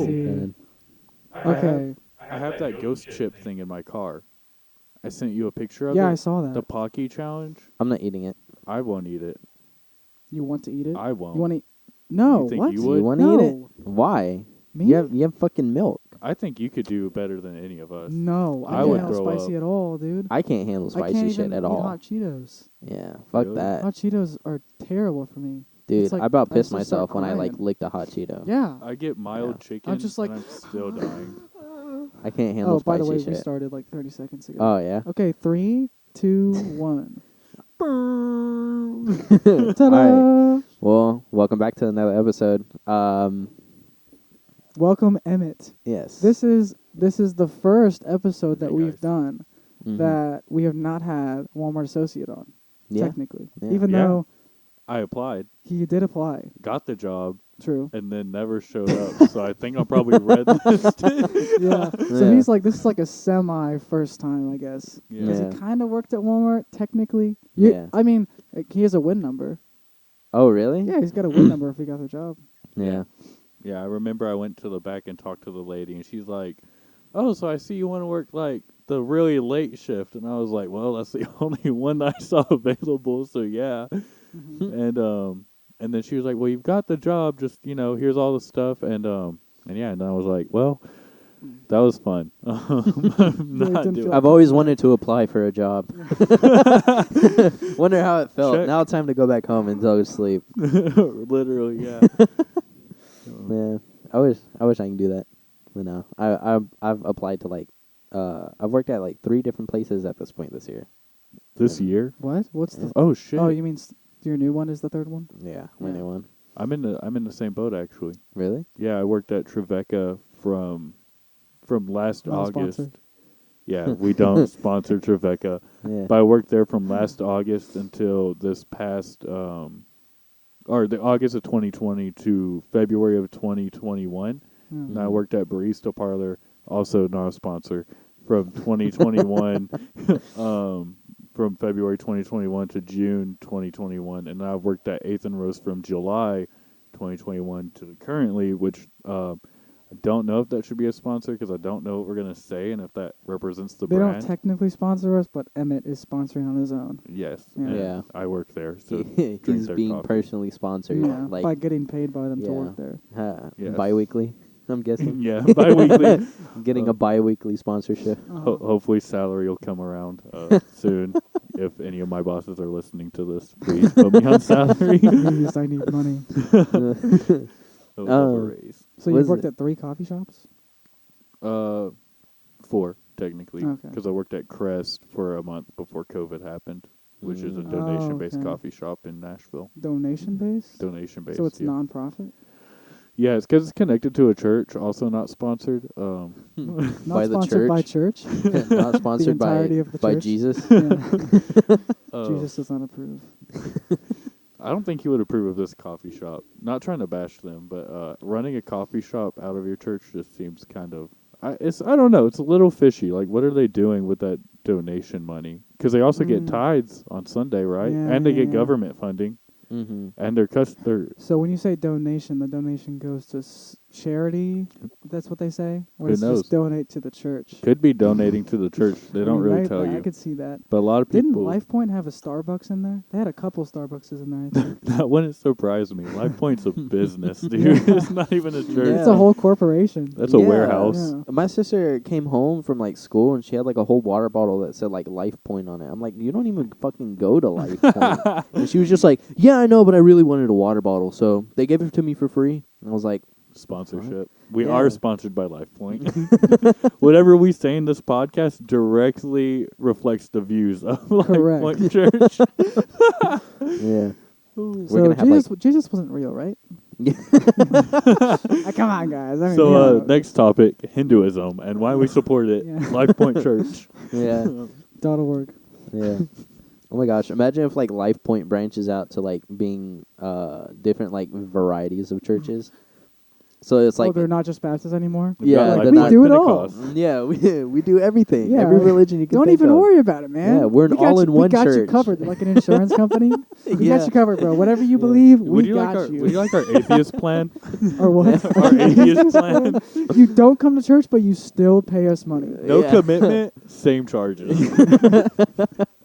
Oh, see. Okay. I have that ghost chip thing in my car. I sent you a picture of it. Yeah, I saw The that. Pocky challenge. I'm not eating it. I won't eat it. You want to eat it? I won't. You want to eat? No, You think what? you Do would? you want to eat it? No. Why? Me? You have fucking milk. I think you could do better than any of us. No, I I can't would handle throw spicy up. at all, dude. I can't handle I spicy can't shit even at eat all. hot Cheetos. Yeah, fuck Really? that. Hot Cheetos are terrible for me. Dude, It's like, I about I pissed just start myself when I crying. licked a hot Cheeto. Yeah. I get mild Yeah. chicken I'm just like, and I'm still dying. I can't handle oh, by spicy the way, shit. we started like 30 seconds ago. Oh yeah. Okay, 3, 2, 1. All Ta-da! right. Well, welcome back to another episode. Welcome, Emmitt. Yes. This is the first episode that Hey, we've guys. done Mhm. that we have not had Walmart associate on. Yeah. Technically, Yeah. even Yeah. though I applied, he did apply. got the job, True. and then never showed up. So I think I'm probably red listed. Yeah. So Yeah. he's like, this is like a semi first time, I guess. Yeah. Because Yeah. he kind of worked at Walmart technically. Yeah. I mean, like, he has a win number. Oh really? Yeah, he's got a win number if he got the job. Yeah. Yeah, I remember I went to the back and talked to the lady, and she's like, "Oh, so I see you want to work like the really late shift," and I was like, "Well, that's the only one that I saw available, so yeah." And then she was like, "Well, you've got the job, just here's all the stuff," and yeah, and I was like, "Well, that was fun." I'm Yeah, it not didn't doing. feel- I've always wanted to apply for a job. Wonder how it felt. Check. Now it's time to go back home and go to sleep. Literally, yeah. Yeah. I wish I can do that. But no. I've applied to I've worked at like 3 different places at this point this year. This year? What? What's the? Oh shit! Oh, you mean your new one is the third one? Yeah, my Yeah. new one. I'm in the same boat actually. Really? Yeah, I worked at Trevecca from last Not August. sponsored. Yeah, we don't sponsor Trevecca, Yeah. but I worked there from last August until this past or the August of 2020 to February of 2021. Hmm. And I worked at Barista Parlor, also not a sponsor, from 2021, from February 2021 to June 2021. And I've worked at Eighth and Rose from July 2021 to currently, which I don't know if that should be a sponsor because I don't know what we're going to say and if that represents the They brand. don't technically sponsor us, but Emmitt is sponsoring on his own. Yes. Yeah. and Yeah. I work there. So He's drink their being coffee. personally sponsored. Yeah, Like by getting paid by them to yeah. work there. Yes. Bi-weekly, I'm guessing. Yeah, bi-weekly. Getting a bi-weekly sponsorship. Hopefully salary will come around soon. If any of my bosses are listening to this, please put me on salary. Please, I need money. I would love a raise. So Was you worked it- at 3 coffee shops? 4 technically, Okay. because I worked at Crest for a month before COVID happened, which is a donation-based okay. coffee shop in Nashville. Donation based? Donation-based. So it's yeah. non-profit? Yeah, it's because it's connected to a church, also not sponsored. Not By the sponsored by church? Not sponsored by entirety of the by church? Jesus. Yeah. Jesus does not approve. I don't think he would approve of this coffee shop. Not trying to bash them, but running a coffee shop out of your church just seems kind of. I don't know. It's a little fishy. Like, what are they doing with that donation money? Because they also get tithes on Sunday, right? Yeah, and they yeah, get yeah. government funding, Mm-hmm. and their So when you say donation, the donation goes to charity? That's what they say? Or Who does it knows? just donate to the church? could be donating to the church. They I don't mean, really right, tell I you. could see that. But a lot of Didn't people. LifePoint have a Starbucks in there? They had a couple Starbuckses in there, I think. That wouldn't surprise me. LifePoint's a business, dude. It's not even a church. It's a whole corporation. That's a warehouse. Yeah. My sister came home from like school and she had like a whole water bottle that said like Life Point on it. I'm like, you don't even fucking go to Life Point. And she was just like, yeah, I know, but I really wanted a water bottle, so they gave it to me for free. And I was like, Sponsorship. We Yeah. are sponsored by LifePoint. Whatever we say in this podcast directly reflects the views of Correct. LifePoint Church. yeah. So gonna have, Jesus wasn't real, right? Come on, guys. I mean, So yeah. next topic, Hinduism and why we support it. Yeah. LifePoint Church. Yeah. .org. Yeah. Oh my gosh! Imagine if like Life Point branches out to like being different like varieties of churches. So it's like they're not just Baptists anymore. Yeah, Like they're we not- do it all. Pentecost. yeah, we do everything. Yeah. Every religion you can Don't think even of. worry about it, man. Yeah, we're an We got you- all-in-one We got you church. covered, like an insurance company. We Yeah. got you covered, bro. Whatever you Yeah. believe, Would we you got like our you. Would you like our atheist plan? Or what? Our atheist plan. You don't come to church, but you still pay us money. No Yeah. commitment, same charges.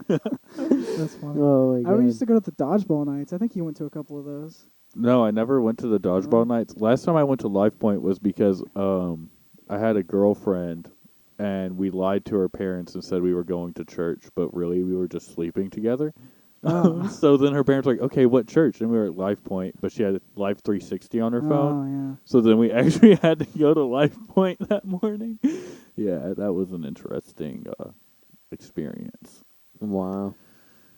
That's funny. Oh my god. I used to go to the dodgeball nights. I think you went to a couple of those. No, I never went to the dodgeball nights. Last time I went to Life Point was because I had a girlfriend and we lied to her parents and said we were going to church, but really we were just sleeping together. Oh. So then her parents were like, okay, what church? And we were at Life Point, but she had Life 360 on her phone. Oh, So then we actually had to go to Life Point that morning. Yeah, that was an interesting experience. Wow.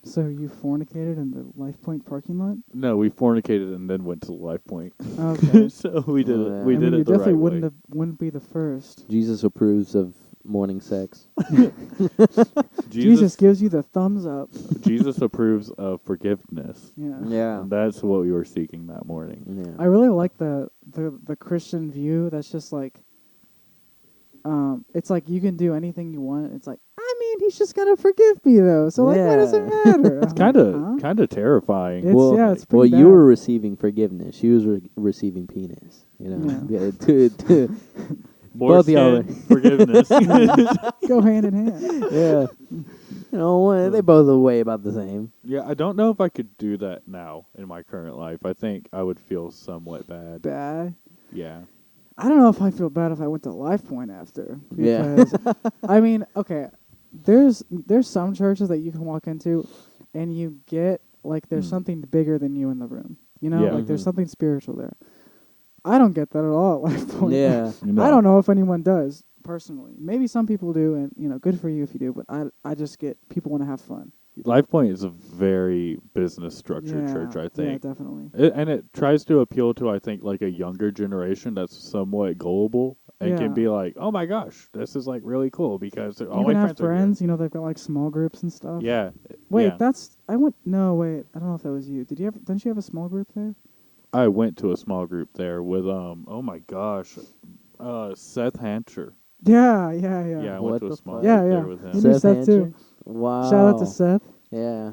yeah. So you fornicated in the Life Point parking lot? No, we fornicated and then went to Life Point. Okay. So we did it. Yeah. We I did mean, you it the definitely right way. wouldn't be the first. Jesus approves of morning sex. Jesus gives you the thumbs up. Jesus approves of forgiveness. Yeah. Yeah. And that's what we were seeking that morning. Yeah. I really like the Christian view. That's just like, it's like you can do anything you want. It's like, I mean, he's just gonna forgive me though. So like, what does it Yeah. matter? It's kind of terrifying. It's well, pretty you bad. were receiving forgiveness. She was receiving penis. You know. Yeah. More both y'all sin, forgiveness. Go hand in hand. Yeah. You know, they both weigh about the same. Yeah, I don't know if I could do that now in my current life. I think I would feel somewhat bad. Bad. Yeah. I don't know if I feel bad if I went to Life Point after. Yeah. Because, I mean, okay, there's some churches that you can walk into, and you get like there's Mm. something bigger than you in the room. You know, Yeah. like there's Mhm. something spiritual there. I don't get that at all at Life Point. Yeah. I don't know if anyone does personally. Maybe some people do, and good for you if you do. But I just get people want to have fun. Life Point is a very business structured Yeah, church, I yeah, think. definitely. And it tries to appeal to, I think, like a younger generation that's somewhat gullible and Yeah. can be like, oh my gosh, this is like really cool because all You my can have friends are here." friends. You know, they've got like small groups and stuff. Yeah. Wait, yeah. that's I went. No, wait. I don't know if that was you. Didn't you have a small group there? I went to a small group there with oh my gosh, Seth Hancher. Yeah. Yeah, I went What to a the small fuck? group Yeah, there yeah. with him. You knew Seth too. Hancher? Wow. Shout out to Seth. Yeah.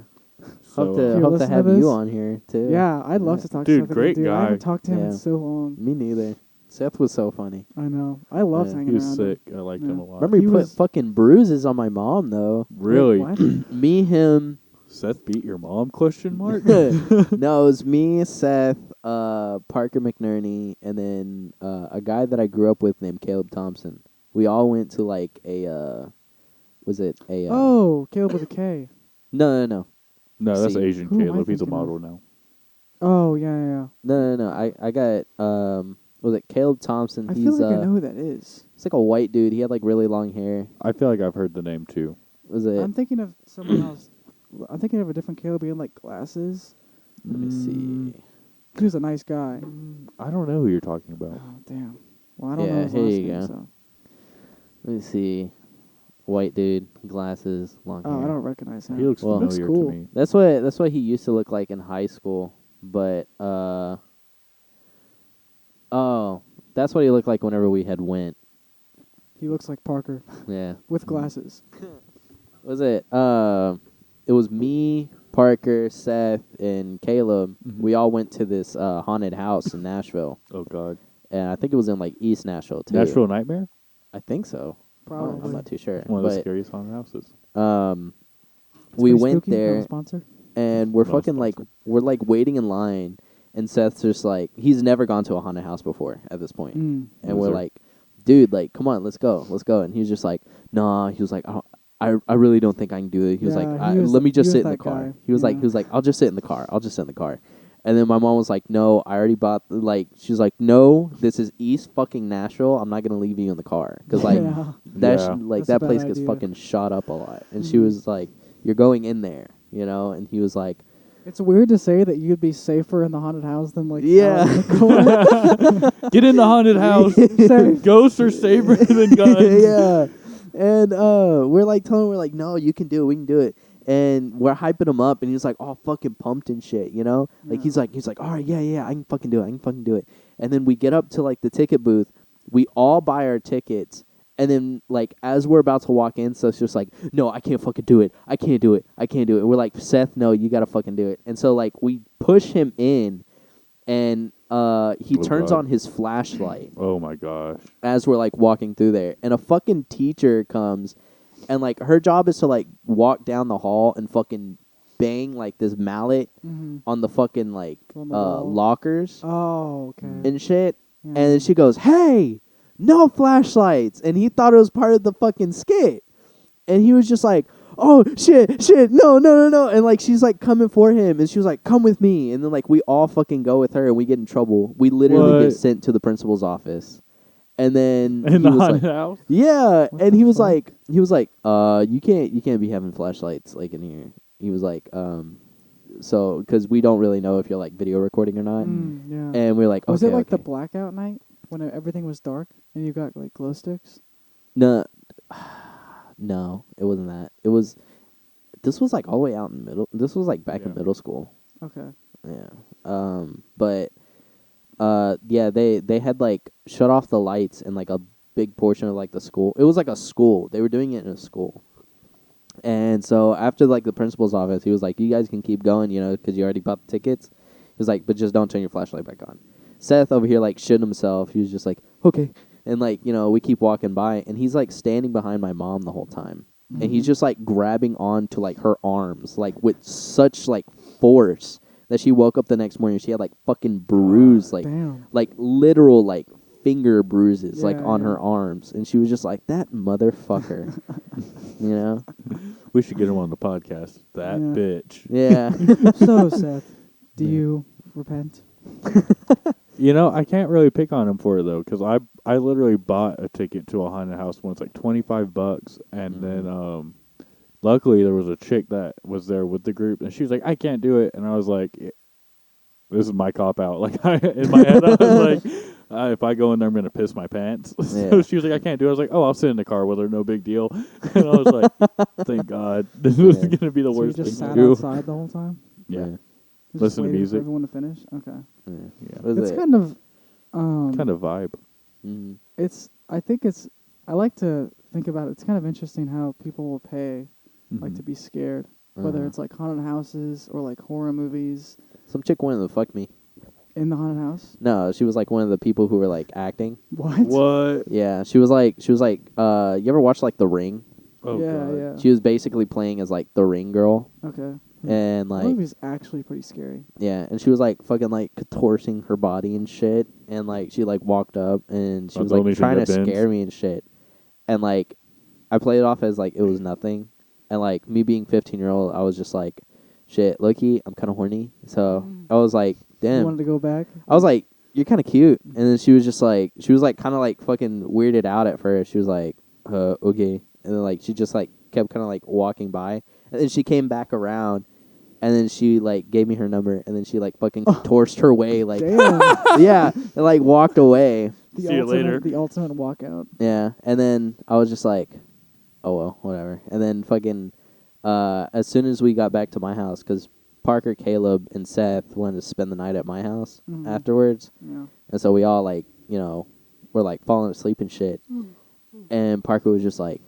So, Hope If you to listen to have this. you on here too. Yeah, I'd love Yeah. to talk Dude, to Seth. great again, dude. I haven't guy. talked to him in Yeah. so long. Me neither. Seth was so funny. I know. I loved Yeah. hanging he was around. sick. I liked him Yeah. a lot. Remember, he He put was- fucking bruises on my mom though. Really? Wait, what? Me, him. Seth beat your mom? Question mark. No, it was me, Seth, Parker McNerney, and then a guy that I grew up with named Caleb Thompson. We all went to like a was it a Oh, Caleb with a K. no. No, that's See. Asian Who am I Caleb. He's a thinking of? model now. Oh, yeah. No. I got was it Caleb Thompson? I He's feel like I know who that is. He's like a white dude. He had like really long hair. I feel like I've heard the name too. Was it? I'm thinking of someone else. I'm thinking of a different Caleb. He had like glasses. Let me see. He was a nice guy. I don't know who you're talking about. Oh, damn. Well, I don't know Yeah, his here last you name, go. so. Let me see. White dude, glasses, long hair. Oh, I don't recognize him. He looks Well- familiar Looks cool. to me. That's what he used to look like in high school. But oh, that's what he looked like whenever we had went. He looks like Parker Yeah. with glasses. Was it? It was me, Parker, Seth, and Caleb. Mhm. We all went to this haunted house in Nashville, Oh God. and I think it was in like East Nashville too. Nashville Nightmare? I think so. Probably. I'm not too sure. One of the But scariest haunted houses. It's we pretty went spooky. Not a there, sponsor. and we're Not a fucking like sponsor. we're like waiting in line, and Seth's just like he's never gone to a haunted house before at this point. Mm. And we're Loser. like, dude, like, come on, let's go. And he was just like, nah. He was like, I really don't think I can do it. He was Yeah, like, he was- let me just he sit was in the that car. guy, He was yeah. like, I'll just sit in the car. And then my mom was like, no, I already bought. She's like, no, this is East fucking Nashville. I'm not gonna leave you in the car because like Yeah. that Yeah. like That's a that bad place gets idea. fucking shot up a lot. And she Mhm. was like, you're going in there, you know. And he was like, It's weird to say that you'd be safer in the haunted house than like Yeah. out in the corner. Get in the haunted house. Safe. Ghosts are safer than guns. yeah. And we're like telling him, we're like, no, you can do it, we can do it. And we're hyping him up, and he's like all fucking pumped and shit, you know? Like Yeah. he's like, all right, yeah, I can fucking do it. And then we get up to like the ticket booth. We all buy our tickets. And then, like, as we're about to walk in, so it's just like, no, I can't fucking do it. I can't do it. I can't do it. And we're like, Seth, no, you got to fucking do it. And so, like, we push him in, and he turns God. on his flashlight Oh my gosh. as we're, like, walking through there. And a fucking teacher comes, and, like, her job is to, like, walk down the hall and fucking bang, like, this mallet on the fucking, like, On the wall. lockers Oh, okay. and shit. Yeah. And then she goes, hey, no flashlights. And he thought it was part of the fucking skit. And he was just like, oh, shit, no. And, like, she's, like, coming for him. And she was like, come with me. And then, like, we all fucking go with her and we get in trouble. We literally What? get sent to the principal's office. And then In he the was haunted like, house? yeah. What And the he was fuck? like, you can't be having flashlights, like, in here. He was like, so, because we don't really know if you're, like, video recording or not. Yeah. And we're like, Was okay, it like the okay. blackout night when everything was dark and you got like glow sticks? No, no, it wasn't that. It was. This was like all the way out in middle. This was like back in Yeah. middle school. Okay. Yeah. But yeah, they had like shut off the lights in like a big portion of like the school. It was like a school. They were doing it in a school. And so after like the principal's office, he was like, "You guys can keep going, you know, because you already bought the tickets." He was like, "But just don't turn your flashlight back on." Seth over here like shitting himself. He was just like, "Okay." And like, you know, we keep walking by, and he's like standing behind my mom the whole time. And he's just like grabbing on to like her arms, like with such like force that she woke up the next morning. She had like fucking bruise, like Damn. like literal like finger bruises like Yeah, on yeah. her arms. And she was just like, that motherfucker. You know? We should get him on the podcast. That Yeah. bitch. Yeah. So, Seth, do Yeah. you repent? You know, I can't really pick on him for it though, because I literally bought a ticket to a haunted house once, like $25, and then luckily there was a chick that was there with the group, and she was like, I can't do it, and I was like, this is my cop out. Like in my head, I was like, if I go in there, I'm gonna piss my pants. So Yeah. she was like, I can't do it. I was like, oh, I'll sit in the car with her, no big deal. And I was like, thank God, this was Yeah. gonna be the So you worst just thing sat to do. outside the whole time? Yeah. Just Listen to waiting music. for everyone to finish? Okay. Yeah. Was It's it? kind of Kind of vibe. Mhm. I like to think about it. It's kind of interesting how people will pay like to be scared, whether Uh-huh. it's like haunted houses or like horror movies. Some chick wanted to fuck me. In the haunted house? No, she was like one of the people who were like acting. What? What? Yeah, she was like, you ever watch like The Ring? Oh yeah, God. yeah. She was basically playing as like the Ring girl, Okay. and That like, movie's actually pretty scary. yeah, and she was like fucking like contorting her body and shit, and like she like walked up and she That's was the only like thing trying to that bends. scare me and shit, and like I played it off as like it was nothing, and like me being 15-year-old, I was just like, shit, low-key, I'm kind of horny, so I was like, You damn, wanted to go back? I was like, you're kind of cute, and then she was like kind of like fucking weirded out at first. She was like, okay, and then like she just like kept kind of like walking by, and then she came back around, and then she like gave me her number, and then she like fucking contorsed her way like Damn. yeah, and like walked away. The See you later. The ultimate walkout. Yeah, and then I was just like, oh well, whatever. And then fucking as soon as we got back to my house, because Parker, Caleb, and Seth wanted to spend the night at my house Mhm. afterwards. Yeah. And so we all like, you know, were like falling asleep and shit. And Parker was just like,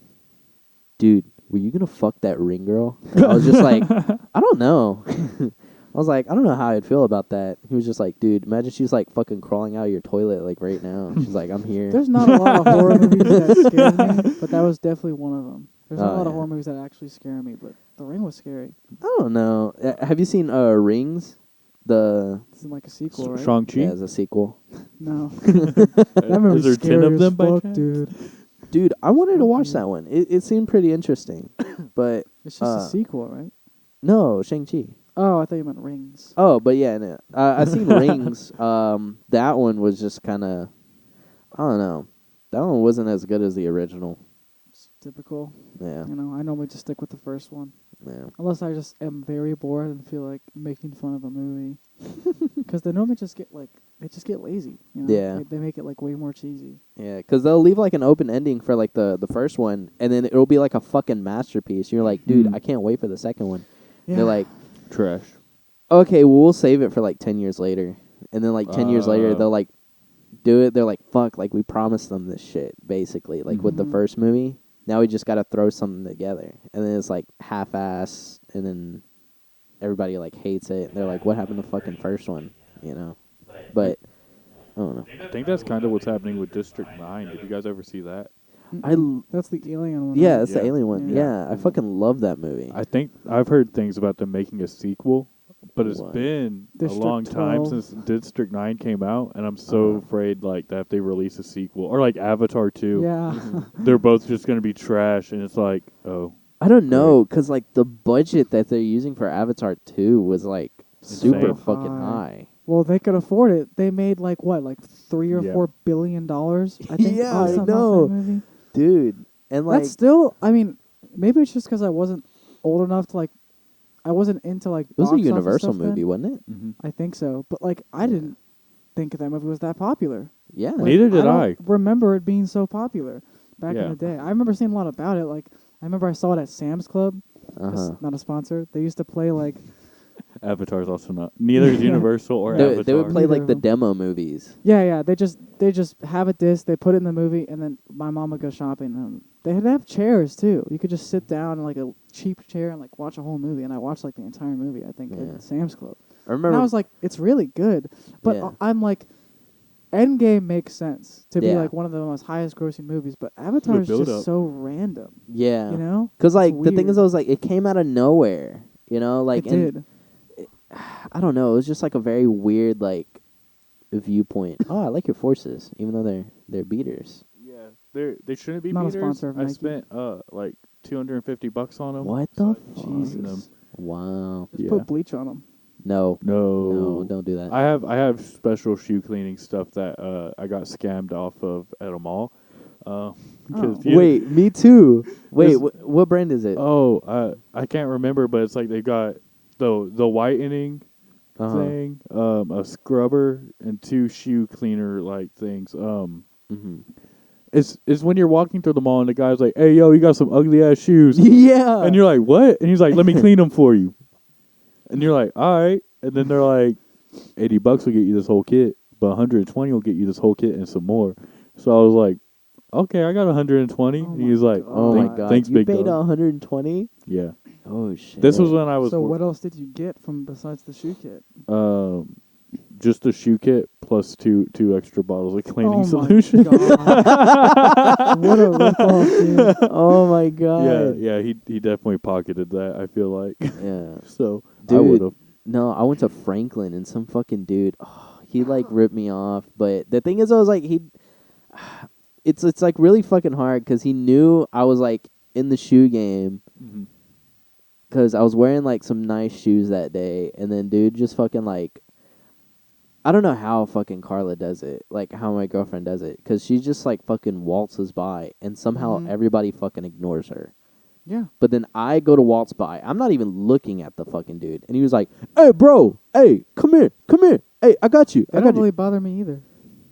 dude, were you going to fuck that Ring girl? And I was just like, I don't know. I was like, I don't know how I'd feel about that. He was just like, dude, imagine she's like fucking crawling out of your toilet like right now. She's like, I'm here. There's not a lot of horror movies that scared me, but that was definitely one of them. There's not Oh, a lot of yeah. horror movies that actually scare me, but The Ring was scary. I don't know. Have you seen Rings? The This is like a sequel, right? Shang-Chi? yeah, it's a sequel. No. That movie's Is there 10 scary of as them by fuck, chance? dude. Dude, I wanted to watch Okay. that one. It seemed pretty interesting. But It's just a sequel, right? no, Shang-Chi. Oh, I thought you meant Rings. Oh, but yeah, no. I seen Rings. That one was just kind of, I don't know. That one wasn't as good as the original. It's typical. Yeah, You know, I normally just stick with the first one. yeah. Unless I just am very bored and feel like making fun of a movie. Because they normally just get like, they just get lazy. You know? Yeah. They make it like way more cheesy. Yeah, because they'll leave like an open ending for like the first one, and then it'll be like a fucking masterpiece. You're like, dude, Hmm. I can't wait for the second one. Yeah. They're like, Trash. okay, well, we'll save it for like 10 years later. And then like 10 years later, they'll like do it, they're like, fuck, like we promised them this shit, basically. Like with the Mhm. first movie, now we just got to throw something together, and then it's like half-ass, and then everybody like hates it. They're like, what happened to the fucking first one? You know, but I don't know. I think that's kind of what's happening with District 9. Did you guys ever see that? That's the alien one. Yeah, right? that's the Yeah. alien one. Yeah. Yeah, I fucking love that movie. I think I've heard things about them making a sequel, but it's What? been District a long time 12. since District 9 came out, and I'm so Uh-huh. afraid like that if they release a sequel or like Avatar 2, Yeah. they're both just going to be trash, and it's like, oh, I don't know, cause like the budget that they're using for Avatar 2 was like super Insane. fucking High. high. Well, they could afford it. They made like what, like $3 or Yeah. $4 billion, I think. Yeah, on I something know. off that movie. Dude. And like That's still. I mean, maybe it's just because I wasn't old enough to like. I wasn't into like. it was box a office Universal stuff then. movie, wasn't it? mm-hmm. I think so, but like I didn't think that movie was that popular. Yeah. Like, Neither did don't I. remember it being so popular back Yeah. in the day. I remember seeing a lot about it. Like I remember I saw it at Sam's Club. Uh-huh. Not a sponsor. They used to play like Avatar's also not. Neither is Universal or Avatar. They would play Neither like of the them. demo movies. yeah. They just have a disc. They put it in the movie, and then my mom would go shopping. They'd have chairs too. You could just sit down in like a cheap chair and like watch a whole movie. And I watched like the entire movie. I think Yeah. at Sam's Club. I And remember I was like, it's really good, but Yeah. I'm like, Endgame makes sense to be Yeah. like one of the most highest grossing movies, but Avatar is build just up. so random. yeah. You know? Cuz like It's the thing is weird. I was like it came out of nowhere, you know, like it and did. I don't know, it was just like a very weird like viewpoint. Oh, I like your forces even though they're beaters. Yeah, they shouldn't be Not a meters. sponsor of I Nike. spent like $250 on them. What the So I fuck? used them. Wow. Just Yeah. put bleach on them. No. No, No, don't do that. I have special shoe cleaning stuff that I got scammed off of at a mall. 'Cause Oh. you- Wait, me too. Wait, This- what brand is it? Oh, I can't remember, but it's like they got the whitening Uh-huh. thing, a scrubber, and 2 shoe cleaner like things. Mhm. It's when you're walking through the mall and the guy's like, "Hey, yo, you got some ugly ass shoes," Yeah. and you're like, "What?" And he's like, "Let me clean them for you," and you're like, "All right," and then they're like, $80 will get you this whole kit, but 120 will get you this whole kit and some more. So I was like, "Okay, I got 120." Oh And he's like, Oh my "Thank- god. thanks, you big paid dog." 120? Yeah, Oh shit. this was when I was So what else did you get from besides the shoe kit? just the shoe kit plus two extra bottles of cleaning Oh solution. my god! What a ripoff, dude. Oh my Yeah, god. yeah, he definitely pocketed that. I feel like Yeah. so. I Dude. would have. No, I went to Franklin and some fucking dude, he like ripped me off. But the thing is, I was like, it's like really fucking hard because he knew I was like in the shoe game Mm-hmm. because I was wearing like some nice shoes that day, and then dude just fucking like, I don't know how fucking Carla does it, like how my girlfriend does it, because she just like fucking waltzes by and somehow Mhm. everybody fucking ignores her. Yeah. But then I go to waltz by. I'm not even looking at the fucking dude. And he was like, "Hey, bro. Hey, come here. Come here. Hey, I got you. They I don't got you." really bother me either.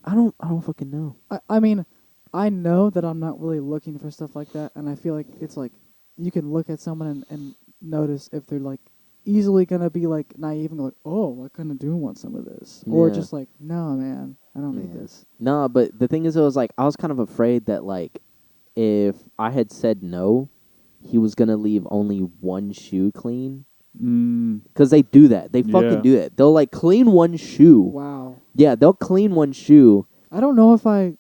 I don't fucking know. I mean, I know that I'm not really looking for stuff like that, and I feel like it's like you can look at someone and notice if they're like easily gonna be like naive and go like, "Oh, I kind of do want some of this," or Yeah. just like, "No, man, I don't need Yeah. this." No, but the thing is, I was kind of afraid that like if I had said no, he was gonna leave only one shoe clean. Because they do that. They fucking Yeah. do that. They'll like clean one shoe. Wow. Yeah, they'll clean one shoe. I don't know if I And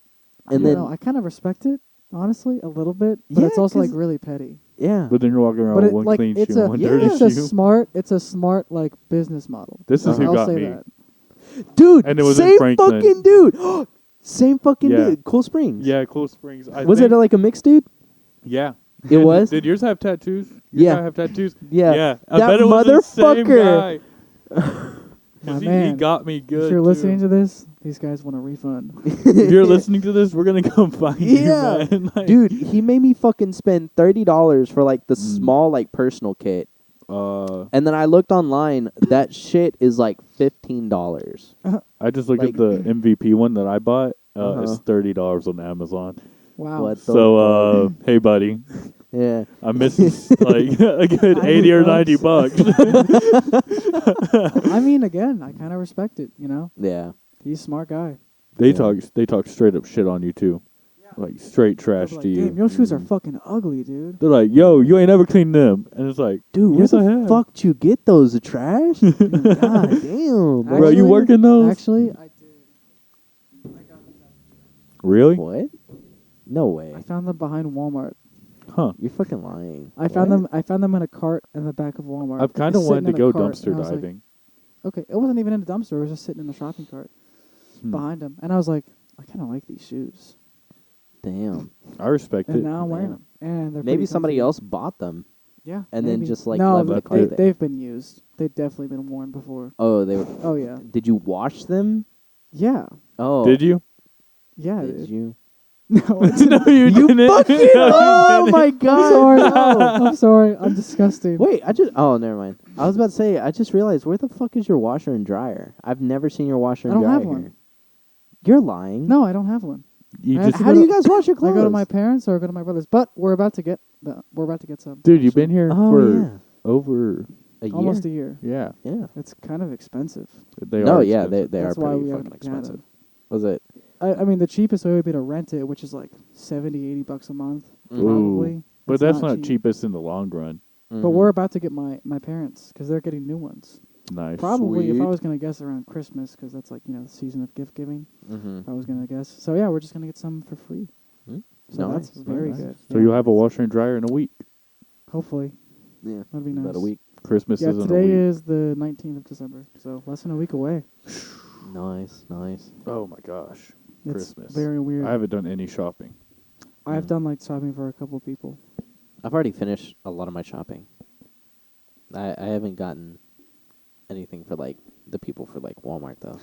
don't then- know. I kind of respect it, honestly, a little bit, but Yeah, it's also like 'cause- really petty. Yeah. But then you're walking around But with it, one like clean it's shoe a and one yeah, dirty it's a shoe. it's a smart like business model. This is who I'll got say me. that. Dude, And it was in same Franklin. fucking dude. Same fucking Yeah. dude. Cool Springs. Yeah, Cool Springs. Was it like a mixed dude? Yeah. It was? Did yours have tattoos? Yeah. Yours have tattoos? Yeah. Yeah. I That bet it was the same motherfucker. guy. My 'Cause he man, got me good. if you're too. listening to this, these guys want a refund. if you're listening to this, we're gonna come find Yeah. you, man. Like, Dude, he made me fucking spend $30 for like the Mm. small like personal kit. I And then I looked online, that shit is like $15. just looked Like- at the MVP one that I bought. Uh-huh. It's $30 on Amazon. Wow. What the So, hey, buddy, Yeah. I'm missing like a good 80 or 90 bucks. I mean, again, I kind of respect it. You know, Yeah. he's a smart guy. They Yeah. talk straight up shit on you too, like straight trash They'll to be like, you. Damn, your shoes are fucking ugly, dude. They're like, yo, you ain't never cleaned them, and it's like, Dude, yes, where I the have. fuck you get those? The trash? God damn. Bro, you working those? Actually, I did. Really? What? No way. I found them behind Walmart. Huh? You're fucking lying. I found What? them in a cart in the back of Walmart. I've kind of Just wanted to sitting in go a cart, dumpster and I was like, diving. okay, it wasn't even in a dumpster. It was just sitting in the shopping cart Hmm. behind him, and I was like, I kind of like these shoes, Damn. I respect and it. now I'm wearing Damn. them, and they're Maybe pretty somebody comfy. else bought them. Yeah, and then maybe. just, like, no, left the they, cart there. they've been used. They've definitely been worn before. Oh, they were. Oh yeah, Did you wash them? yeah, Oh. Did you? yeah. Did dude. you? No, I didn't. No, you didn't. fucking- oh my god. I'm sorry. no. I'm sorry. I'm disgusting. Wait, oh, never mind. I was about to say, I just realized, where the fuck is your washer and dryer? I've never seen your washer I and don't dryer have one. here. You're lying. No, I don't have one. You I have just, to How go do to- you guys wash your I clothes? go to my parents or I go to my brothers, but we're about to get some. dude, you've actually. been here Oh, for yeah. over. A year? almost a year. Yeah, Yeah. It's kind of expensive. they No, are. yeah, expensive. they are That's why pretty we fucking haven't had expensive. it. Was it? I mean, the cheapest way would be to rent it, which is like $70-$80 a month, Mhm. probably. But It's that's not cheapest in the long run. But Mhm. we're about to get my parents because they're getting new ones. Nice. Probably, if I Sweet. was gonna guess, around Christmas because that's like the season of gift giving. Mhm. If I was gonna guess, so yeah, we're just gonna get some for free. Hmm? So Nice, that's very nice. good. So Yeah. you'll have a washer and dryer in a week. Hopefully, Yeah. that'd be nice. About a week. Christmas Yeah, is in a today week. is the 19th of December, so less than a week away. Nice, nice. Oh my gosh. It's Christmas. very weird. I haven't done any shopping. I've Mm. done like shopping for a couple people. I've already finished a lot of my shopping. I haven't gotten anything for like the people for like Walmart though.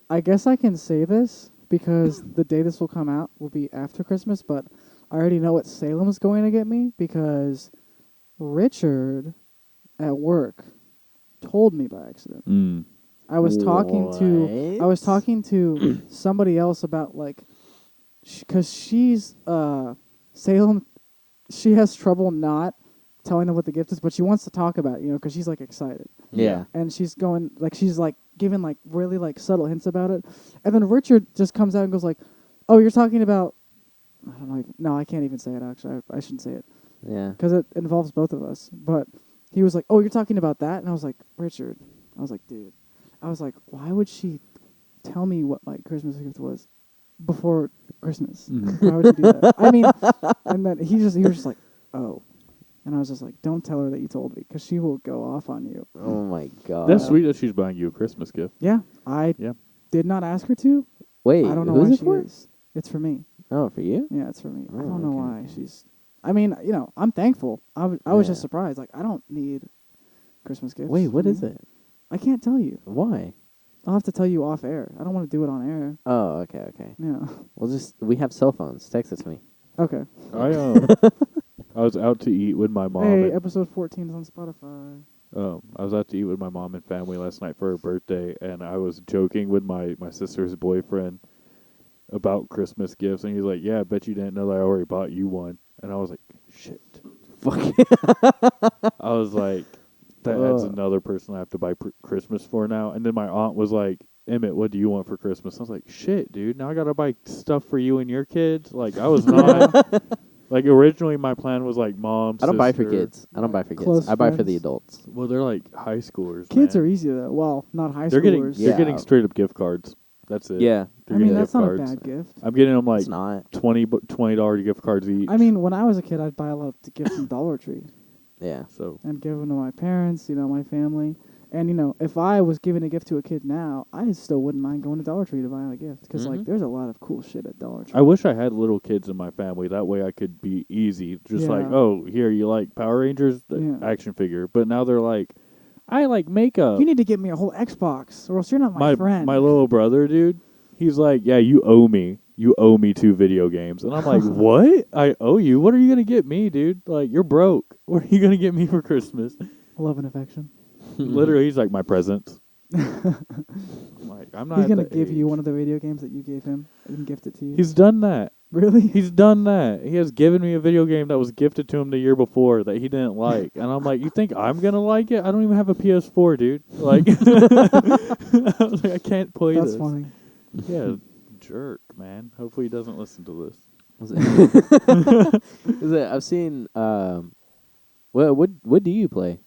I guess I can say this because the day this will come out will be after Christmas, but I already know what Salem's going to get me because Richard at work told me by accident. Mm. I was talking to somebody else about like because she's Salem, she has trouble not telling them what the gift is, but she wants to talk about it, because she's like excited. Yeah. And she's going like she's like giving like really like subtle hints about it, and then Richard just comes out and goes like, "Oh, you're talking about." I don't know. No, I can't even say it. Actually, I shouldn't say it Yeah. because it involves both of us. But he was like, "Oh, you're talking about that," and I was like, "Richard," I was like, "Dude," I was like, "Why would she tell me what my Christmas gift was before Christmas? Mhm. Why would she do that?" I mean, and then he was just like, "Oh." And I was just like, don't tell her that you told me, because she will go off on you. Oh my god. That's sweet that she's buying you a Christmas gift. Yeah, I Yeah. did not ask her to. Wait, I don't know who's why it she for? is. It's for me. Oh, for you? Yeah, it's for me. I Oh, don't know okay. why she's... I mean, I'm thankful. I was just Yeah. surprised. Like, I don't need Christmas gifts. Wait, what for is me. it? I can't tell you. Why? I'll have to tell you off air. I don't want to do it on air. Oh, okay. Yeah. We have cell phones. Text it to me. Okay. I was out to eat with my mom. Hey, and, episode 14 is on Spotify. I was out to eat with my mom and family last night for her birthday, and I was joking with my sister's boyfriend about Christmas gifts, and he's like, "Yeah, I bet you didn't know that I already bought you one." And I was like, "Shit." Fuck. I was like, "That's Ugh. another person I have to buy Christmas for now." And then my aunt was like, "Emmett, what do you want for Christmas?" I was like, "Shit, dude. Now I gotta buy stuff for you and your kids." Like I was not. Like originally, my plan was like mom. I don't buy for sister. kids. I don't buy for kids. Close I buy for friends. the adults. Well, they're like high schoolers. Kids man. are easy, though. Well, not high They're schoolers. Yeah. they're getting straight up gift cards. That's it. Yeah. They're I mean, getting that's gift not cards. a bad gift. I'm getting them like It's not. $20 gift cards each. I mean, when I was a kid, I'd buy a lot of gifts from Dollar Tree Yeah. so and give them to my parents, my family. And, if I was giving a gift to a kid now, I still wouldn't mind going to Dollar Tree to buy a gift. Because, Mhm. there's a lot of cool shit at Dollar Tree. I wish I had little kids in my family. That way I could be easy. Just like, Yeah. oh, here, you like Power Rangers? The Yeah. action figure. But now they're like, I like makeup. You need to get me a whole Xbox, or else you're not my friend. My little brother, dude, he's like, yeah, you owe me. You owe me 2 video games. And I'm like, what? I owe you? What are you going to get me, dude? Like, you're broke. What are you going to get me for Christmas? Love and affection. Literally, he's like, my presents. I'm like, I'm not He's at going to the give you age. one of the video games that you gave him and gift it to you. He's done that. Really? He's done that. He has given me a video game that was gifted to him the year before that he didn't like. And I'm like, you think I'm going to like it? I don't even have a PS4, dude. Like, I was like, I can't play That's this. funny. Yeah, jerk, man. Hopefully he doesn't listen to this. Was it- I've seen. What do you play?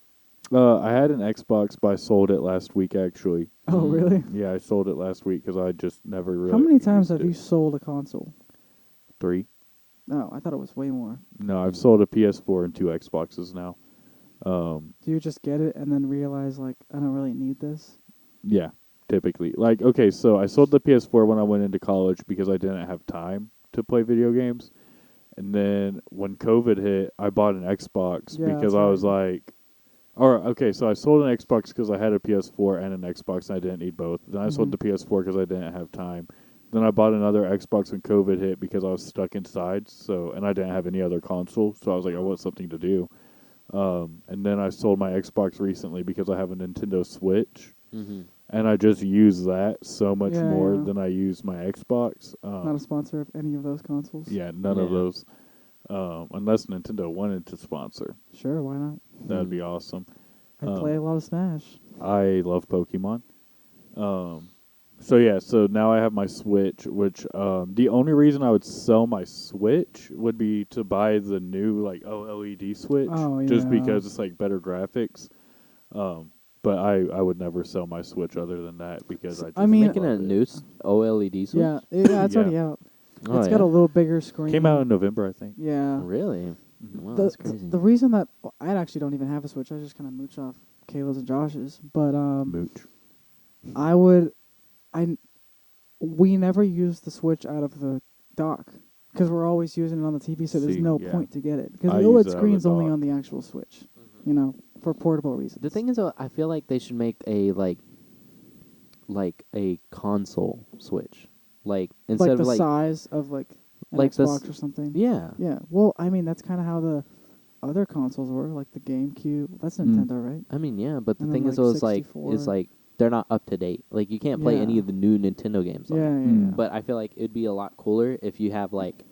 I had an Xbox, but I sold it last week, actually. Oh, really? Yeah, I sold it last week because I just never really How many times used have you it. sold a console? 3. No, I thought it was way more. No, I've sold a PS4 and 2 Xboxes now. Do you just get it and then realize, like, I don't really need this? Yeah, typically. Like, okay, so I sold the PS4 when I went into college because I didn't have time to play video games. And then when COVID hit, I bought an Xbox Yeah, because that's I was right. like, okay, so I sold an Xbox because I had a PS4 and an Xbox and I didn't need both. Then I sold the PS4 because I didn't have time. Then I bought another Xbox when COVID hit because I was stuck inside, and I didn't have any other console, so I was like, I want something to do. And then I sold my Xbox recently because I have a Nintendo Switch, Mm-hmm. and I just use that so much Yeah, more yeah. than I use my Xbox. Not a sponsor of any of those consoles? Yeah, none of Yeah. those. Unless Nintendo wanted to sponsor, Sure, why not? that'd be awesome. I play a lot of Smash. I love Pokemon. So now I have my Switch, which the only reason I would sell my Switch would be to buy the new like OLED Switch, Oh, just yeah. because it's like better graphics. But I would never sell my Switch other than that because I just I mean- Making a love it. new OLED switch. Yeah, yeah, it's Yeah. already out. Oh, It's got a yeah? little bigger screen. Came out in November, I think. Yeah. Really? Wow, The, that's the, crazy. the reason that I actually don't even have a Switch, I just kind of mooch off Kayla's and Josh's. But Mooch. we never use the Switch out of the dock because we're always using it on the TV. So there's See, no yeah. point to get it because I the use OLED it out of the screen's only dock. on the actual Switch. You know, for portable reasons. The thing is, though, I feel like they should make a like a console switch, like instead like of the like size of like an like the Xbox or something. yeah. Yeah. Well, I mean that's kind of how the other consoles were, like the GameCube. That's Nintendo, right? I mean, yeah, but the And thing then, is, like, though, is 64. like they're not up to date. Like you can't play any Yeah. of the new Nintendo games. Yeah, On it. yeah, yeah. But I feel like it'd be a lot cooler if you have like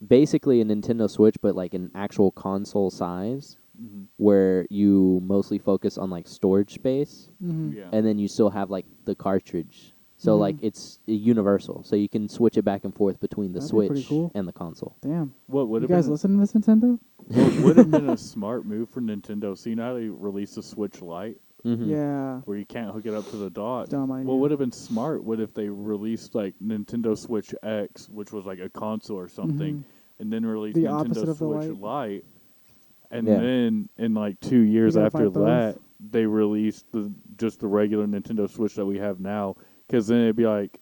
basically a Nintendo Switch, but like an actual console size, Mm-hmm. where you mostly focus on like storage space, Mhm. Yeah. and then you still have like the cartridge. So like Mhm. it's universal, so you can switch it back and forth between the That'd be pretty Switch cool. and the console. Damn. What would You have guys been? listen to this, Nintendo? What would have been a smart move for Nintendo? So you know how they released the Switch Lite, Mm-hmm. Yeah. where you can't hook it up to the dock. Dumb idea. What would have been smart would if they released like Nintendo Switch X, which was like a console or something, Mhm. and then released The opposite Nintendo of the Switch Lite, and Yeah. then in like 2 years gotta after buy both. that, they released just the regular Nintendo Switch that we have now. Because then it'd be like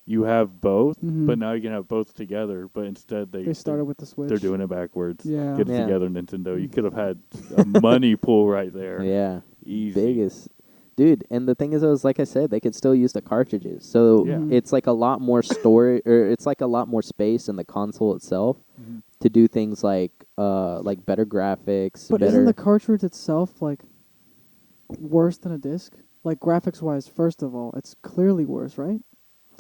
you have both, Mhm. but now you can have both together. But instead They started with the Switch. they're doing it backwards. Yeah. Get it Yeah. together, Nintendo. You could have had a money pool right there. Yeah, Easy. biggest dude. And the thing is, though, is like I said, they could still use the cartridges. So Yeah. Mhm. it's like a lot more storage, or it's like a lot more space in the console itself Mhm. to do things like better graphics. But better. isn't the cartridge itself like worse than a disc? Like graphics wise, first of all, it's clearly worse, right?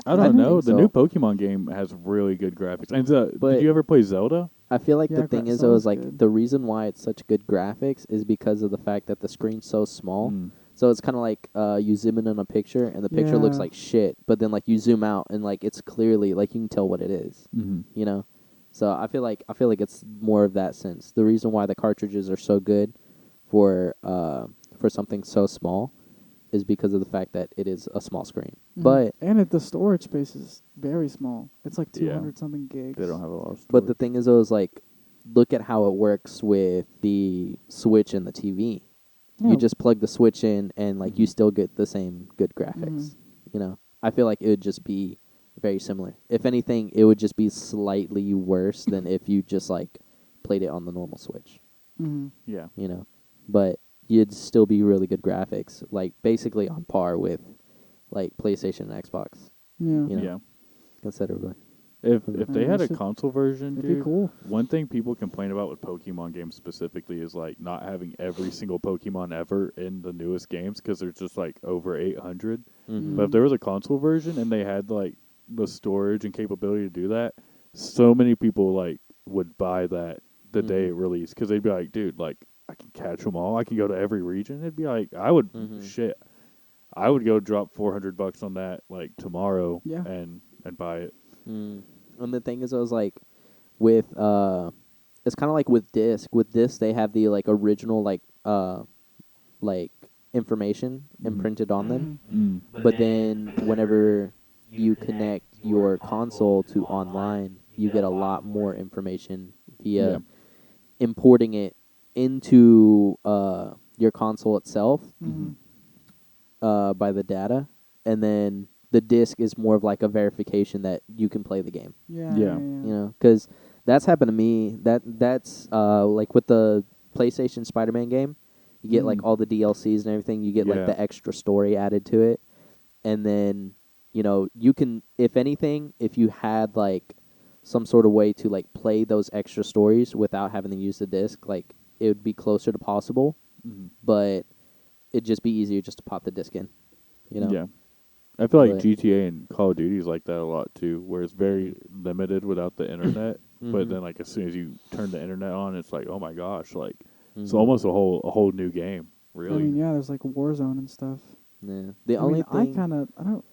I I don't think know. The so. new Pokemon game has really good graphics. And But- did you ever play Zelda? I feel like Yeah, the thing is, Zelda's though, is like good. the reason why it's such good graphics is because of the fact that the screen's so small. Mm. So it's kind of like you zoom in on a picture and the picture looks Yeah. like shit, but then like you zoom out and like it's clearly like you can tell what it is, Mm-hmm. you know. So I feel like it's more of that sense. The reason why the cartridges are so good for something so small is because of the fact that it is a small screen. Mhm. But the storage space is very small. It's like Yeah. 200 something gigs. They don't have a lot of storage. but the thing is, though, is like look at how it works with the Switch and the TV. Yeah. You just plug the Switch in and like you Mhm. still get the same good graphics. You know, I feel like it would just be very similar. If anything, it would just be slightly worse than if you just like played it on the normal Switch. Mhm. Yeah. You know, but you'd still be really good graphics, like basically on par with like PlayStation and Xbox, Yeah. you know, Yeah. considerably. If Yeah, they they had a should- console version, It'd dude, be cool. one thing people complain about with Pokemon games specifically is like not having every single Pokemon ever in the newest games because there's just like over 800. Mm-hmm. But if there was a console version and they had like the storage and capability to do that, so many people like would buy that the day it released because they'd be like, dude, like I can catch them all. I can go to every region. It'd be like I would Mhm. shit. I would go drop $400 on that like tomorrow Yeah. and buy it. Mm. And the thing is, I was like, with it's kind of like with disc. With disc, they have the like original like information imprinted on them. Mhm. But then whenever you connect your console to online, you get a lot more information Yeah. via importing it into your console itself Mhm. by the data, and then the disc is more of like a verification that you can play the game. Yeah. Yeah. Yeah. You know, because that's happened to me. That's like with the PlayStation Spider-Man game, you get like Mm. all the DLCs and everything. You get like Yeah. the extra story added to it, and then you can, if anything, if you had like some sort of way to like play those extra stories without having to use the disc, like it would be closer to possible, Mhm. but it'd just be easier just to pop the disc in. You know. Yeah. I feel like But- GTA and Call of Duty is like that a lot too, where it's very limited without the internet. But Mhm. then, like as soon as you turn the internet on, it's like, oh my gosh, like it's Mhm. almost a whole new game. Really? I mean, yeah, there's like Warzone and stuff. Yeah. The I only mean, thing. I don't.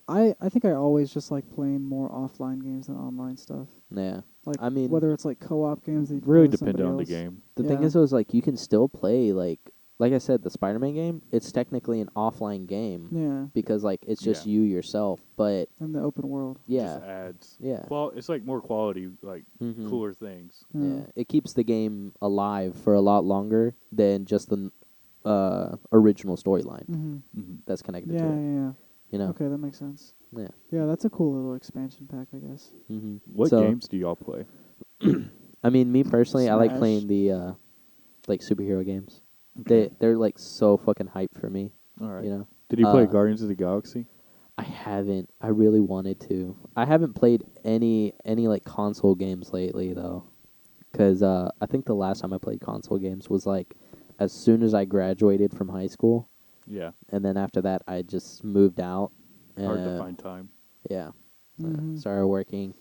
I think I always just like playing more offline games than online stuff. Yeah. Like I mean, whether it's like co-op games that you can really play with depending somebody on the else. game. the Yeah. thing is like you can still play like I said, the Spider-Man game. It's technically an offline game Yeah, because like it's just Yeah. you yourself. But in the open world. yeah, Just adds. yeah, It's like more quality, like Mhm. cooler things. yeah. It keeps the game alive for a lot longer than just the original storyline Mm-hmm. Mm-hmm. that's connected Yeah, to yeah, it. yeah. You know. Okay, that makes sense. Yeah. Yeah, that's a cool little expansion pack, I guess. Mhm. What So, games do y'all play? I mean, me personally, I like Smash. playing the like superhero games. Okay. They're like so fucking hype for me. All right. You know. Did you play Uh, Guardians of the Galaxy? I haven't. I really wanted to. I haven't played any like console games lately though, because I think the last time I played console games was like as soon as I graduated from high school, Yeah. and then after that I just moved out. Hard to find time. Yeah. Mhm. Started working.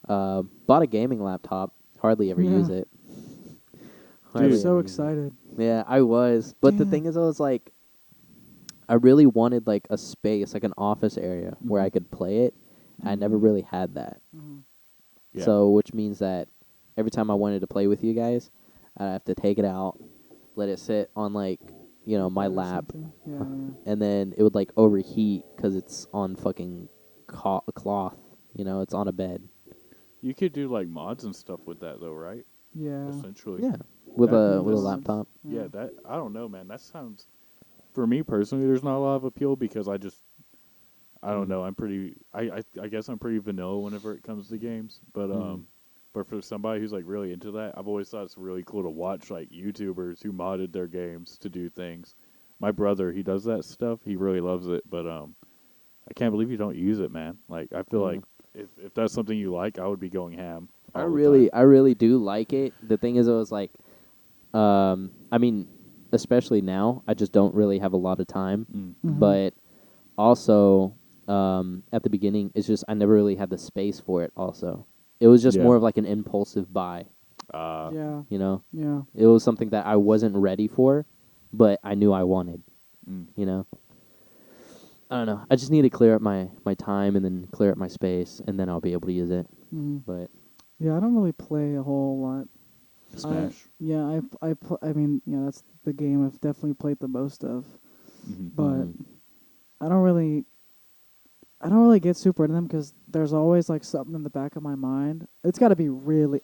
Bought a gaming laptop. Hardly ever use Yeah. it. Dude, Hardly so ever use it. excited. Yeah, I was. But the Damn. thing is, I was like, I really wanted like a space, like an office area where I Mhm. could play it. I never Mhm. really had that. Mm-hmm. Yeah. So, which means that every time I wanted to play with you guys, I'd have to take it out, let it sit on like, my Or lap, something. Yeah, yeah. and then it would like overheat because it's on fucking cloth. It's on a bed. You could do like mods and stuff with that though, right? Yeah. Essentially. Yeah, with That- a Mods. laptop. Yeah, that I don't know, man. That sounds for me personally. There's not a lot of appeal because I don't know. I'm pretty. I guess I'm pretty vanilla whenever it comes to games. But for somebody who's like really into that, I've always thought it's really cool to watch like YouTubers who modded their games to do things. My brother, he does that stuff. He really loves it. But I can't believe you don't use it, man. Like I feel Yeah. like if that's something you like, I would be going ham. I all the really, time. I really do like it. The thing is, I was like, I mean, especially now, I just don't really have a lot of time. Mm. Mhm. But also, at the beginning, it's just I never really had the space for it. Also, it was just Yeah. more of like an impulsive buy. Yeah. You know, Yeah. it was something that I wasn't ready for, but I knew I wanted. Mm. You know, I don't know. I just need to clear up my time and then clear up my space, and then I'll be able to use it. Mm-hmm. But Yeah, I don't really play a whole lot. Smash. I mean, yeah, that's the game I've definitely played the most of. Mm-hmm. But I don't really get super into them because there's always like something in the back of my mind. It's got to be really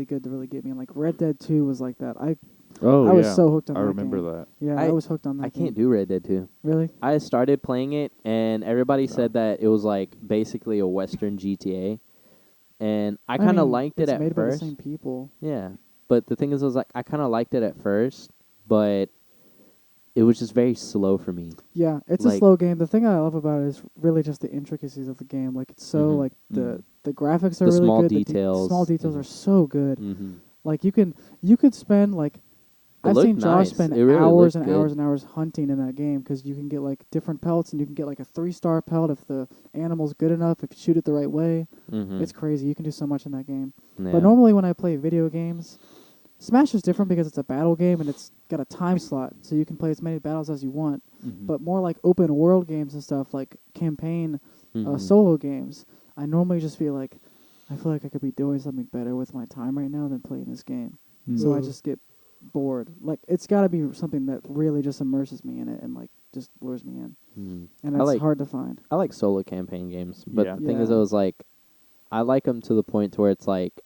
good to really get me. And like Red Dead 2 was like that. I was so hooked on I that remember game. that. Yeah, I was hooked on that I game. can't do Red Dead 2. Really? I started playing it, and everybody said that it was like basically a Western GTA, and I kind of mean, liked it it's at made by the first. same people. Yeah, but the thing is, I was like, I kind of liked it at first, but it was just very slow for me. Yeah, it's a Like- slow game. The thing I love about it is really just the intricacies of the game. Like it's so Mhm. like Mhm. the graphics are The really small good. details. The small details Mhm. are so good. Mm-hmm. Like you could spend like I've looked seen Josh nice. spend It really hours looked and good. hours and hours hunting in that game because you can get like different pelts and you can get like a 3-star pelt if the animal's good enough if you shoot it the right way. Mm-hmm. It's crazy. You can do so much in that game. Yeah. But normally when I play video games, Smash is different because it's a battle game and it's got a time slot, so you can play as many battles as you want. Mhm. but more like open world games and stuff, like campaign Mhm. solo games. I normally just feel like I could be doing something better with my time right now than playing this game. So I just get bored. Like it's got to be something that really just immerses me in it and like just lures me in. Mhm. And I it's like hard to find. I like solo campaign games, but Yeah. the thing is, Yeah. it was like I like them to the point to where it's like,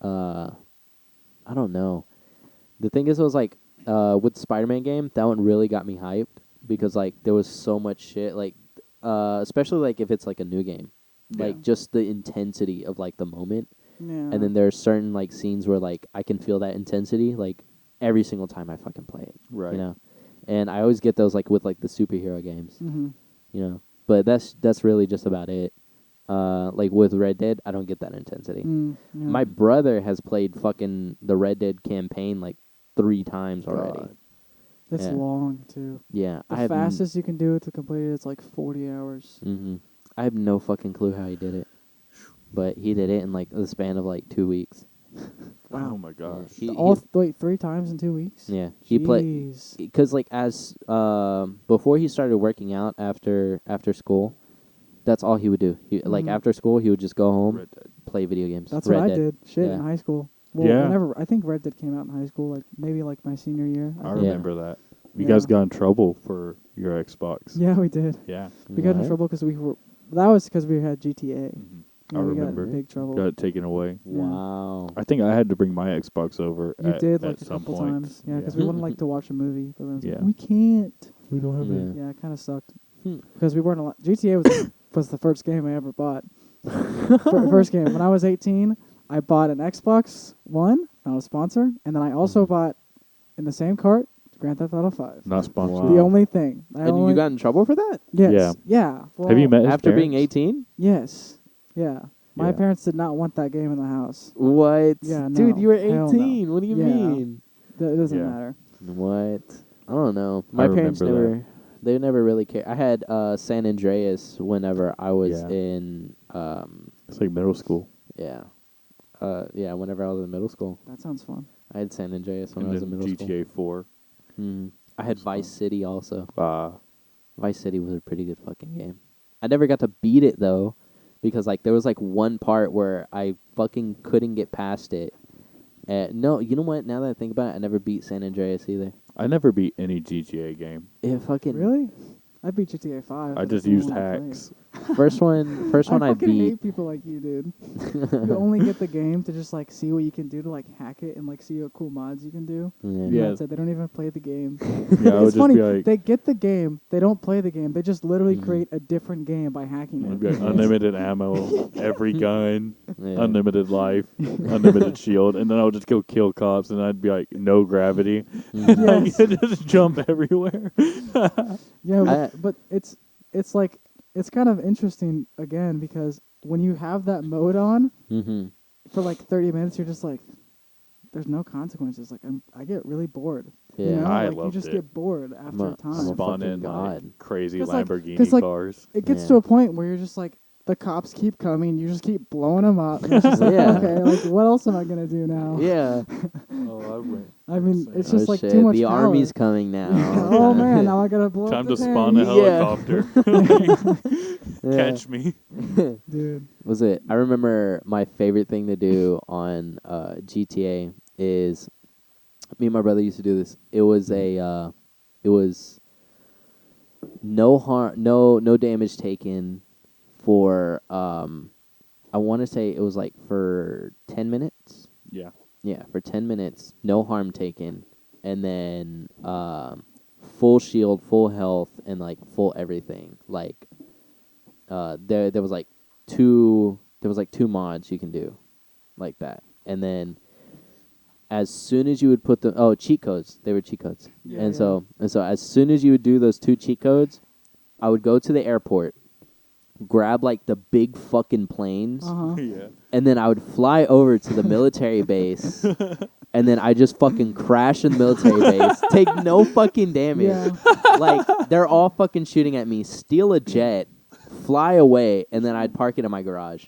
I don't know. The thing is, it was like with the Spider-Man game, that one really got me hyped because like there was so much shit, like especially like if it's like a new game, like Yeah. just the intensity of like the moment, Yeah. and then there are certain like scenes where like I can feel that intensity like every single time I fucking play it, Right. you know, and I always get those like with like the superhero games, Mm-hmm. you know, but that's really just about it. Like with Red Dead, I don't get that intensity. Yeah. My brother has played fucking the Red Dead campaign like 3 times already. God. It's Yeah. long too. Yeah, The fastest you can do it to complete it is like 40 hours. Mm-hmm. I have no fucking clue how he did it, but he did it in like the span of like 2 weeks. Wow. Oh my gosh. He, Wait, 3 times in 2 weeks? yeah, he played Jeez. because like as before he started working out after school, that's all he would do. He like Mhm. after school he would just go home, Red Dead. play video games. That's Red what I Dead. did. Shit, Yeah. in high school. Well, Yeah. whenever I think Red Dead came out in high school, like maybe like my senior year. I think. remember that. You Yeah. guys got in trouble for your Xbox. Yeah, we did. Yeah. We got in What? trouble because we were. That was because we had GTA. Mm-hmm. Yeah, I we got remember. in big trouble. Got it taken away. Wow. I think I had to bring my Xbox over. You at, did at like a some couple point. times. Yeah, because we wanted like to watch a movie, but then it was like, Yeah. we can't. We don't have Yeah. Yeah, it kind of sucked Hmm. because we weren't allowed. GTA was the first game I ever bought. First game when I was 18, I bought an Xbox One, not a sponsor, and then I also Mhm. bought in the same cart Grand Theft Auto 5. Not sponsored. Wow. The only thing. And you got in trouble for that? Yes. Yeah. Well, Have you met his After being parents? 18? Yes. Yeah. My Yeah. parents did not want that game in the house. What? Yeah, Dude, no. you were Hell 18. no. What do you Yeah. mean? It doesn't Yeah. matter. What? I don't know. My parents remember that. they never really cared. I had San Andreas whenever I was Yeah. in It's like middle school. yeah. Whenever I was in middle school. That sounds fun. I had San Andreas when And I was in then middle GTA 4. school. I had was Vice fun. City also. Ah. Vice City was a pretty good fucking game. I never got to beat it though, because like there was like one part where I fucking couldn't get past it. No, you know what? Now that I think about it, I never beat San Andreas either. I never beat any GTA game. It fucking Really? I beat GTA 5. I but just that's the used only one I played. hacks. first one I fucking beat. hate people like you, dude. You only get the game to just like see what you can do to like hack it and like see what cool mods you can do. Yeah. And Yeah. that's it. They don't even play the game. Yeah, I would It's just funny. be like, They get the game. They don't play the game. They just literally Mhm. create a different game by hacking I'd it. be like unlimited ammo, every gun, Yeah. unlimited life, unlimited shield, and then I would just go kill cops, and I'd be like, no gravity, Mhm. Yes. just jump everywhere. Yeah, I- but it's like it's kind of interesting again because when you have that mode on Mhm. for like 30 minutes, you're just like, there's no consequences. Like I get really bored. Yeah. You know, I like you loved just it. get bored after I'm a- a time. I'm a Spawn fucking in god. like crazy 'Cause, like- Lamborghini 'cause, like, cars. It gets Yeah. to a point where you're just like, the cops keep coming. You just keep blowing them up. And it's just like, Yeah. okay, like what else am I gonna do now? Yeah. Oh, I went. I mean, it's Oh, just like shit. too much The power. army's coming now. Oh man, now I gotta blow Time up to the spawn a tank. Yeah. helicopter. Yeah. Catch me. Dude. Was it? I remember my favorite thing to do on GTA is me and my brother used to do this. It was it was no harm, no damage taken for I want to say it was like for 10 minutes. Yeah. Yeah, for 10 minutes, no harm taken, and then full shield, full health, and like full everything. Like there was like two mods you can do like that, and then as soon as you would put the cheat codes, they were cheat codes, Yeah, and yeah. so as soon as you would do those 2 cheat codes, I would go to the airport, grab like the big fucking planes. Uh-huh. Yeah. And then I would fly over to the military base, and then I just fucking crash in the military base, take no fucking damage. Yeah. Like, they're all fucking shooting at me, steal a jet, fly away, and then I'd park it in my garage.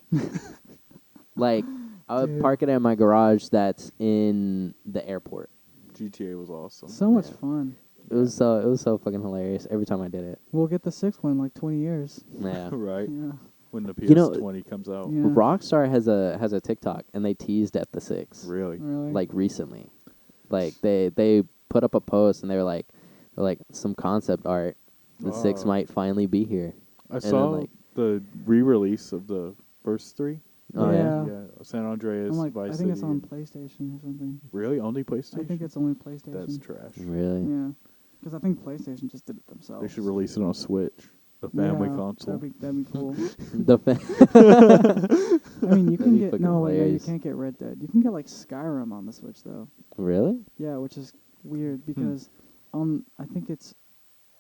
Like, I would Dude. park it in my garage that's in the airport. GTA was awesome. So much Yeah. fun. It was so fucking hilarious every time I did it. We'll get the sixth one in like 20 years. Yeah. Right. Yeah. When the You know- PS20 comes out. Yeah. Rockstar has a TikTok and they teased at the 6 Really? Really? like recently. Like they put up a post and they're like some concept art. The 6 Oh. might finally be here. I then, saw like- the re-release of the first 3. Oh yeah. Yeah. San Andreas, I'm like, Vice I think it's City, on and- PlayStation or something. Really? Only PlayStation? I think it's only PlayStation. That's trash. Really? Yeah. Because I think PlayStation just did it themselves. They should release it on Switch, the family Yeah, console. That'd be cool. The I mean, you That'd can be get fucking no, wait, no, you hilarious. can't get Red Dead. You can get like Skyrim on the Switch though. Really? Yeah, which is weird because I think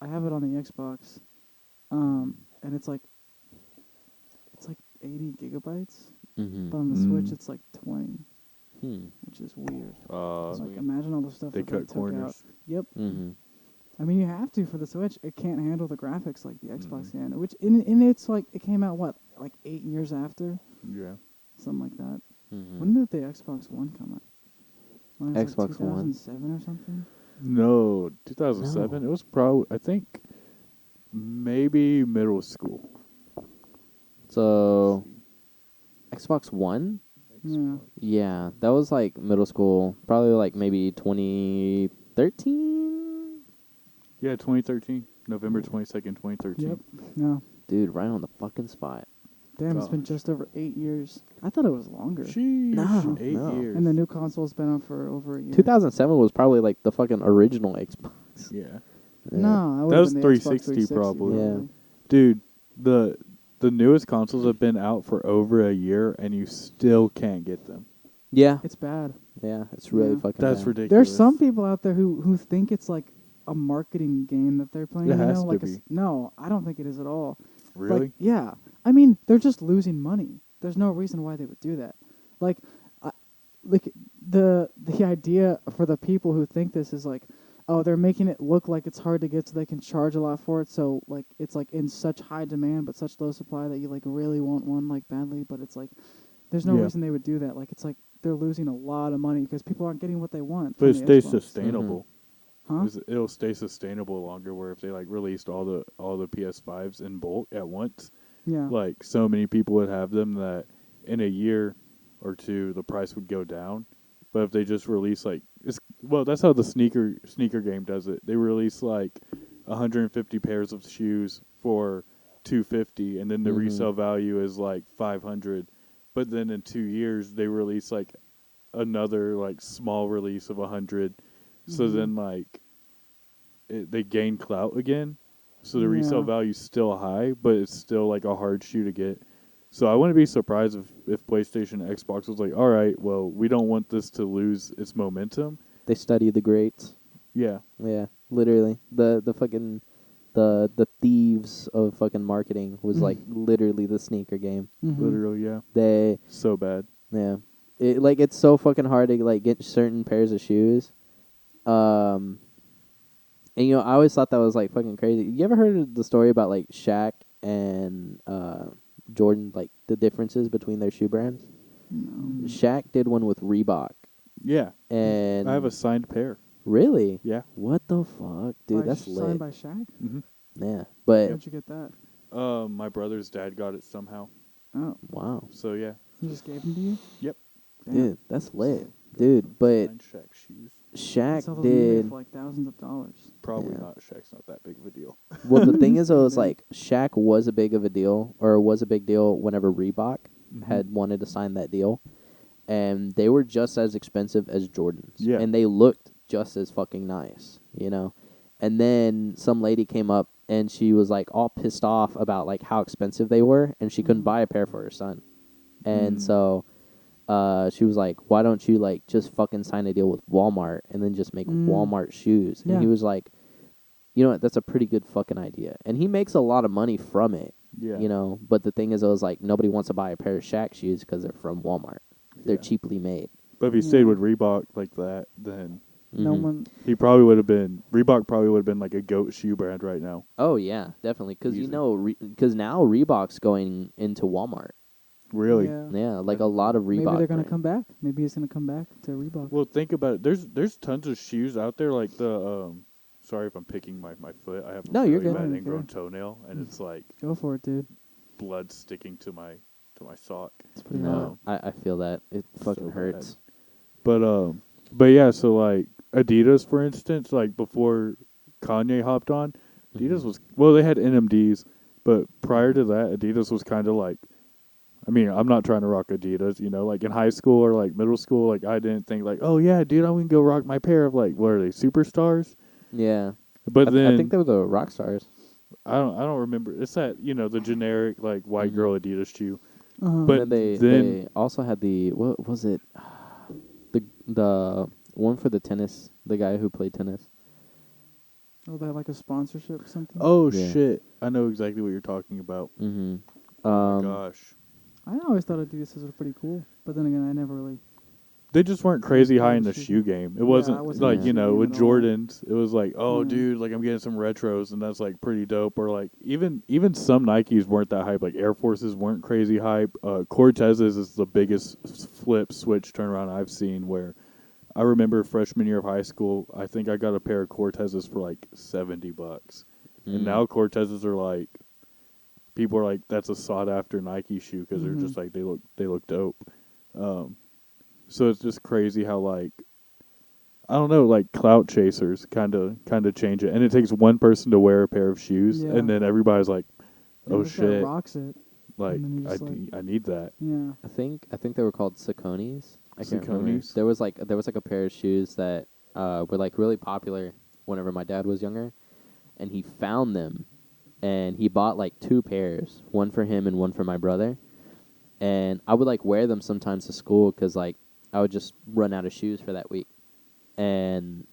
I have it on the Xbox, and it's like 80 gigabytes, Mm-hmm. but on the Switch it's like 20, which is weird. Like imagine all the stuff They that cut took out. corners. Yep. Mm-hmm. I mean, you have to for the Switch. It can't handle the graphics like the Xbox Mhm. can. Which in it's like it came out like 8 years after, Yeah. something like that. Mm-hmm. When did the Xbox One come out? When it was Xbox One? 2007 or something. No, 2007. No. It was probably, I think, maybe middle school. So Xbox One? Yeah. Yeah, that was like middle school, probably like maybe 2013. Yeah, 2013. November 22nd, 2013. Yep. No. Dude, right on the fucking spot. Damn, it's been Gosh. just over 8 years. I thought it was longer. Sheesh. No, 8 no. years. And the new console's been out for over a year. 2007 was probably like the fucking original Xbox. Yeah. Yeah. No, That was the 360 probably. Yeah. Dude, the newest consoles have been out for over a year, and you still can't get them. Yeah, It's bad. yeah, it's really Yeah. fucking. That's bad. ridiculous. There's some people out there who think it's like a marketing game that they're playing. It has to like be. no, I don't think it is at all. Really? Like, yeah. I mean, they're just losing money. There's no reason why they would do that. Like, the idea for the people who think this is like, oh, they're making it look like it's hard to get so they can charge a lot for it. So like it's like in such high demand but such low supply that you like really want one like badly. But it's like there's no Yeah. reason they would do that. Like it's like they're losing a lot of money because people aren't getting what they want. But it from the stays Xbox. sustainable. Huh? It'll stay sustainable longer. Where if they like released all the PS5s in bulk at once, Yeah. like so many people would have them that in a year or two the price would go down. But if they just release that's how the sneaker game does it. They release like 150 pairs of shoes for $250, and then the Mhm. resale value is like $500. But then in 2 years they release like another like small release of 100. So Mhm. then like they gain clout again. So the resale Yeah. value's still high, but it's still like a hard shoe to get. So I wouldn't be surprised if PlayStation and Xbox was like, all right, well, we don't want this to lose its momentum. They study the greats. Yeah. Yeah, literally. The fucking the thieves of fucking marketing was like literally the sneaker game. Mhm. Literally, yeah. They So bad. yeah. It's so fucking hard to like get certain pairs of shoes. And I always thought that was like fucking crazy. You ever heard of the story about like Shaq and Jordan, like the differences between their shoe brands? No. Shaq did one with Reebok, Yeah. and I have a signed pair. really. Yeah. What the fuck, dude? By That's signed lit. by Shaq? Mm-hmm. Yeah, but How'd you get that? My brother's dad got it somehow. Oh, wow, So yeah. he just gave them to you? Yep. Damn. dude, that's lit, dude. But Signed Shaq shoes. I Shaq saw those on eBay did for like thousands of dollars. Probably Yeah. not. Shaq's not that big of a deal. well. The thing is, though, is Maybe. like Shaq was a big of a deal, or was a big deal whenever Reebok had wanted to sign that deal, and they were just as expensive as Jordans. Yeah. And they looked just as fucking nice, And then some lady came up and she was like all pissed off about like how expensive they were, and she couldn't buy a pair for her son. And so she was like, why don't you like just fucking sign a deal with Walmart and then just make Walmart shoes? And Yeah. he was like, you know what, that's a pretty good fucking idea. And he makes a lot of money from it. Yeah. But the thing is, I was like, nobody wants to buy a pair of Shaq shoes because they're from Walmart. They're Yeah. cheaply made. But if he stayed with Reebok like that, then No Mhm. one. he probably would have been Reebok. Probably would have been like a GOAT shoe brand right now. Oh yeah, definitely. Because Easy. because now Reebok's going into Walmart. Really. Yeah. Yeah, like a lot of Reebok. Maybe they're gonna brand. come back. Maybe he's gonna come back to Reebok. Well, think about it. There's tons of shoes out there like the sorry if I'm picking my foot. I have a No, you're really good. bad No, you're ingrown good. toenail, and it's like Go for it, dude. blood sticking to my sock. It's pretty No, hard. I feel that. It fucking So hurts. But yeah, so like Adidas, for instance, like before Kanye hopped on, Adidas Mhm. was well, they had NMDs, but prior to that, Adidas was kind of like. I mean, I'm not trying to rock Adidas, you know, like in high school or like middle school, like I didn't think like, oh yeah, dude, I'm gonna go rock my pair of like what are they, superstars? Yeah. But I then think they were the rock stars. I don't remember. It's that the generic like white Mhm. girl Adidas shoe. Uh-huh. But And then then they also had the what was it? The one for the tennis. The guy who played tennis. Oh, they have like a sponsorship or something. oh Yeah. shit, I know exactly what you're talking about. Mhm. Oh my gosh, I always thought Adidas was pretty cool, but then again, I never really. they just weren't crazy high Yeah, in the shoe shoe game. game. It Yeah, wasn't I wasn't in like the shoe game with at all. Jordans. It was like, oh Yeah. dude, like I'm getting some retros, and that's like pretty dope. Or like even some Nikes weren't that hype. Like Air Forces weren't crazy hype. Cortez's is the biggest flip switch turnaround I've seen. Where I remember freshman year of high school, I think I got a pair of Cortez's for like $70, and Mm. now Cortez's are like people are like that's a sought after Nike shoe because they're Mhm. just like they look dope. Um, so it's just crazy how like I don't know, like clout chasers kind of change it, and it takes one person to wear a pair of shoes, Yeah. and then everybody's like, Yeah, oh this guy shit, rocks it. like and then you just I need that. Yeah. I think they were called Sauconys. I can't remember. Sauconys? There was like a pair of shoes that were like really popular whenever my dad was younger, and he found them, and he bought like two pairs, one for him and one for my brother, and I would like wear them sometimes to school because like I would just run out of shoes for that week, and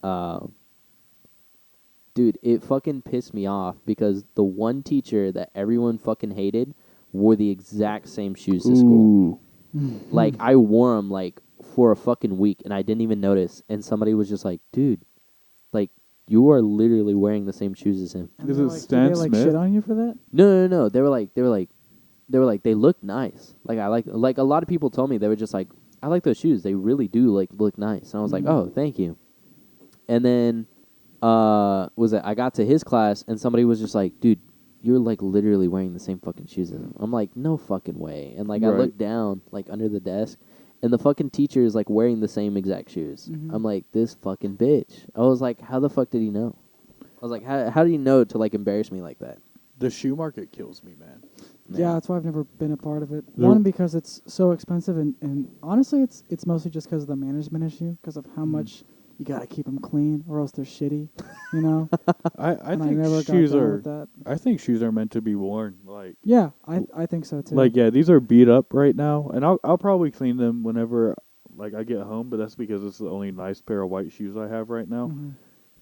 dude, it fucking pissed me off because the one teacher that everyone fucking hated wore the exact same shoes to school. Like I wore them like for a fucking week and I didn't even notice. And somebody was just like, "Dude, like you are literally wearing the same shoes as him." And Is they're it like, Stan did they like Smith? shit on you for that? No. They look nice. Like I like a lot of people told me they were just like, "I like those shoes. They really do like look nice." And I was like, Mhm. "Oh, thank you." And then was it I got to his class and somebody was just like, "Dude, you're like literally wearing the same fucking shoes as him." I'm like, "No fucking way." And like I Right. looked down like under the desk and the fucking teacher is like wearing the same exact shoes. Mhm. I'm like, "This fucking bitch." I was like, "How the fuck did he know?" I was like, how do you know to like embarrass me like that?" The shoe market kills me, man. Yeah, that's why I've never been a part of it. There- One, because it's so expensive, and honestly, it's mostly just because of the management issue, because of how much you gotta keep them clean, or else they're shitty, you know. I And I think never shoes got down are with that. I think shoes are meant to be worn. Like Yeah, I think so too. like yeah, these are beat up right now, and I'll probably clean them whenever like I get home. But that's because it's the only nice pair of white shoes I have right now. Mhm.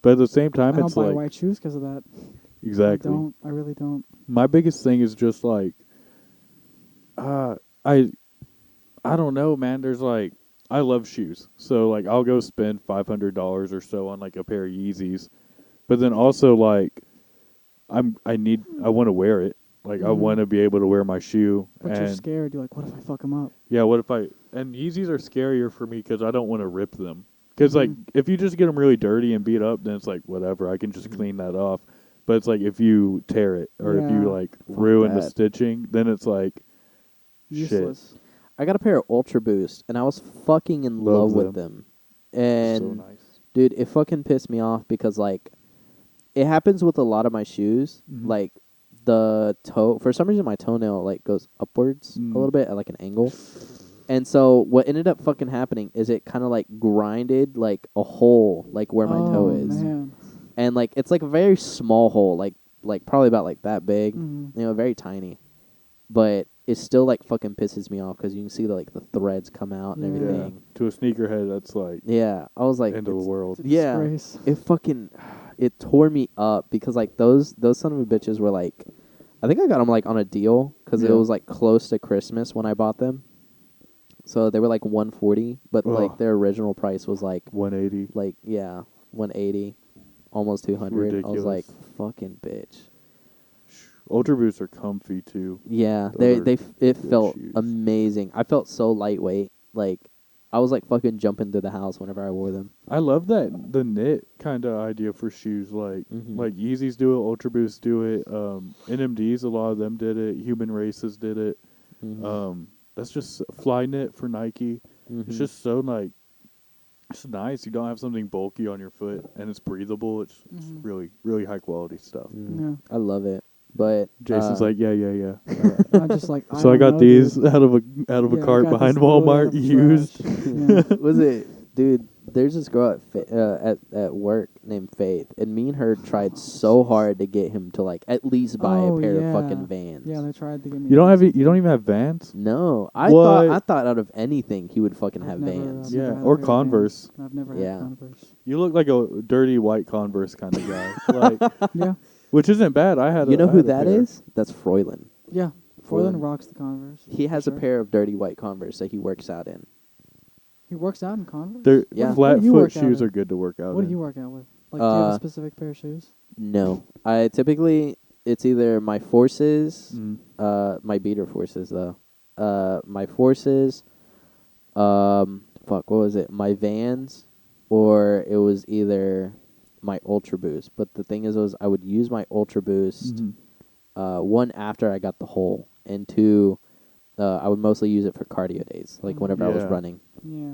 But at the same time, I don't it's buy like white shoes because of that. exactly. I really don't. My biggest thing is just like, uh, I don't know, man. There's like, I love shoes, so like I'll go spend $500 or so on like a pair of Yeezys, but then also like, I want to wear it. Like I Mhm. want to be able to wear my shoe, But you're and scared. You're like, what if I fuck them up? yeah, what if and Yeezys are scarier for me because I don't want to rip them. Because like Mhm. if you just get them really dirty and beat up, then it's like whatever. I can just clean that off. But it's like if you tear it or if you Yeah. like ruin the that. stitching, then it's like shit. Useless. I got a pair of Ultra Boost and I was fucking in Love love with them. And So nice. dude, it fucking pissed me off because like it happens with a lot of my shoes. Mhm. Like the toe, for some reason, my toenail like goes upwards Mm. a little bit at like an angle. And so what ended up fucking happening is it kind of like grinded like a hole like where my toe Oh, is, man. and like it's like a very small hole, like probably about like that big, Mhm. you know, very tiny. But it still like fucking pisses me off because you can see like the threads come out and Yeah. Yeah. everything. To a sneakerhead, that's like Yeah, I was like, end of the it's- world. It's a Yeah. disgrace. it fucking it tore me up because like those son of a bitches were like, I think I got them like on a deal because it Yeah. was like close to Christmas when I bought them, so they were like 140, but like Ugh. their original price was like 180. like yeah 180, almost 200. I was like, Ridiculous. fucking bitch. Ultra Boosts are comfy too. Yeah, Those are it good felt shoes. amazing. I felt so lightweight. Like I was like fucking jumping through the house whenever I wore them. I love that the knit kind of idea for shoes. Like Mhm. like Yeezys do it, Ultra Boosts do it. NMDs, a lot of them did it. Human Races did it. Mhm. That's just Fly Knit for Nike. It's Mhm. just so like it's nice. You don't have something bulky on your foot, and it's breathable. It's Mhm. really really high quality stuff. Yeah. I love it, but Jason's like, yeah. I'm just like, I So I don't got know, these dude. out of a Yeah, I cart got behind this literally out Walmart of used. trash. Yeah. was it, dude? There's this girl at work named Faith, and me and her tried so hard to get him to like at least buy a Oh, pair of yeah. fucking Vans. Yeah, they tried to get me. You don't to have do you don't something. even have Vans. No, What? I thought out of anything he would fucking I've have never, Vans. Yeah, never had a or pair of Converse. Vans. I've never Yeah. had Converse. You look like a dirty white Converse kind of guy, like Yeah. which isn't bad. I had You know I who had a that pair. is? That's Froylan. Yeah. Froylan. Froylan rocks the Converse. He has for a sure. pair of dirty white Converse that he works out in. He works out in Converse? They're Yeah. What flat do you foot work out shoes in? are good to work out. What do in. you work out with? Like, do you have a specific pair of shoes? No, I typically it's either my Forces, Mm. my beater Forces though, my Forces, fuck, what was it? My Vans, or it was either my Ultra Boost. But the thing is, was I would use my Ultra Boost, Mhm. one after I got the hole, and two, I would mostly use it for cardio days, like whenever I was Yeah. running. Yeah.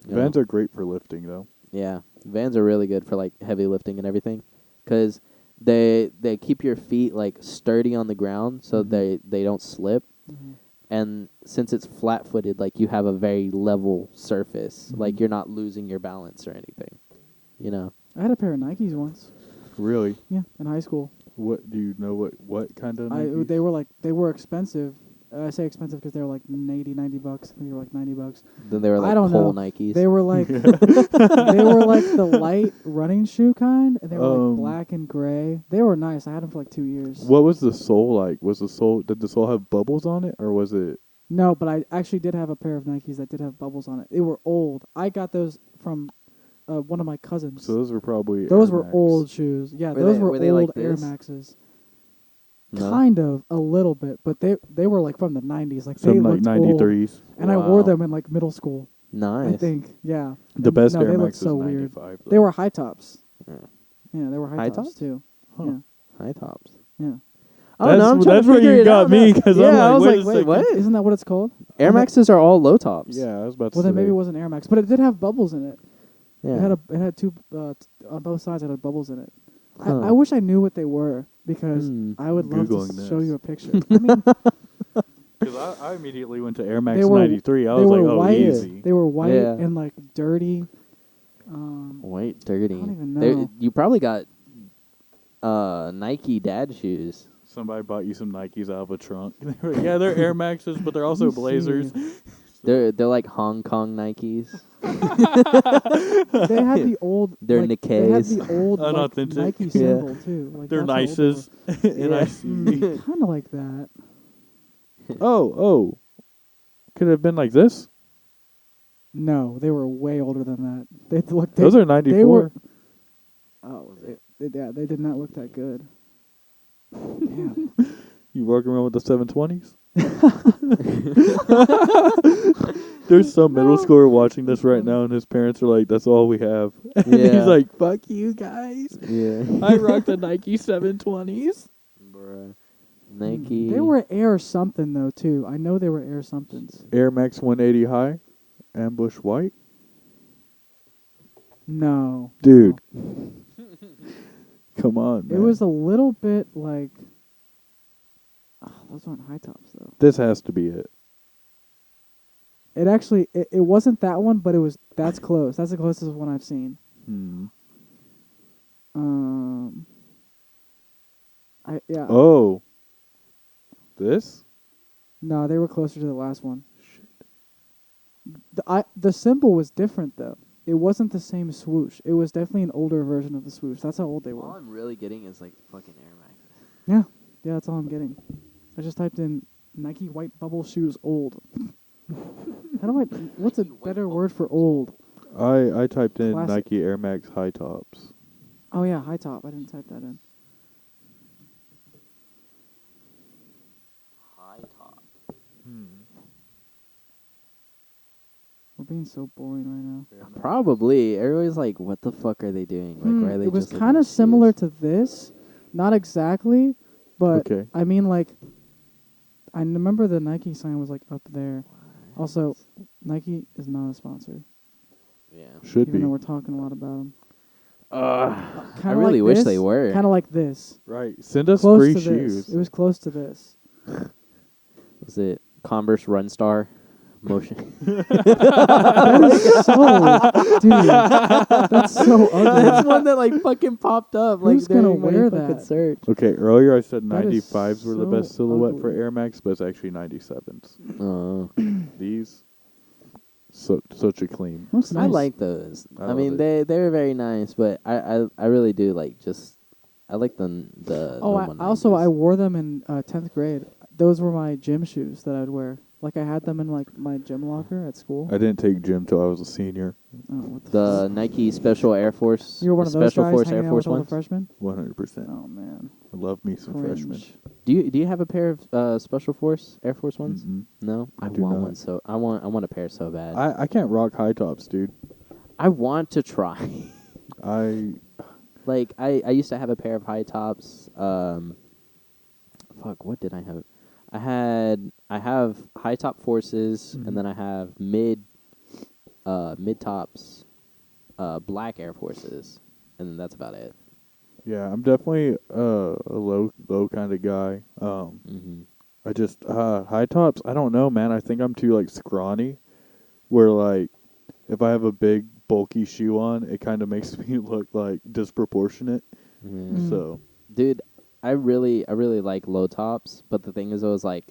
you Vans know? are great for lifting though. Yeah, Vans are really good for like heavy lifting and everything, because they keep your feet like sturdy on the ground, so Mhm. they don't slip. Mm-hmm. And since it's flat footed, like you have a very level surface, like Mhm. you're not losing your balance or anything. You know, I had a pair of Nikes once. Really? Yeah, in high school. What do you know? What kind of Nikes? They were expensive. I say expensive because they were like $90 bucks. I think they were like $90. then they were like I don't Cole know. Nikes. They were like they were like the light running shoe kind, and they were like black and gray. They were nice. I had them for like 2 years. What was the sole like? Did the sole have bubbles on it, or was it? No, but I actually did have a pair of Nikes that did have bubbles on it. They were old. I got those from one of my cousins. So those were probably Those Air were Max. old shoes. Yeah, Were those they- were were they like old Air this? Maxes. No? Kind of, a little bit, but they were like from the 90s. Like they Some like looked old. '93s. And I wore Wow. them in like middle school. Nice. I think, yeah. The And best no, Air they looked Max so is weird. '95. They were high tops. Yeah. Yeah, they were high, High tops, tops? too. Huh. Yeah, High tops. yeah. I don't know. I'm trying That's to where figure you it got out me now. because Yeah, I I'm was like, like, wait, what? Isn't that what it's called? Air On the- Maxes are all low tops. Yeah, I was about to Well, say. then maybe it wasn't Air Max, but it did have bubbles in it. Yeah. It had two on both sides. It had bubbles in it. Huh. I wish I knew what they were because Hmm. I would love Googling to show this. you a picture. I mean, Because I immediately went to Air Max they were '93. I they was were like, oh, white. easy. They were white Yeah. and like dirty. White, dirty. I don't even They- know. you probably got Nike dad shoes. Somebody bought you some Nikes out of a trunk. Yeah, they're Air Maxes, but they're also Let me Blazers. see. They're like Hong Kong Nikes. They had the old. They're like, They had Nikes. the old like, Unauthentic. Nike Yeah. symbol too. Like, They're that's how old Nices. And I see. Kind of like that. Oh. Could it have been like this? No, they were way older than that. They looked. Those are They were. '94. Oh, they did not look that good. Damn. You walking around with the 720s? There's some middle schooler watching this right now, and his parents are like, "That's all we have." And Yeah. he's like, "Fuck you guys! Yeah. I rock the Nike 720s." Bruh. Nike. They were Air something though too. I know they were Air somethings. Air Max 180 high, ambush white. No, Dude. no. Come on, It man. was a little bit like. Oh, those aren't high tops though. This has to be it. It actually it wasn't that one, but it was. That's close. That's the closest one I've seen. Yeah. Oh. This? No, they were closer to the last one. The symbol was different though. It wasn't the same swoosh. It was definitely an older version of the swoosh. That's how old they All were. I'm really getting is like fucking Air Maxes. Yeah, yeah, that's all I'm getting. I just typed in Nike white bubble shoes old. How do I? What's a better word for old? I typed in Classic. Nike Air Max high tops. Oh yeah, high top. I didn't type that in. High top. We're being so boring right now. Probably. Everybody's like, what the fuck are they doing? Like, why are they It was just looking kind at of similar shoes? to this, not exactly, but Okay. I mean, like, I remember the Nike sign was like up there. Also, Nike is not a sponsor, Yeah. Should even be. though we're talking a lot about them. I really wish they were. Kind of like this. Right. Send us Close free to shoes. this. It was close to this. Was it Converse Run Star motion? That is so, dude. That's so ugly. That's one that like fucking popped up. Who's like gonna during my wear fucking that? search. Okay, earlier I said That is 95s were the so best silhouette for ugly. Air Max, but it's actually 97s. Oh. These, such a clean. Looks I nice. like those. I I love mean, it. they're very nice, but I really do like just I like the Oh, normal also 90s. I wore them in 10th grade. Those were my gym shoes that I'd wear. Like I had them in like my gym locker at school. I didn't take gym till I was a senior. Oh, what the the fuck? Nike Special Air Force. You were one of those Special guys Force hanging Air out Force with all the ones. freshmen? 100%. Oh man, I love me some freshmen. cringe. Do you have a pair of Special Force Air Force ones? Mm-mm. No, I I do want not. one. So I want a pair so bad. I can't rock high tops, dude. I want to try. I Like I used to have a pair of high tops. Fuck, what did I have? I have high top forces, Mhm. and then I have mid tops, black Air Forces, and then that's about it. yeah, I'm definitely a low kind of guy. Mm-hmm. I just high tops. I don't know, man. I think I'm too like scrawny. Where like if I have a big bulky shoe on, it kind of makes me look like disproportionate. Yeah. Mm. So Dude, I really like low tops, but the thing is, I was like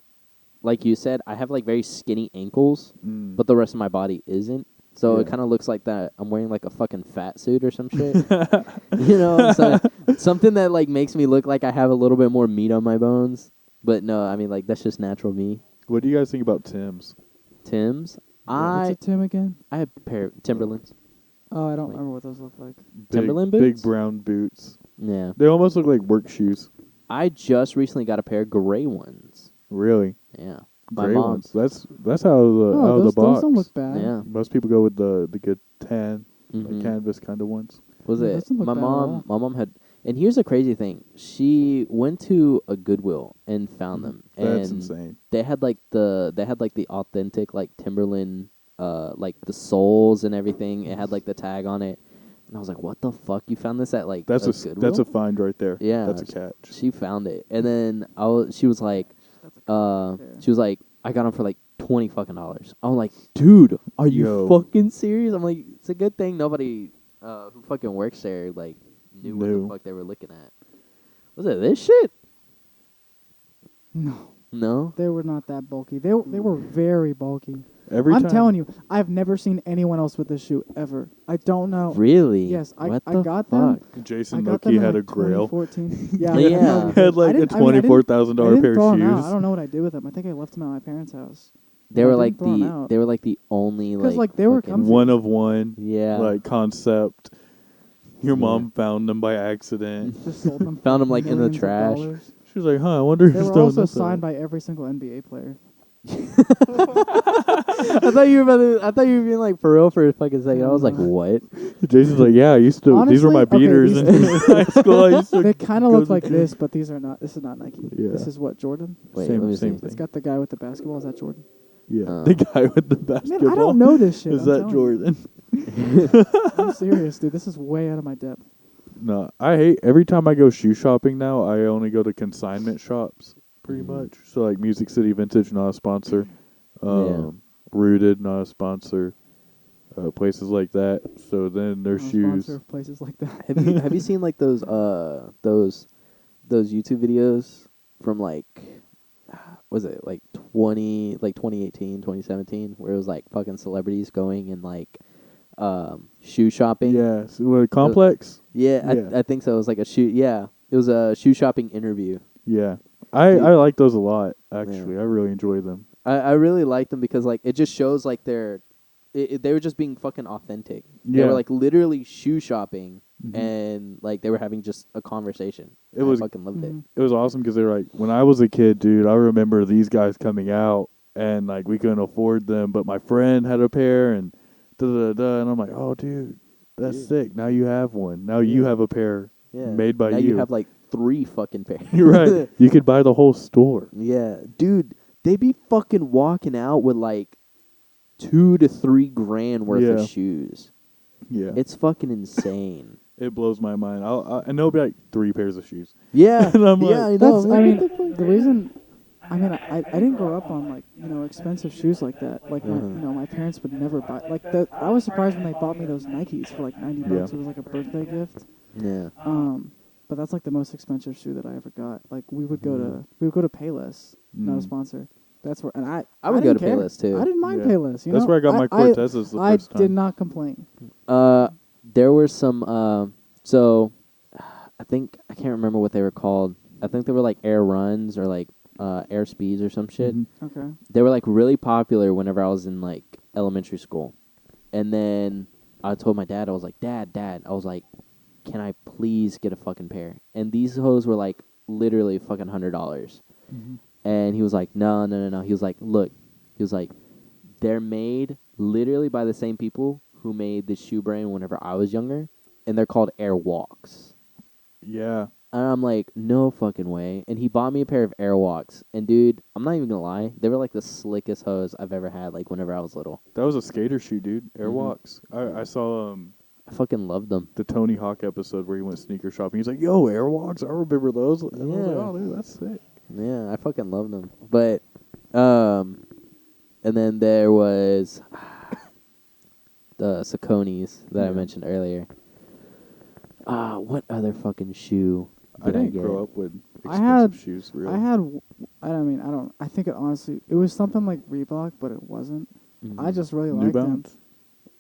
you said, I have like very skinny ankles, but the rest of my body isn't. So it Yeah. kind of looks like that I'm wearing like a fucking fat suit or some shit. You know, so something that like makes me look like I have a little bit more meat on my bones. But no, I mean like that's just natural me. What do you guys think about Tim's? Tim's, What's a Tim again? I have a pair of Timberlands. Oh, I don't Like- remember what those look like. Timberland Big boots? brown boots. Yeah, They almost look like work shoes. I just recently got a pair of gray ones. Really, Yeah, my gray mom. ones. That's how the Oh, out of the those box. don't look bad. Yeah. Most people go with the good tan, Mhm. like canvas kind of ones. Was Yeah, it doesn't look my bad at mom? all. My mom had, and here's the crazy thing: she went to a Goodwill and found them, That's and insane. they had like the authentic like Timberland, like the soles and everything. It had like the tag on it, and I was like, "What the fuck? You found this at like That's a a Goodwill?" that's a find right there. Yeah, that's a catch. She found it, and then she was like, there. she was like, I got them for like $20 fucking. I'm like, dude, are you Yo. fucking serious? I'm like, it's a good thing nobody who fucking works there like knew what Knew. the fuck they were looking at. Was it this shit? No, No. they were not that bulky. They were very bulky. Every I'm time, telling you, I've never seen anyone else with this shoe ever. I don't know. Really? Yes, I What I the got them. fuck? Jason I got Loki them in had like a grail. 2014. Yeah, Yeah. I know. Had like I a didn't- I mean, I didn't- $24,000 I didn't pair throw of 'em out. shoes. I don't know what I did with them. I think I left them at my parents' house. They Yeah, I were didn't like throw 'em out. they were like the only like Because, like, they were fucking- comfy. One of one, Yeah. like concept. Your Yeah. mom found them by accident. Just sold them. Found for 'em, like, in the millions of trash. dollars. She was like, "Huh, I wonder They who's were throwing also this signed out." by every single NBA player. I thought you were being like for real for a fucking second. I was like, what? Jason's like, "Yeah, I used to. These were Honestly, my okay, beaters these- in high school. I used to They kind of go look to like the- this, but these are not. This is not Nike. Yeah. This is what, Jordan? Wait, Same- let me same see. thing. It's got the guy with the basketball. Is that Jordan? Yeah, the guy with the basketball. Man, I don't know this shit. Is I'm that telling Jordan? you. I'm serious, dude. This is way out of my depth. No, I hate every time I go shoe shopping now. I only go to consignment shops, pretty Mhm. much. So like Music City Vintage, not a sponsor. Yeah. Rooted, not a sponsor. Places like that. So then their I'm a shoes. sponsor of places like that. Have you seen like those YouTube videos from like was it like 2018, 2017 where it was like fucking celebrities going and like shoe shopping? Yeah, so, what, Complex. Yeah, Yeah. I think so. It was like a shoe. Yeah, it was a shoe shopping interview. Yeah, I Dude. like those a lot. Actually, I really enjoy them. I really like them because like it just shows like they were just being fucking authentic. They Yeah. were like literally shoe shopping Mhm. and like they were having just a conversation. It was- I fucking loved it. Mhm. It was awesome because they're like, when I was a kid, dude, I remember these guys coming out and like we couldn't afford them, but my friend had a pair and And I'm like, oh, dude, that's Dude. sick. Now you have one. Now you Yeah. have a pair Yeah. made by now you. you have like 3 fucking pairs. You're right. You could buy the whole store. Yeah, dude, they be fucking walking out with like 2 to 3 grand worth Yeah. of shoes. Yeah. It's fucking insane. It blows my mind. And there'll be like 3 pairs of shoes. Yeah, And I'm yeah, like, I know. That's. I'm I like, mean, what the fuck? the reason. I mean, I didn't grow up on like expensive shoes like that. Like my Uh-huh. my parents would never buy like that. I was surprised when they bought me those Nikes for like $90. Yeah. It was like a birthday gift. Yeah. But that's like the most expensive shoe that I ever got. Like we would go Mhm. to Payless, not a Mm. sponsor. That's where, and I would go didn't to care. Payless, too. I didn't mind Yeah. Payless. You That's know, where I got my Cortezes the I first time. did not complain. There were some. So, I think I can't remember what they were called. I think they were like Air Runs or like Air Speeds or some shit. Mhm. Okay. They were like really popular whenever I was in like elementary school. And then I told my dad, I was like, Dad, I was like, can I please get a fucking pair? And these hose were like literally fucking $100. Mm-hmm. And he was like, no. He was like, look, he was like, they're made literally by the same people who made the shoe brand whenever I was younger, and they're called Airwalks. Yeah. And I'm like, no fucking way. And he bought me a pair of Airwalks. And dude, I'm not even gonna lie, they were like the slickest hose I've ever had, like whenever I was little. That was a skater shoe, dude. Airwalks. I saw I fucking loved them. the Tony Hawk episode where he went sneaker shopping. He's like, yo, Airwalks, I remember those. And I was like, Yeah. oh, dude, that's sick. Yeah, I fucking love them. But, and then there was the Sauconys that I Yeah. mentioned earlier. What other fucking shoe I did I didn't get? grow up with I expensive had- shoes, really. I think it honestly, it was something like Reebok, but it wasn't. Mhm. I just really New liked them. Balance.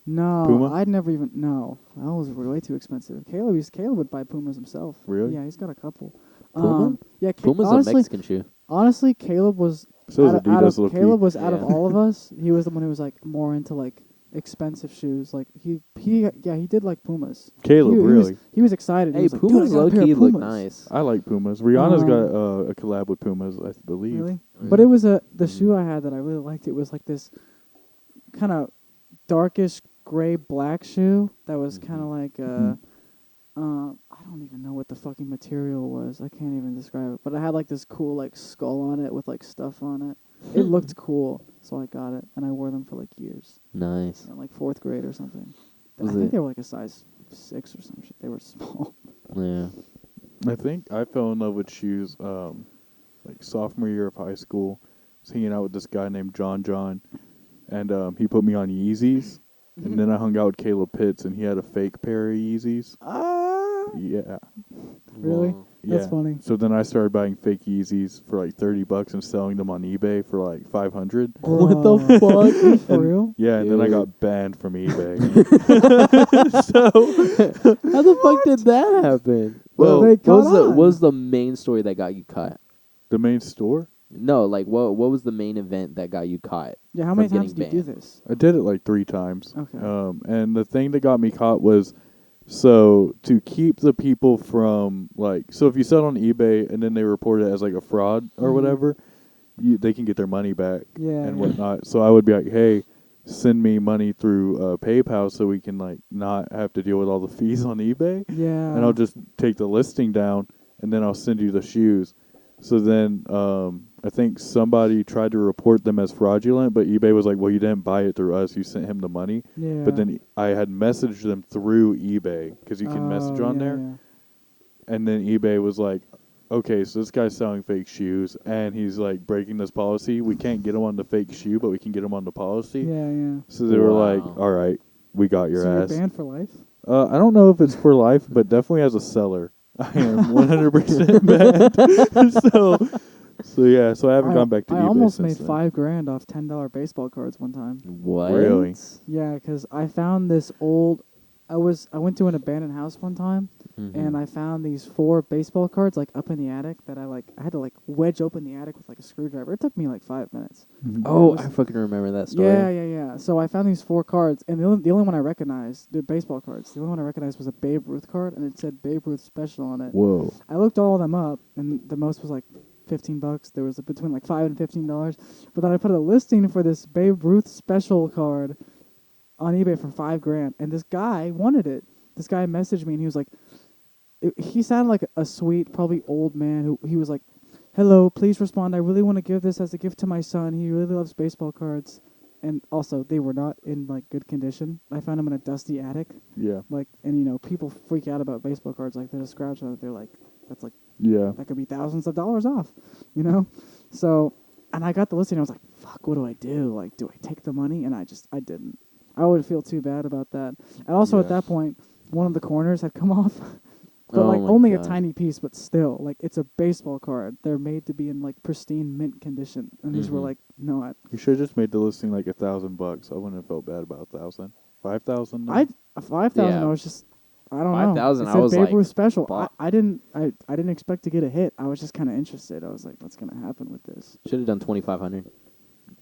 No, Puma? I'd never even. No, that was way too expensive. Caleb would buy Pumas himself. Really? Yeah, he's got a couple. Puma? Yeah, Puma's honestly, a Mexican shoe. Honestly, Caleb was So is out Adidas of, low-key. Caleb was out of Yeah. all of us. He was the one who was like more into like expensive shoes. Like he did like Pumas. Caleb, he really. he was excited. He Hey, was like, "Dude, Pumas I got a pair low-key of look Pumas." nice. I like Pumas. Rihanna's Um, got a collab with Pumas, I believe. Really? Mm. But it was the Mm. shoe I had that I really liked. It was like this kind of darkish gray black shoe that was kind of like I don't even know what the fucking material was. I can't even describe it. But it had like this cool like skull on it with like stuff on it. It looked cool, so I got it and I wore them for like years. Nice. In like 4th grade or something. Was I think it- they were like a size 6 or some shit. They were small. Yeah. I think I fell in love with shoes like sophomore year of high school. I was hanging out with this guy named John, and he put me on Yeezys. And then I hung out with Caleb Pitts, and he had a fake pair of Yeezys. Yeah. Really? Whoa. That's Yeah. funny. So then I started buying fake Yeezys for like $30 and selling them on eBay for like $500. What the Bro. fuck? Are you for real? Yeah, and then I Dude. got banned from eBay. How the fuck did that happen? Well, they what caught what on. was the main story that got you caught? The main store? No, like what was the main event that got you caught? Yeah, how many From times getting did you do banned. this? I did it like 3 times. Okay. And the thing that got me caught was, so to keep the people from so if you sell it on eBay and then they report it as like a fraud or Mhm. whatever, they can get their money back Yeah. and yeah. whatnot. So I would be like, hey, send me money through PayPal so we can like not have to deal with all the fees on eBay, Yeah. and I'll just take the listing down and then I'll send you the shoes. So then I think somebody tried to report them as fraudulent, but eBay was like, well, you didn't buy it through us. You sent him the money. Yeah. But then I had messaged them through eBay because you can message on yeah, there. yeah. And then eBay was like, okay, so this guy's selling fake shoes and he's like breaking this policy. We can't get him on the fake shoe, but we can get him on the policy. Yeah, yeah. So they were like, Wow. all right, we got your So ass. you're banned for life? I don't know if it's for life, but definitely as a seller, I am 100% banned. So I haven't gone back to eBay I almost since made then. $5,000 off $10 baseball cards one time. What? Really? Yeah, because I found this old. I went to an abandoned house one time, Mhm. and I found these 4 baseball cards like up in the attic that I had to like wedge open the attic with like a screwdriver. It took me like 5 minutes. Mhm. Oh, It was- I fucking remember that story. Yeah. So I found these 4 cards, and the only one I recognized, the baseball cards, the only one I recognized was a Babe Ruth card, and it said Babe Ruth special on it. Whoa. I looked all of them up, and the most was like $15. There was between like $5 and $15. But then I put a listing for this Babe Ruth special card, on eBay for $5,000, and this guy wanted it. This guy messaged me, and he was like, he sounded like a sweet, probably old man who he was like, "Hello, please respond. I really want to give this as a gift to my son. He really loves baseball cards." And also, they were not in like good condition. I found them in a dusty attic. Yeah. Like, and you know, people freak out about baseball cards. Like, there's a scratch on it. They're like, that's like, Yeah. that could be thousands of dollars off, you know? So, and I got the listing. I was like, fuck, what do I do? Like, do I take the money? And I didn't. I would feel too bad about that. And also at Yeah. that point, one of the corners had come off. But Oh like my only God. a tiny piece, but still, like it's a baseball card. They're made to be in like pristine mint condition. And these were Mhm. like, no, You should have just made the listing like $1,000. I wouldn't have felt bad about 1,000. 5,000. I 5,000. Yeah. I was just, I don't know. 5,000, It I said was Babe like, Ruth special. fuck. I didn't expect to get a hit. I was just kind of interested. I was like, what's gonna happen with this? Should have done 2,500.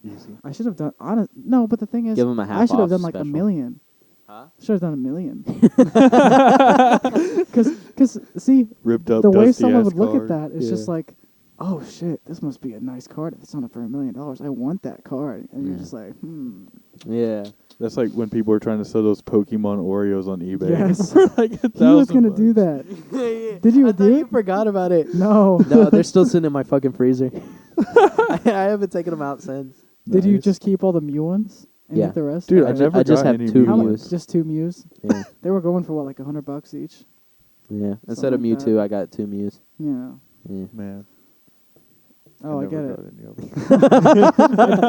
Easy. I should have done no, but the thing is, Give 'em a half I should have off done like special. $1 million. Huh? Should have done $1 million. Because see, Ripped up. the way dusty someone ass would look card. at that is just Yeah. like, oh shit, this must be a nice card if it's on it for $1 million. I want that card, and you're Yeah. just like, Yeah. That's like when people were trying to sell those Pokemon Oreos on eBay. Yes. For like he was gonna $1,000. do that. Did you I do thought it? you forgot about it. No. No, they're still sitting in my fucking freezer. I haven't taken them out since. Did you Nice. just keep all the Mew ones and Yeah. get the rest? Dude, I I, ju- never I just got have any two How Mew much? Mews. ones. Just 2 Mews. Yeah. They were going for what, like $100 each? Yeah. Instead Something of like Mewtwo, that. I got 2 Mews. Yeah. Yeah. Man. Oh, I get never it. got any of them.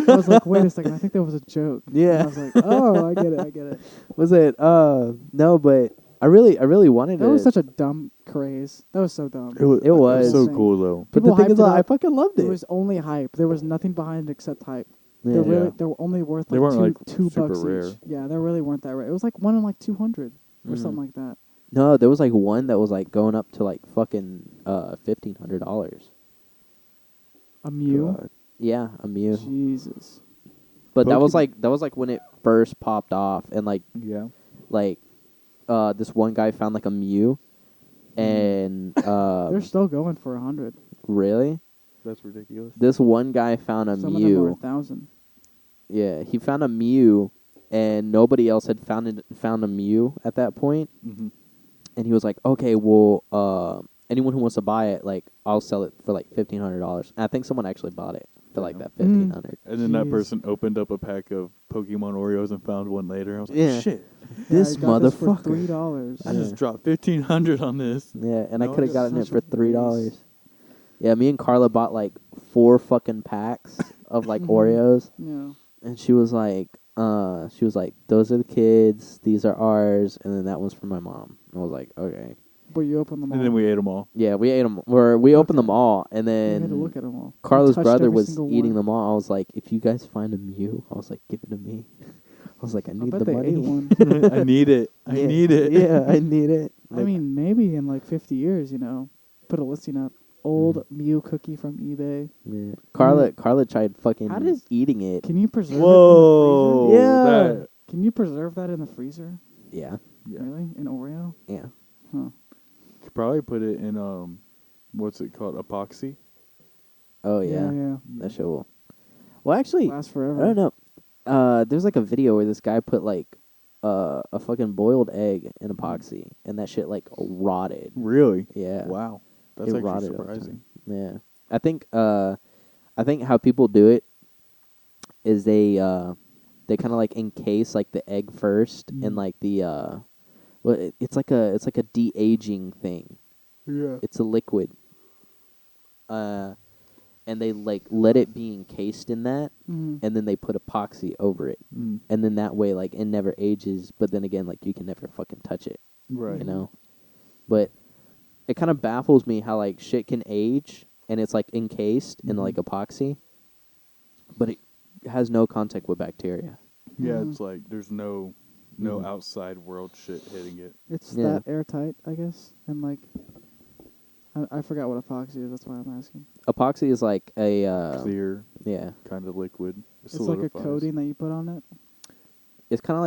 I was like, wait a second. I think that was a joke. Yeah. And I was like, oh, I get it. Was it? No, but I really wanted That it. was such a dumb craze. That was so dumb. It was, It was. so Insane. cool though. But People the thing hyped is, it I up. fucking loved It it. was only hype. There was nothing behind it except hype. Yeah. They were only worth They like weren't, two like, super bucks rare. each. Yeah, they really weren't that rare. It was like one in like 200 or Mhm. something like that. No, there was like one that was like going up to like fucking $1,500. A Mew. God. Yeah, a Mew. Jesus. But that was Pokemon- like when it first popped off, and like Yeah. this one guy found like a Mew, and They're still going for 100. really, That's ridiculous. this one guy found a Some of them are Mew. 1,000. Yeah, he found a Mew, and nobody else had found a Mew at that point. Mm-hmm. And he was like, "Okay, well, anyone who wants to buy it, like, I'll sell it for like $1,500." And I think someone actually bought it for like that Mm. 1,500. And then that Jeez. person opened up a pack of Pokemon Oreos and found one later. I was like, Yeah. shit. This I got this for motherfucker. $3. I Yeah. just dropped $1,500 on this. Yeah, and I No, could have it's gotten it such for a $3. waste. Yeah, me and Carla bought like 4 fucking packs of like Mhm. Oreos, Yeah. and she was like, "Those are the kids. These are ours, and then that one's for my mom." And I was like, "Okay." But you opened them all. And then we ate them all. Yeah, we ate them. We opened them Okay. all, and You had to then look at them all. You Carla's touched brother every was single eating one. them all. I was like, "If you guys find a Mew," I was like, "Give it to me." I was like, "I I need bet the they money." ate one. I need it. I Yeah, need it. Yeah, I need it. I Like, mean, maybe in like 50 years, put a listing up. Old Mhm. Mew cookie from eBay. yeah. Carla tried fucking How does- eating it. Can you preserve Whoa. it in the freezer? Yeah. That, Can you preserve that in the freezer? Yeah, yeah. Really? In Oreo? yeah. Huh. Could probably put it in, what's it called? Epoxy? Oh yeah, Yeah. that shit will. Well, actually, Lasts forever. I don't know. There's like a video where this guy put like a fucking boiled egg in epoxy, and that shit like rotted. Really? Yeah. Wow. That's It actually rotted over surprising. time. Yeah. I think how people do it is they kind of like encase like the egg first in Mm. like the it's like a de-aging thing. Yeah. It's a liquid. And they like let it be encased in that, Mhm. and then they put epoxy over it, Mm. and then that way like it never ages. But then again, like you can never fucking touch it, Right. you know. But it kind of baffles me how like shit can age and it's like encased in Mhm. like epoxy, but it has no contact with bacteria. Yeah, Mhm. it's like there's no Mhm. outside world shit hitting it. It's Yeah. that airtight, I guess. And like, I forgot what epoxy is. That's why I'm asking. Epoxy is like a Clear yeah. kind of liquid. It It's like a solidifies. coating that you put on it. It's kind of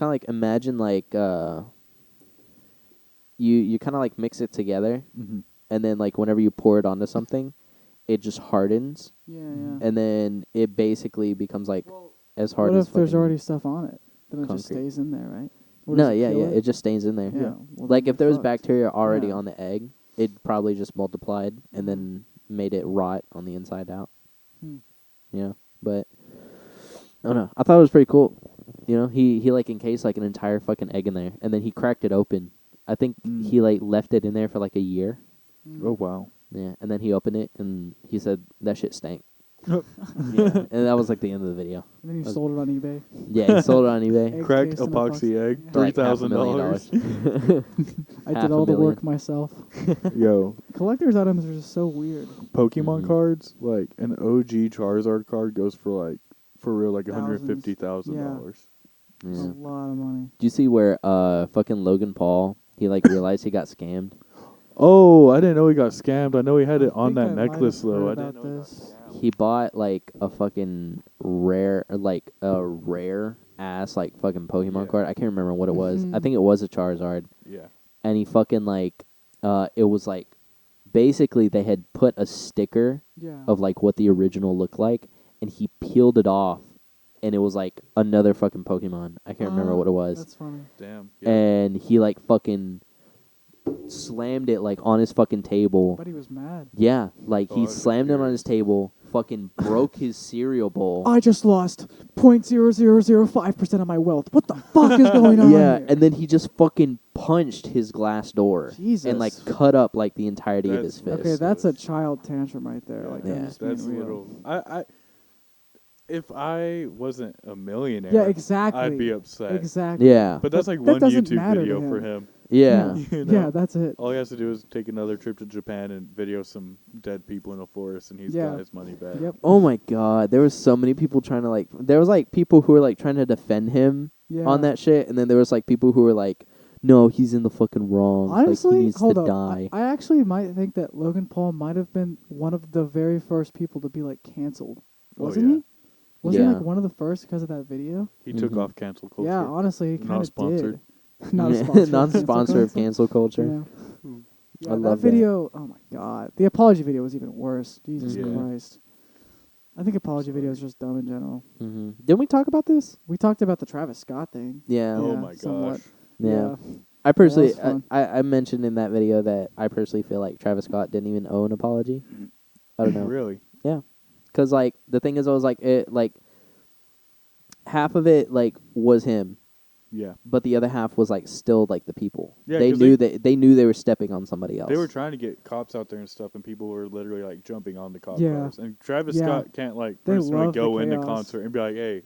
like imagine like you kind of like mix it together, Mhm. and then like whenever you pour it onto something, it just hardens, Yeah, yeah. and then it basically becomes like as hard What as if there's fucking- already stuff on it? Then it just concrete. stays in there, right? Or No, does it yeah, kill yeah. it? It just stays in there. Yeah. Well, Like then if there you're was fucked. bacteria already Yeah. on the egg, it probably just multiplied and Mhm. then made it rot on the inside out. Hmm. Yeah, but I don't know. I thought it was pretty cool. You know, he like encased like an entire fucking egg in there, and then he cracked it open. I think he like left it in there for like a year. Oh wow. Yeah, and then he opened it and he said that shit stank. Oh. Yeah, and that was like the end of the video. And then you That's- sold it on eBay. Yeah, he sold it on eBay. Egg Cracked cased in epoxy egg, Yeah. For like $3,000. I Half did a all the million. work myself. Yo, Collector's items are just so weird. Pokemon Mhm. cards, like an OG Charizard card goes for like, for real, like Thousands. $150,000. It's a Yeah. lot of money. Do you see where fucking Logan Paul, he like realized he got scammed? Oh, I didn't know he got scammed. I know he had it I on think that I might necklace have though. heard I didn't about know he got this. scammed. He bought like a fucking rare ass like fucking Pokemon Yeah. card. I can't remember what it was. I Mhm. think it was a Charizard. Yeah. And he fucking like it was like basically they had put a sticker Yeah. of like what the original looked like, and he peeled it off, and it was like another fucking Pokemon. I can't remember what it was. That's funny. Damn. Yeah. And he like fucking slammed it like on his fucking table. But he was mad. Yeah, like Oh, he I'd be slammed it on furious. his table, fucking broke his cereal bowl. I just lost 0.0005% of my wealth. What the fuck is going on Yeah, here? and then he just fucking punched his glass door Jesus. and like cut up like the entirety of his That's- fist. Okay, that's a child tantrum right there. Like, Yeah. I'm just That's a being real. little. If I wasn't a millionaire, Yeah, exactly. I'd be upset. Exactly. Yeah, But that's But like that one doesn't YouTube matter to video him. for him. yeah. You know? Yeah, that's it. All he has to do is take another trip to Japan and video some dead people in a forest, and he's Yeah. got his money back. Yep. Oh my god, there was so many people trying to like. There was like people who were like trying to defend him Yeah. on that shit, and then there was like people who were like, "No, he's in the fucking wrong. Honestly, like, he needs hold to up. die." I actually might think that Logan Paul might have been one of the very first people to be like canceled. Oh, Wasn't yeah. he? Wasn't he Yeah. like one of the first because of that video? He took Mhm. off cancel culture. Yeah, honestly, he Not kind of sponsored. did. Not a sponsor. of Non-sponsor of cancel culture. Yeah. Yeah, I that love that. video. Oh my god, the apology video was even worse. Jesus Yeah. Christ. I think apology videos are just dumb in general. Mm-hmm. Didn't we talk about this? We talked about the Travis Scott thing. Yeah. Oh Yeah, my somewhat. gosh. Yeah. I personally, was fun. I mentioned in that video that I personally feel like Travis Scott didn't even owe an apology. I don't know. Really? Because, like, the thing is, I was like, half of it, like, was him, Yeah. but the other half was, like, still, like, the people. Yeah, they 'cause knew they knew they were stepping on somebody else. They were trying to get cops out there and stuff, and people were literally like jumping on the cop Yeah. cars. And Travis Yeah. Scott can't like They personally love the go in the chaos. concert and be like, "Hey,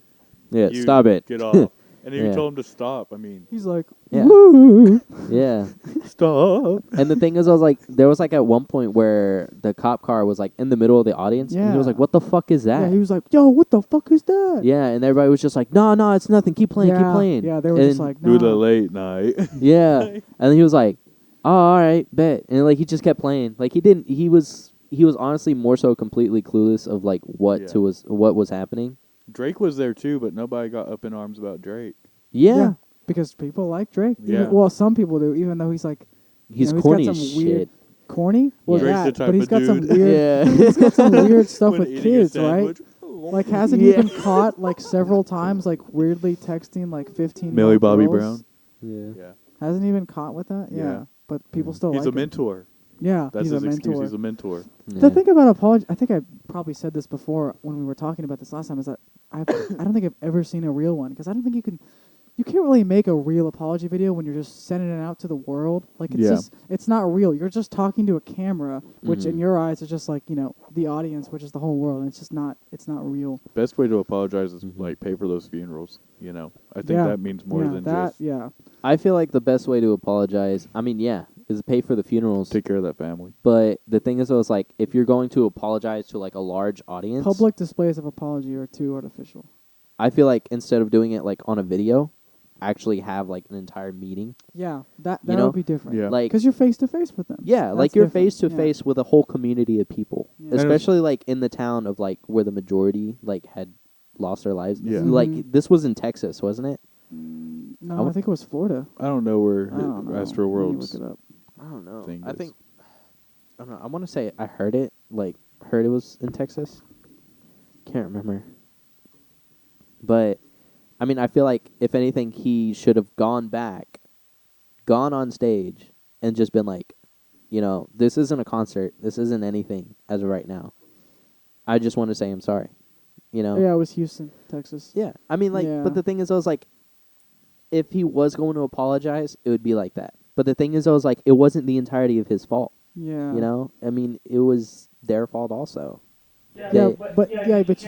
yeah, you stop it. get off." And if Yeah. you told him to stop, I mean, He's like, Yeah. woo. Yeah. stop. And the thing is, I was like, there was, like, at one point where the cop car was, like, in the middle of the audience, and he was Yeah. like, what the fuck is that? Yeah, he was like, yo, what the fuck is that? Yeah, and everybody was just like, no, it's nothing. Keep playing, keep Yeah, playing. Yeah, they were And just like, Do the nah. late night. yeah. And then he was like, oh, all right, bet. And, like, he just kept playing. Like, he was honestly more so completely clueless of, like, what Yeah. was happening. Drake was there too, but nobody got up in arms about Drake. Yeah. Because people like Drake. Yeah. Well, some people do, even though he's like He's he's corny got as some weird shit. corny. Well, Yeah. Drake's that, the type but he's of got some dude. weird. Yeah. He's got some weird stuff When with eating a kids, right? sandwich. Like, hasn't Yeah. even caught like several times, like weirdly texting like 15. Millie Bobby girls. Yeah. Yeah. Hasn't even caught with that. Yeah. But people Mm. still He's like a him. mentor. Yeah, That's he's his a excuse. mentor. He's a mentor. The thing about apology, I think I probably said this before when we were talking about this last time, is that I don't think I've ever seen a real one, because I don't think you can't really make a real apology video when you're just sending it out to the world. Like, it's Yeah. just, it's not real. You're just talking to a camera, which Mhm. in your eyes is just like, the audience, which is the whole world. And it's just not, it's not real. Best way to apologize is Mhm. like pay for those funerals. You know, I think Yeah. that means more yeah, than that, just yeah. I feel like the best way to apologize, I mean, yeah, is pay for the funerals. take care of that family. But the thing is, though, is like, if you're going to apologize to, like, a large audience, Public displays of apology are too artificial. I feel like instead of doing it, like, on a video, actually have, like, an entire meeting. Yeah, that You know? would be different. Yeah. Like, Because you're face to face with them. yeah, That's like, you're different. face to Yeah. face with a whole community of people. Yeah. Especially, like, in the town of, like, where the majority, like, had lost their lives. Yeah. Like, Mhm. this was in Texas, wasn't it? No, I think it was Florida. I don't know where I don't know. Astro Let me World's. look it up. I don't know. Thing I is- think, I don't know. I want to say I heard it, like, heard it was in Texas. Can't remember. But I mean, I feel like if anything, he should have gone on stage, and just been like, this isn't a concert. This isn't anything as of right now. I just want to say I'm sorry. Yeah, it was Houston, Texas. Yeah. I mean, like, Yeah. but the thing is, I was like, if he was going to apologize, it would be like that. But the thing is, I was like, it wasn't the entirety of his fault. Yeah. I mean, it was their fault also. Yeah, but you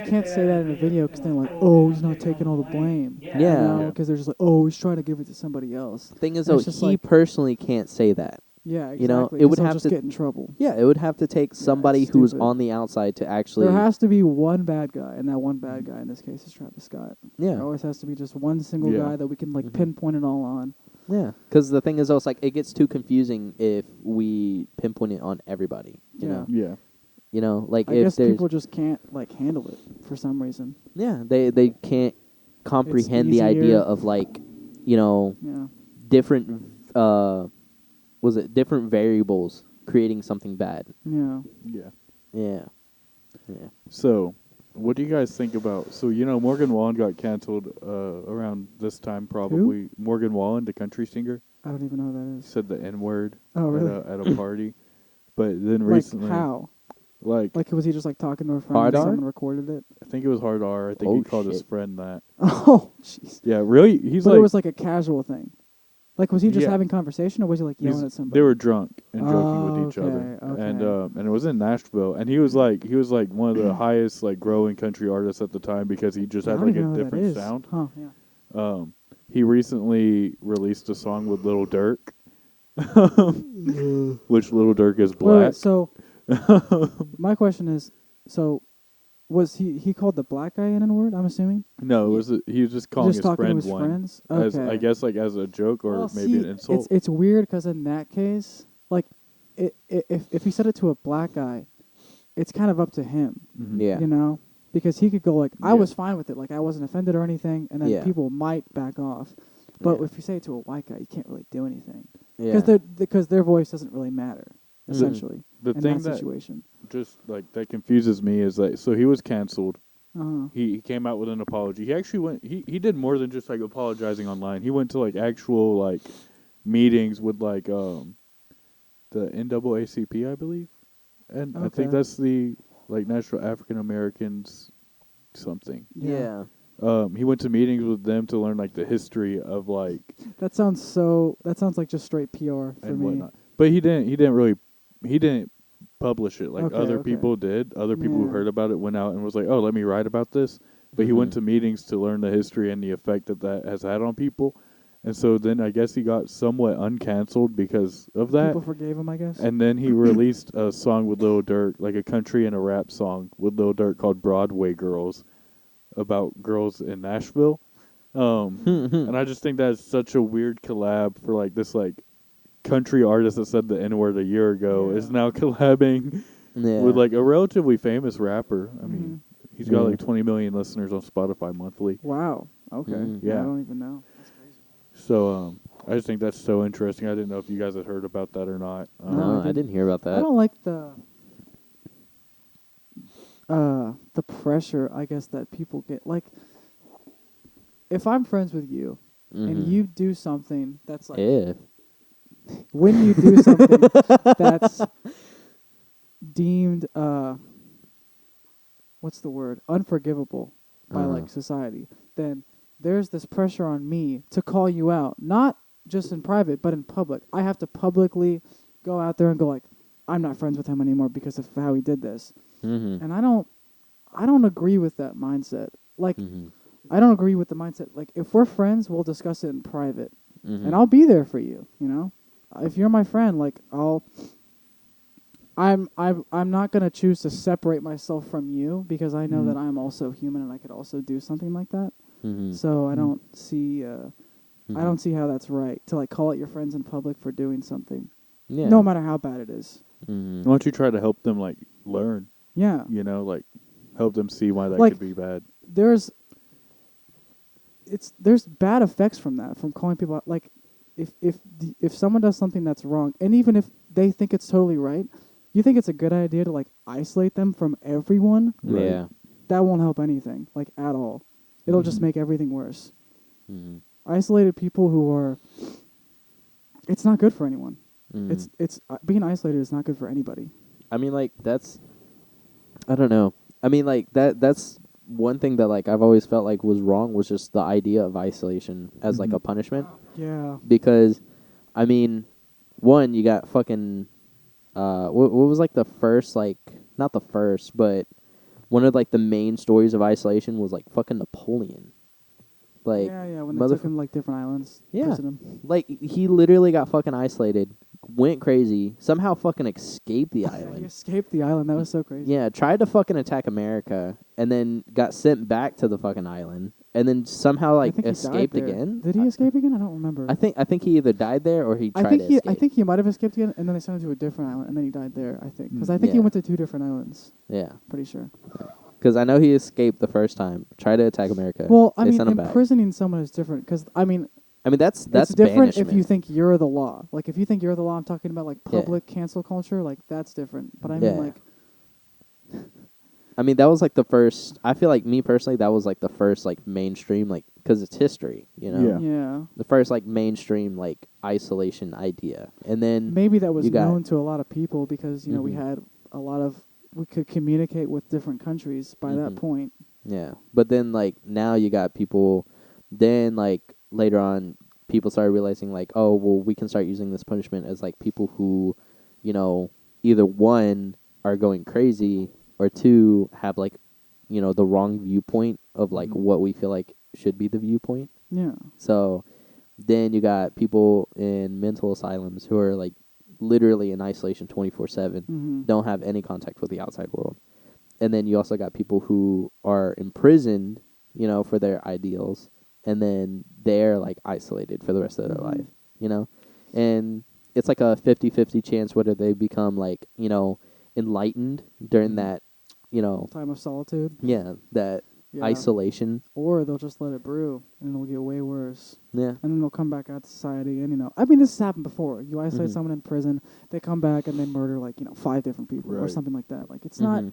can't say that in a video because they're like, oh, he's not taking all the blame. Yeah. Because they're just like, oh, he's trying to give it to somebody else. The thing is, And though, it's just he like- personally can't say that. Yeah, exactly. You know, it 'cause would he'll have just to- get in trouble. Yeah, it would have to take somebody it's who's stupid. on the outside to actually. There has to be one bad guy, and that one bad guy in this case is Travis Scott. There Yeah. always has to be just one single Yeah. guy that we can like Mhm. pinpoint it all on. Yeah. Because the thing is, though, it's like, it gets too confusing if we pinpoint it on everybody. You Yeah. know? Yeah. Like, I if guess there's. people just can't like handle it for some reason. Yeah, they can't comprehend the idea easier. of, like, Yeah. different different variables creating something bad. Yeah. Yeah. Yeah. Yeah. So, what do you guys think about? So, Morgan Wallen got canceled around this time, probably. Morgan Wallen, the country singer, I don't even know who that is. said the N word Oh, really? at a party. But then Like recently, how? like Like was he just like talking to a friend Hard and R? someone recorded it? I think it was hard R. I think Oh, he called his shit. friend that. Oh, jeez. Yeah, really? He's But like, it was like a casual thing. Like was he just Yeah. having conversation or was he like yelling at somebody? they were drunk and joking with each okay, other, and okay. and it was in Nashville, and he was like one of the highest like growing country artists at the time because he just I had don't like even a know who that different is. sound. Huh, yeah. He recently released a song with Lil Durk, which Lil Durk is Wait, black. so my question is, so was he called the black guy an N-word, I'm assuming? No, he was just calling Just his talking friend to his one, friends? as Okay. I guess like as a joke or Well, maybe see, an insult. It's weird because in that case, like, if he said it to a black guy, it's kind of up to him, Mhm. Yeah. you know? Because he could go like, I Yeah. was fine with it, like I wasn't offended or anything, and then Yeah. people might back off. But Yeah. if you say it to a white guy, you can't really do anything. Yeah. Because their voice doesn't really matter, Mhm. essentially, The in thing that that situation. just like that confuses me is that so he was canceled. Uh-huh. He came out with an apology. He actually went. He did more than just like apologizing online. He went to like actual like meetings with like the NAACP, I believe, and I think Okay. that's the like National African Americans something. Yeah. He went to meetings with them to learn like the history of like That sounds like just straight PR for and me. whatnot. But he didn't publish it like Okay, other okay. people did. Other people who Yeah. heard about it went out and was like, "Oh, let me write about this." But he went Mhm. to meetings to learn the history and the effect that has had on people. And so then I guess he got somewhat uncanceled because of that. People forgave him, I guess. And then he released a song with Lil Durk, like a country and a rap song with Lil Durk called Broadway Girls, about girls in Nashville. And I just think that's such a weird collab for like this like country artist that said the N-word a year ago is Yeah. now collabing Yeah. with like a relatively famous rapper. I mean, he's got Yeah. like 20 million listeners on Spotify monthly. Wow. Okay. Mhm. Yeah. I don't even know. That's crazy. So I just think that's so interesting. I didn't know if you guys had heard about that or not. No, I didn't hear about I that. don't like the pressure, I guess, that people get. Like, if I'm friends with you and Mhm. you do something that's like, If. when you do something that's deemed what's the word, unforgivable by Uh-huh. like society, then there's this pressure on me to call you out, not just in private but in public. I have to publicly go out there and go like, I'm not friends with him anymore because of how he did this. Mhm. And I don't agree with that mindset. Like, Mhm. I don't agree with the mindset. Like, if we're friends, we'll discuss it in private, Mhm. and I'll be there for you. You know, if you're my friend, like I'm not gonna choose to separate myself from you because I know Mhm. that I'm also human and I could also do something like that. Mhm. So I Mhm. don't see I don't see how that's right to like call out your friends in public for doing something, Yeah. no matter how bad it is. Mhm. Why don't you try to help them like learn? Yeah, You know, like help them see why that Like- could be bad. there's bad effects from that, from calling people out. Like, if someone does something that's wrong, and even if they think it's totally right, you think it's a good idea to like isolate them from everyone? Right. Yeah. That won't help anything, like at all. It'll just Mhm. make everything worse. Mm. Isolated people who are. It's not good for anyone. Mm. It's being isolated is not good for anybody. I mean, like that's. I don't know. I mean, like that's one thing that like I've always felt like was wrong was just the idea of isolation as like a punishment Yeah. because, I mean, one you got fucking. What was like the first like not the first but one of like the main stories of isolation was like fucking Napoleon. Like Yeah. When they took him like different islands. Yeah. Imprisoned him. Like he literally got fucking isolated, went crazy, somehow fucking escaped the Yeah, he island. escaped the island. That was so crazy. Yeah, tried to fucking attack America and then got sent back to the fucking island and then somehow I like think he died escaped there. again. Did he escape again? I don't remember. I think he either died there or he tried to escape. I think he might have escaped again, and then they sent him to a different island, and then he died there. I think because I think he Yeah. went to 2 different islands. Yeah. Pretty sure. Because I know he escaped the first time, tried to attack America. Well, I They mean, sent him back. imprisoning someone is different because I mean, that's it's different if banishment. you think you're the law. Like if you think you're the law, I'm talking about like Yeah. public cancel culture. Like that's different. But I Yeah. mean, like I mean, that was like the first. I feel like me personally, that was like the first like mainstream, like because it's history, you know. Yeah. yeah, The first like mainstream like isolation idea, and then maybe that was you got- known to a lot of people because we Mhm. had a lot of we could communicate with different countries by that Mhm. point. Yeah, but then like now you got people. Then like later on, people started realizing like, oh well, we can start using this punishment as like people who, either one are going crazy or two have like, the wrong viewpoint of like Mhm. what we feel like should be the viewpoint. Yeah, So then you got people in mental asylums who are like literally in isolation 24/7, mm-hmm. don't have any contact with the outside world. And then you also got people who are imprisoned, for their ideals, and then they're like isolated for the rest of their Mhm. life. And it's like a 50-50 chance whether they become like, enlightened during Mhm. that, Time of solitude. that Yeah. isolation. Or they'll just let it brew, and it'll get way worse. Yeah. And then they'll come back out to society, and I mean, this has happened before. You isolate Mhm. someone in prison, they come back and they murder like 5 different people or Right. something like that. Like it's not. Mhm.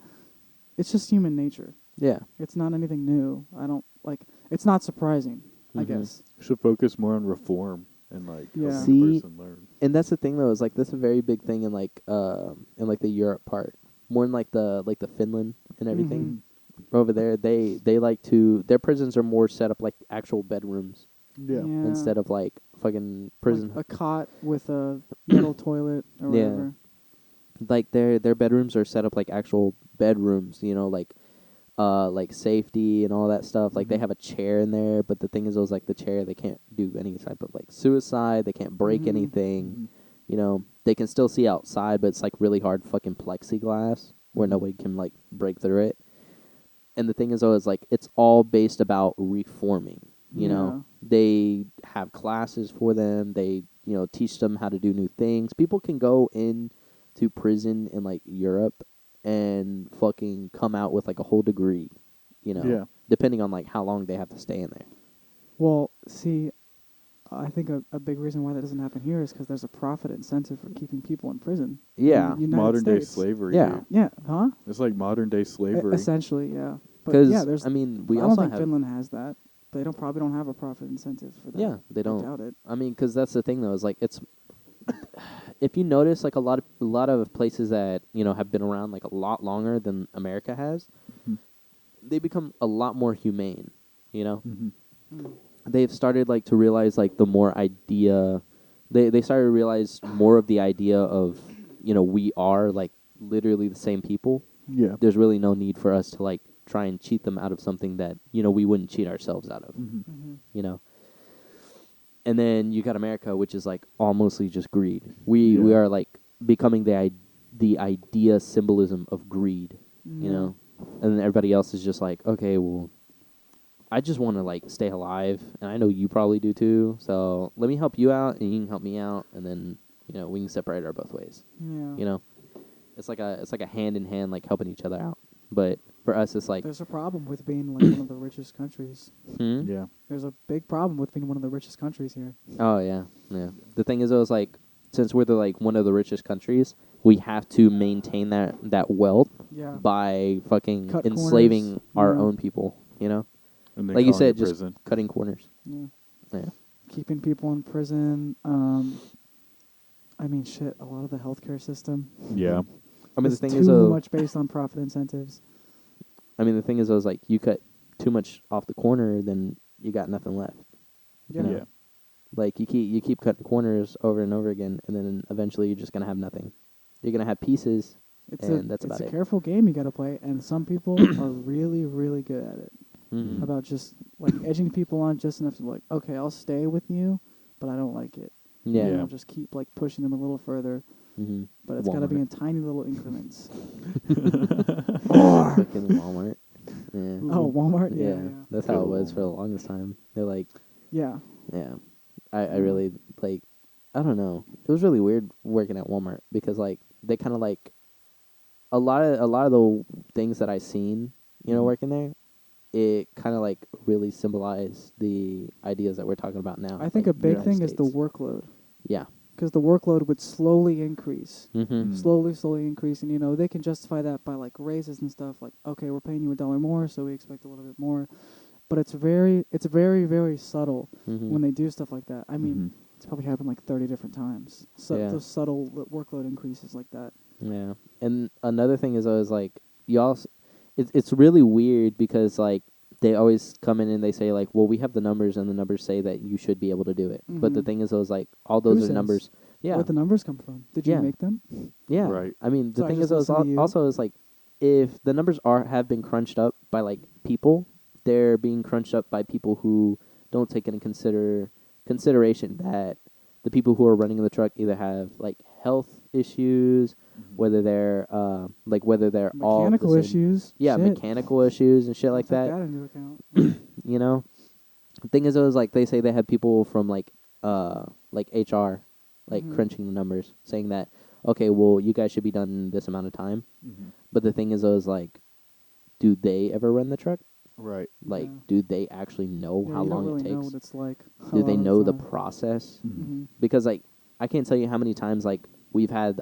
It's just human nature. Yeah. It's not anything new. I don't like. It's not surprising. I Mhm. guess. Should focus more on reform and like Yeah. helping See, the person learn. And that's the thing though, is like that's a very big thing in like the Europe part. More in like the Finland and everything. Mhm. Over there they like to their prisons are more set up like actual bedrooms Yeah. instead of like fucking prison. Like a cot with a metal toilet or Yeah. whatever. Like their bedrooms are set up like actual bedrooms, like safety and all that stuff. Like they Mhm. have a chair in there, but the thing is, like the chair, they can't do any type of like suicide. They can't break Mhm. anything. Mhm. They can still see outside, but it's like really hard fucking plexiglass where Mhm. nobody can like break through it. And the thing is, though, is like it's all based about reforming. They have classes for them. They teach them how to do new things. People can go in to prison in like Europe and fucking come out with like a whole degree. Yeah. Depending on like how long they have to stay in there. Well, see, I think a big reason why that doesn't happen here is because there's a profit incentive for keeping people in prison. Yeah. In the United Modern day States. slavery. Yeah. Dude. Yeah, huh? It's like modern day slavery. Essentially, yeah. But Because yeah, there's. I mean, we I don't also think have. Finland has that. They probably don't have a profit incentive for that. Yeah, they I don't. doubt it. I mean, because that's the thing though, is like it's. If you notice, like a lot of places that have been around like a lot longer than America has, Mhm. they become a lot more humane. Mhm. Mm. They've started like to realize like the more idea, they started to realize more of the idea of we are like literally the same people. Yeah. There's really no need for us to like try and cheat them out of something that we wouldn't cheat ourselves out of. Mhm. Mm-hmm. And then you got America, which is like almostly just greed. We Yeah. are like becoming the idea symbolism of greed, Yeah. and then everybody else is just like, okay, well, I just want to like stay alive, and I know you probably do too. So let me help you out, and you can help me out, and then we can separate our both ways. Yeah. It's like a hand in hand, like helping each other out. But for us, it's like, There's a problem with being like one of the richest countries. Yeah. There's a big problem with being one of the richest countries here. Oh yeah, yeah. The thing is, though, is like since we're like one of the richest countries, we have to maintain that wealth Yeah. by fucking Cut enslaving corners, our yeah. own people. And then Like you calling said, it just prison. cutting corners. Yeah. Yeah. keeping people in prison. I mean, shit. A lot of the healthcare system Yeah. I mean, the is thing too is, much based on profit incentives. I mean, the thing is, I was like, you cut too much off the corner, then you got nothing left. Yeah. You know? Yeah. Like you keep cutting corners over and over again, and then eventually you're just gonna have nothing. You're gonna have pieces, and that's It's about a it. careful game you got to play, and some people are really, really good at it. Mm-hmm. About just like edging people on just enough to like, okay, I'll stay with you, but I don't like it. Yeah. And Yeah. I'll just keep like pushing them a little further, Mm-hmm. but it's got to be Walmart. in tiny little increments. Fucking Walmart. Yeah. Oh, Walmart. Yeah. Yeah. That's Good how it old was for the Walmart. longest time. They're like, Yeah. yeah. I Yeah. really like. I don't know. It was really weird working at Walmart because like they kind of like a lot of the things that I seen, you know, Mhm. working there, it kind of like really symbolized the ideas that we're talking about now. I think like a big United thing is the States. workload, Yeah. because the workload would slowly increase. Mm-hmm. Slowly increase, and they can justify that by like raises and stuff. Like, okay, we're paying you $1 more, so we expect a little bit more. But it's very, very subtle Mm-hmm. when they do stuff like that. I mean, Mhm. it's probably happened like 30 different times. So Yeah. those subtle workload increases like that. Yeah. And another thing is I was like, y'all, it's really weird because like they always come in and they say like, well, we have the numbers and the numbers say that you should be able to do it. But the Mhm. thing is, I was like, all Who those are says? numbers. Yeah. Where'd the numbers come from? Did you Yeah. make them? Yeah. Right. I mean, the So I thing just is, I was listen to you? also is like, if the numbers have been crunched up by like people, they're being crunched up by people who don't take into consideration that the people who are running the truck either have like health issues, Mhm. whether they're whether they're all the Mechanical same, issues. yeah, Shit. mechanical issues and shit I'll like take that. into account. You know, the thing is, it was like they say they have people from like HR, like Mhm. crunching the numbers, saying that okay, well, you guys should be done in this amount of time. Mhm. But the thing is, I was like, do they ever run the truck? Right. Like, Yeah. do they actually know Yeah, how you don't long really it know takes? what it's like. a Do lot they of know the time. process? Mhm. Mhm. Because like, I can't tell you how many times like we've had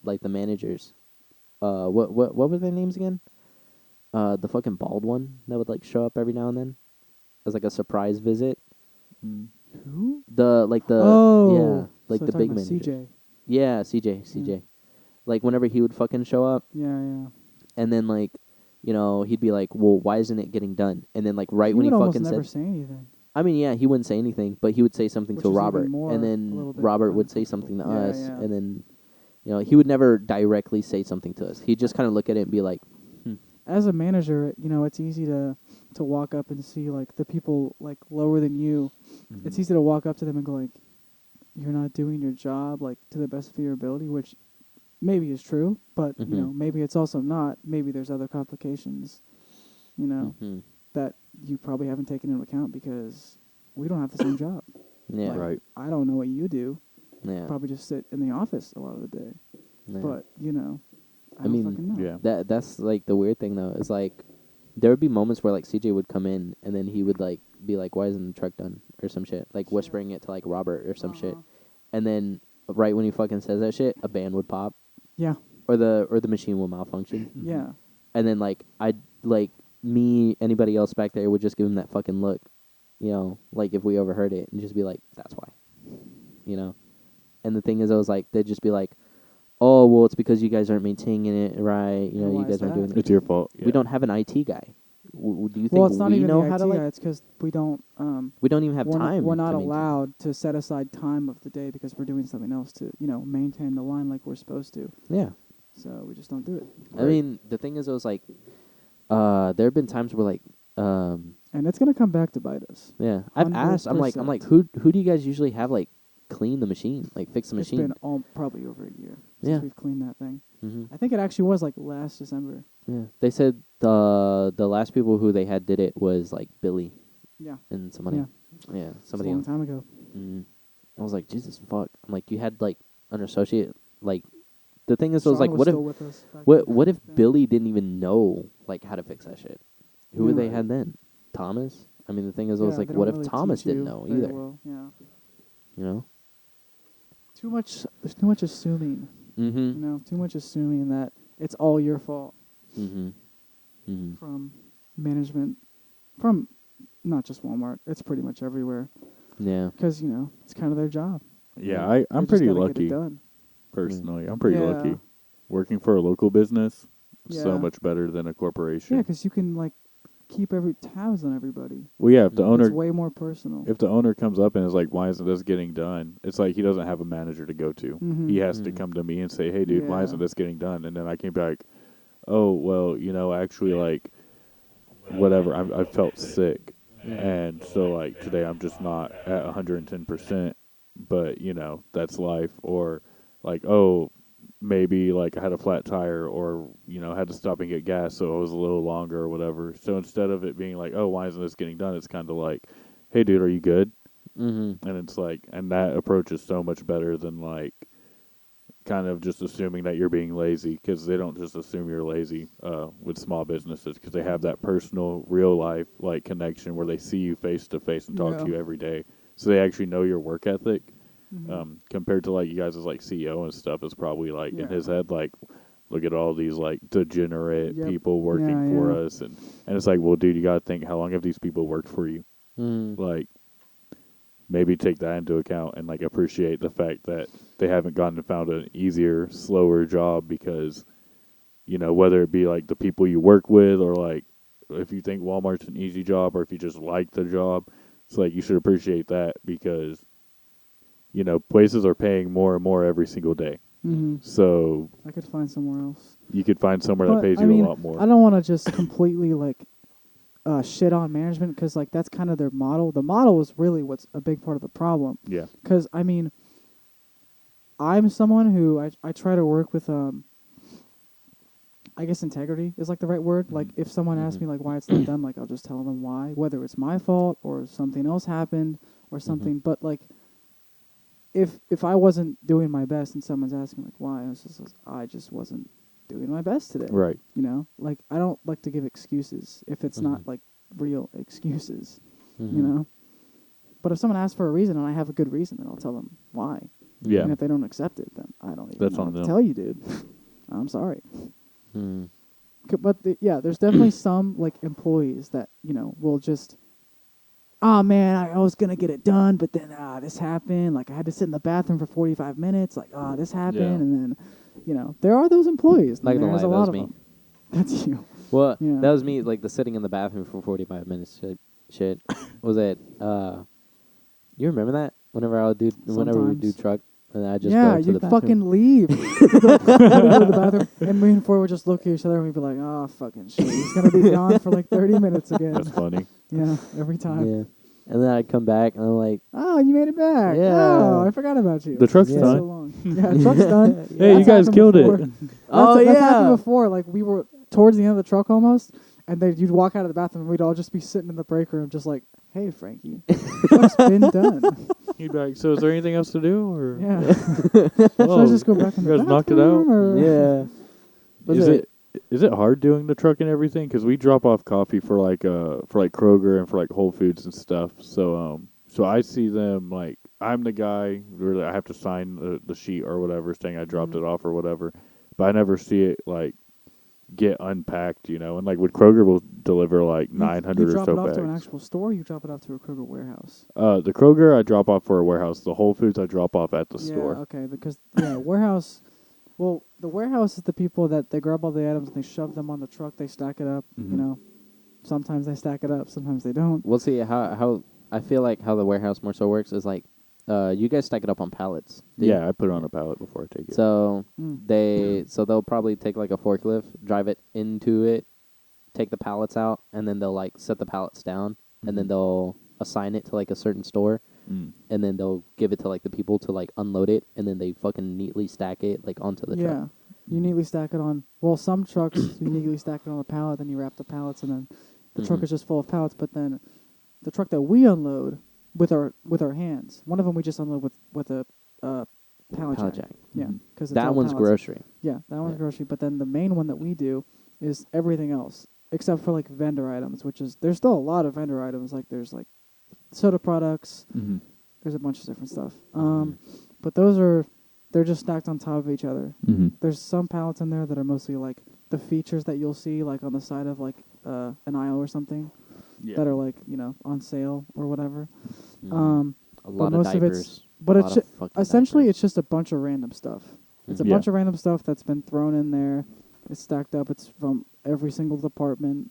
like the managers, what were their names again? The fucking bald one that would like show up every now and then as like a surprise visit. Mhm. Who? The like the Oh, yeah, like so the talking big about managers. CJ. Yeah, CJ. Like whenever he would fucking show up, Yeah. and then like, you know, he'd be like, "Well, why isn't it getting done?" And then like right He when he would almost fucking never said, say anything. I mean, yeah, he wouldn't say anything, but he would say something Which to was even Robert, more, and a then little bit Robert would say uncomfortable. something to Yeah, us, yeah. and then, you know, he would never directly say something to us. He'd just kind of look at it and be like, As a manager, it's easy to walk up and see like the people like lower than you. Mhm. It's easy to walk up to them and go like, "You're not doing your job like to the best of your ability," which maybe is true, but Mhm. maybe it's also not. Maybe there's other complications, Mhm. that you probably haven't taken into account because we don't have the same job. Yeah. Like, Right. I don't know what you do. Yeah. Probably just sit in the office a lot of the day. Yeah. But I I don't mean, fucking know. Yeah. that's like the weird thing though. Is like there would be moments where like CJ would come in and then he would like be like, "Why isn't the truck done?" or some shit, like whispering it to like Robert or some shit. Uh-huh. And then right when he fucking says that shit, a band would pop Yeah, or the machine will malfunction. Mhm. yeah. And then like I'd like anybody else back there would just give him that fucking look, you know, like if we overheard it and just be like, "That's why," you know. And the thing is, I was like, they'd just be like, "Oh, well, it's because you guys aren't maintaining it right. You And know, you why is guys aren't that? doing it." It's your fault. Yeah. We don't have an IT guy. Do you Well, think it's not we even know the how IT to like? guy. It's because we don't. We don't even have we're time. Not, we're not to maintain. allowed to set aside time of the day because we're doing something else to maintain the line like we're supposed to. Yeah. So we just don't do it. I mean, the thing is, I was like, there have been times where like, And it's gonna come back to bite us. yeah, I've asked. I'm like, 100%. who do you guys usually have like clean the machine, like fix the It's machine? been probably over a year Yeah. since we've cleaned that thing. Mm-hmm. I think it actually was like last December. Yeah, they said the last people who they had did it was like Billy Yeah. and somebody. Yeah. Yeah, It's a somebody long else. time ago. Mm. I was like, Jesus fuck. I'm like, you had like an associate. Like, the thing is, I was Sean like, what if still with us back then. what if Yeah. Billy didn't even know like how to fix that shit? Who would Yeah. they had then? Thomas. I mean, the thing is, I was Yeah, like, they what don't if really Thomas teach didn't you know very either? well. Yeah. You know. Too much. There's too much assuming. Mm-hmm. Too much assuming that it's all your fault Mm-hmm. Mm-hmm. from management, from not just Walmart. It's pretty much everywhere. Yeah. because it's kind of their job. Yeah, They I'm just pretty gotta get lucky it done. personally. I'm pretty Yeah. lucky. Working for a local business, so Yeah. much better than a corporation. Yeah, because you can like keep tabs on everybody. Well, yeah, if the Mhm. It's owner way more personal. if the owner comes up and is like, "Why isn't this getting done?" It's like he doesn't have a manager to go to. Mhm. He has to Mhm. come to me and say, "Hey, dude, why Yeah. isn't this getting done?" And then I can be like, "Oh, well, actually, like, whatever. I felt sick, and so like today I'm just not at 110%. But that's life. Or like, oh, maybe like I had a flat tire, or had to stop and get gas, so it was a little longer or whatever. So instead of it being like, oh, why isn't this getting done? It's kind of like, hey, dude, are you good? Mm-hmm. And it's like, and that approach is so much better than like kind of just assuming that you're being lazy, because they don't just assume you're lazy with small businesses, because they have that personal, real life like connection where they see you face to face and talk to Yeah. you every day, so they actually know your work ethic. Mhm. Compared to like you guys as like CEO and stuff, is probably like in his Yeah. head like, look at all these like degenerate Yep. people working Yeah, for yeah. us, and it's like, well, dude, you gotta think, how long have these people worked for you? Mm. Like, maybe take that into account and like appreciate the fact that they haven't gone and found an easier, slower job, because whether it be like the people you work with, or like if you think Walmart's an easy job, or if you just like the job, it's like you should appreciate that, because places are paying more and more every single day. Mhm. So I could find somewhere else. you could find somewhere that But pays I you mean, a lot more. I don't want to just completely like shit on management, because like that's kind of their model. The model is really what's a big part of the problem. Yeah. Because I mean, I'm someone who I try to work with I guess integrity is like the right word. Like if someone asks me like why it's not done, like I'll just tell them why, whether it's my fault or something else happened or something. But like if I wasn't doing my best and someone's asking like why, I just wasn't doing my best today. Right. Like I don't like to give excuses if it's not like real excuses. Mm-hmm. You know. But if someone asks for a reason and I have a good reason, then I'll tell them why. Yeah. And if they don't accept it, then I don't even That's know on what to them. tell you, dude. I'm sorry. Mm. But there's definitely some like employees that will just, oh man, I was gonna get it done, but then this happened. Like I had to sit in the bathroom for 45 minutes. Like this happened, Yeah. and then there are those employees. Not And gonna there's lie, a that lot was of me. them. That's you. Well, Yeah. that was me, like the sitting in the bathroom for 45 minutes shit. Was it, you remember that? Whenever we do Sometimes. truck, and I just Yeah, go to you the bathroom. fucking leave. You go to the bathroom, and me and Ford would just look at each other and we'd be like, oh, fucking shit. He's going to be gone for like 30 minutes again. That's funny. Yeah, every time. Yeah. And then I'd come back, and I'm like, Oh, you made it back. Yeah. Oh, I forgot about you. The truck's It's been done. so long. Yeah, truck's done. Hey, you That's guys happened killed before. it. Oh, That's yeah. happened before. Like we were towards the end of the truck almost, and then you'd walk out of the bathroom and we'd all just be sitting in the break room just like, hey, Frankie, the truck's been done. You'd be like, so is there anything else to do? Or Yeah. Should I just go back in you the guys knocked it out? bathroom, or- yeah. Was Is it hard doing the truck and everything? Because we drop off coffee for like Kroger and for like Whole Foods and stuff. So I see them, like, I'm the guy where I have to sign the sheet or whatever saying I dropped it off or whatever, but I never see it like get unpacked, and like with Kroger will deliver like You 900 or drop so it off bags. to an actual store, you drop it off to a Kroger warehouse. The Kroger I drop off for a warehouse. The Whole Foods I drop off at the store. Yeah, okay, because warehouse. Well, the warehouse is the people that they grab all the items and they shove them on the truck. They stack it up. Mhm. Sometimes they stack it up, sometimes they don't. We'll see how I feel like how the warehouse more so works is like, you guys stack it up on pallets. do you? Yeah, I put it on a pallet before I take it. So Mm. they'll probably take like a forklift, drive it into it, take the pallets out, and then they'll like set the pallets down, and then they'll assign it to like a certain store, and then they'll give it to like the people to like unload it, and then they fucking neatly stack it like onto the Yeah, truck. you neatly stack it on. Well, some trucks you neatly stack it on a pallet, then you wrap the pallets, and then the truck is just full of pallets. But then the truck that we unload with our hands, one of them we just unload with a pallet jack. Yeah, Mhm. because That one's pallets. grocery. Yeah, that one's Yeah. grocery. But then the main one that we do is everything else except for like vendor items, which is there's still a lot of vendor items. Like there's like soda products. Mm-hmm. There's a bunch of different stuff. But they're just stacked on top of each other. Mm-hmm. There's some pallets in there that are mostly like the features that you'll see like on the side of like an aisle or something Yeah. that are like on sale or whatever. A lot of most of diapers. it's but a it's lot of fucking essentially diapers. it's just a bunch of random stuff. It's a Yeah. bunch of random stuff that's been thrown in there. It's stacked up. It's from every single department.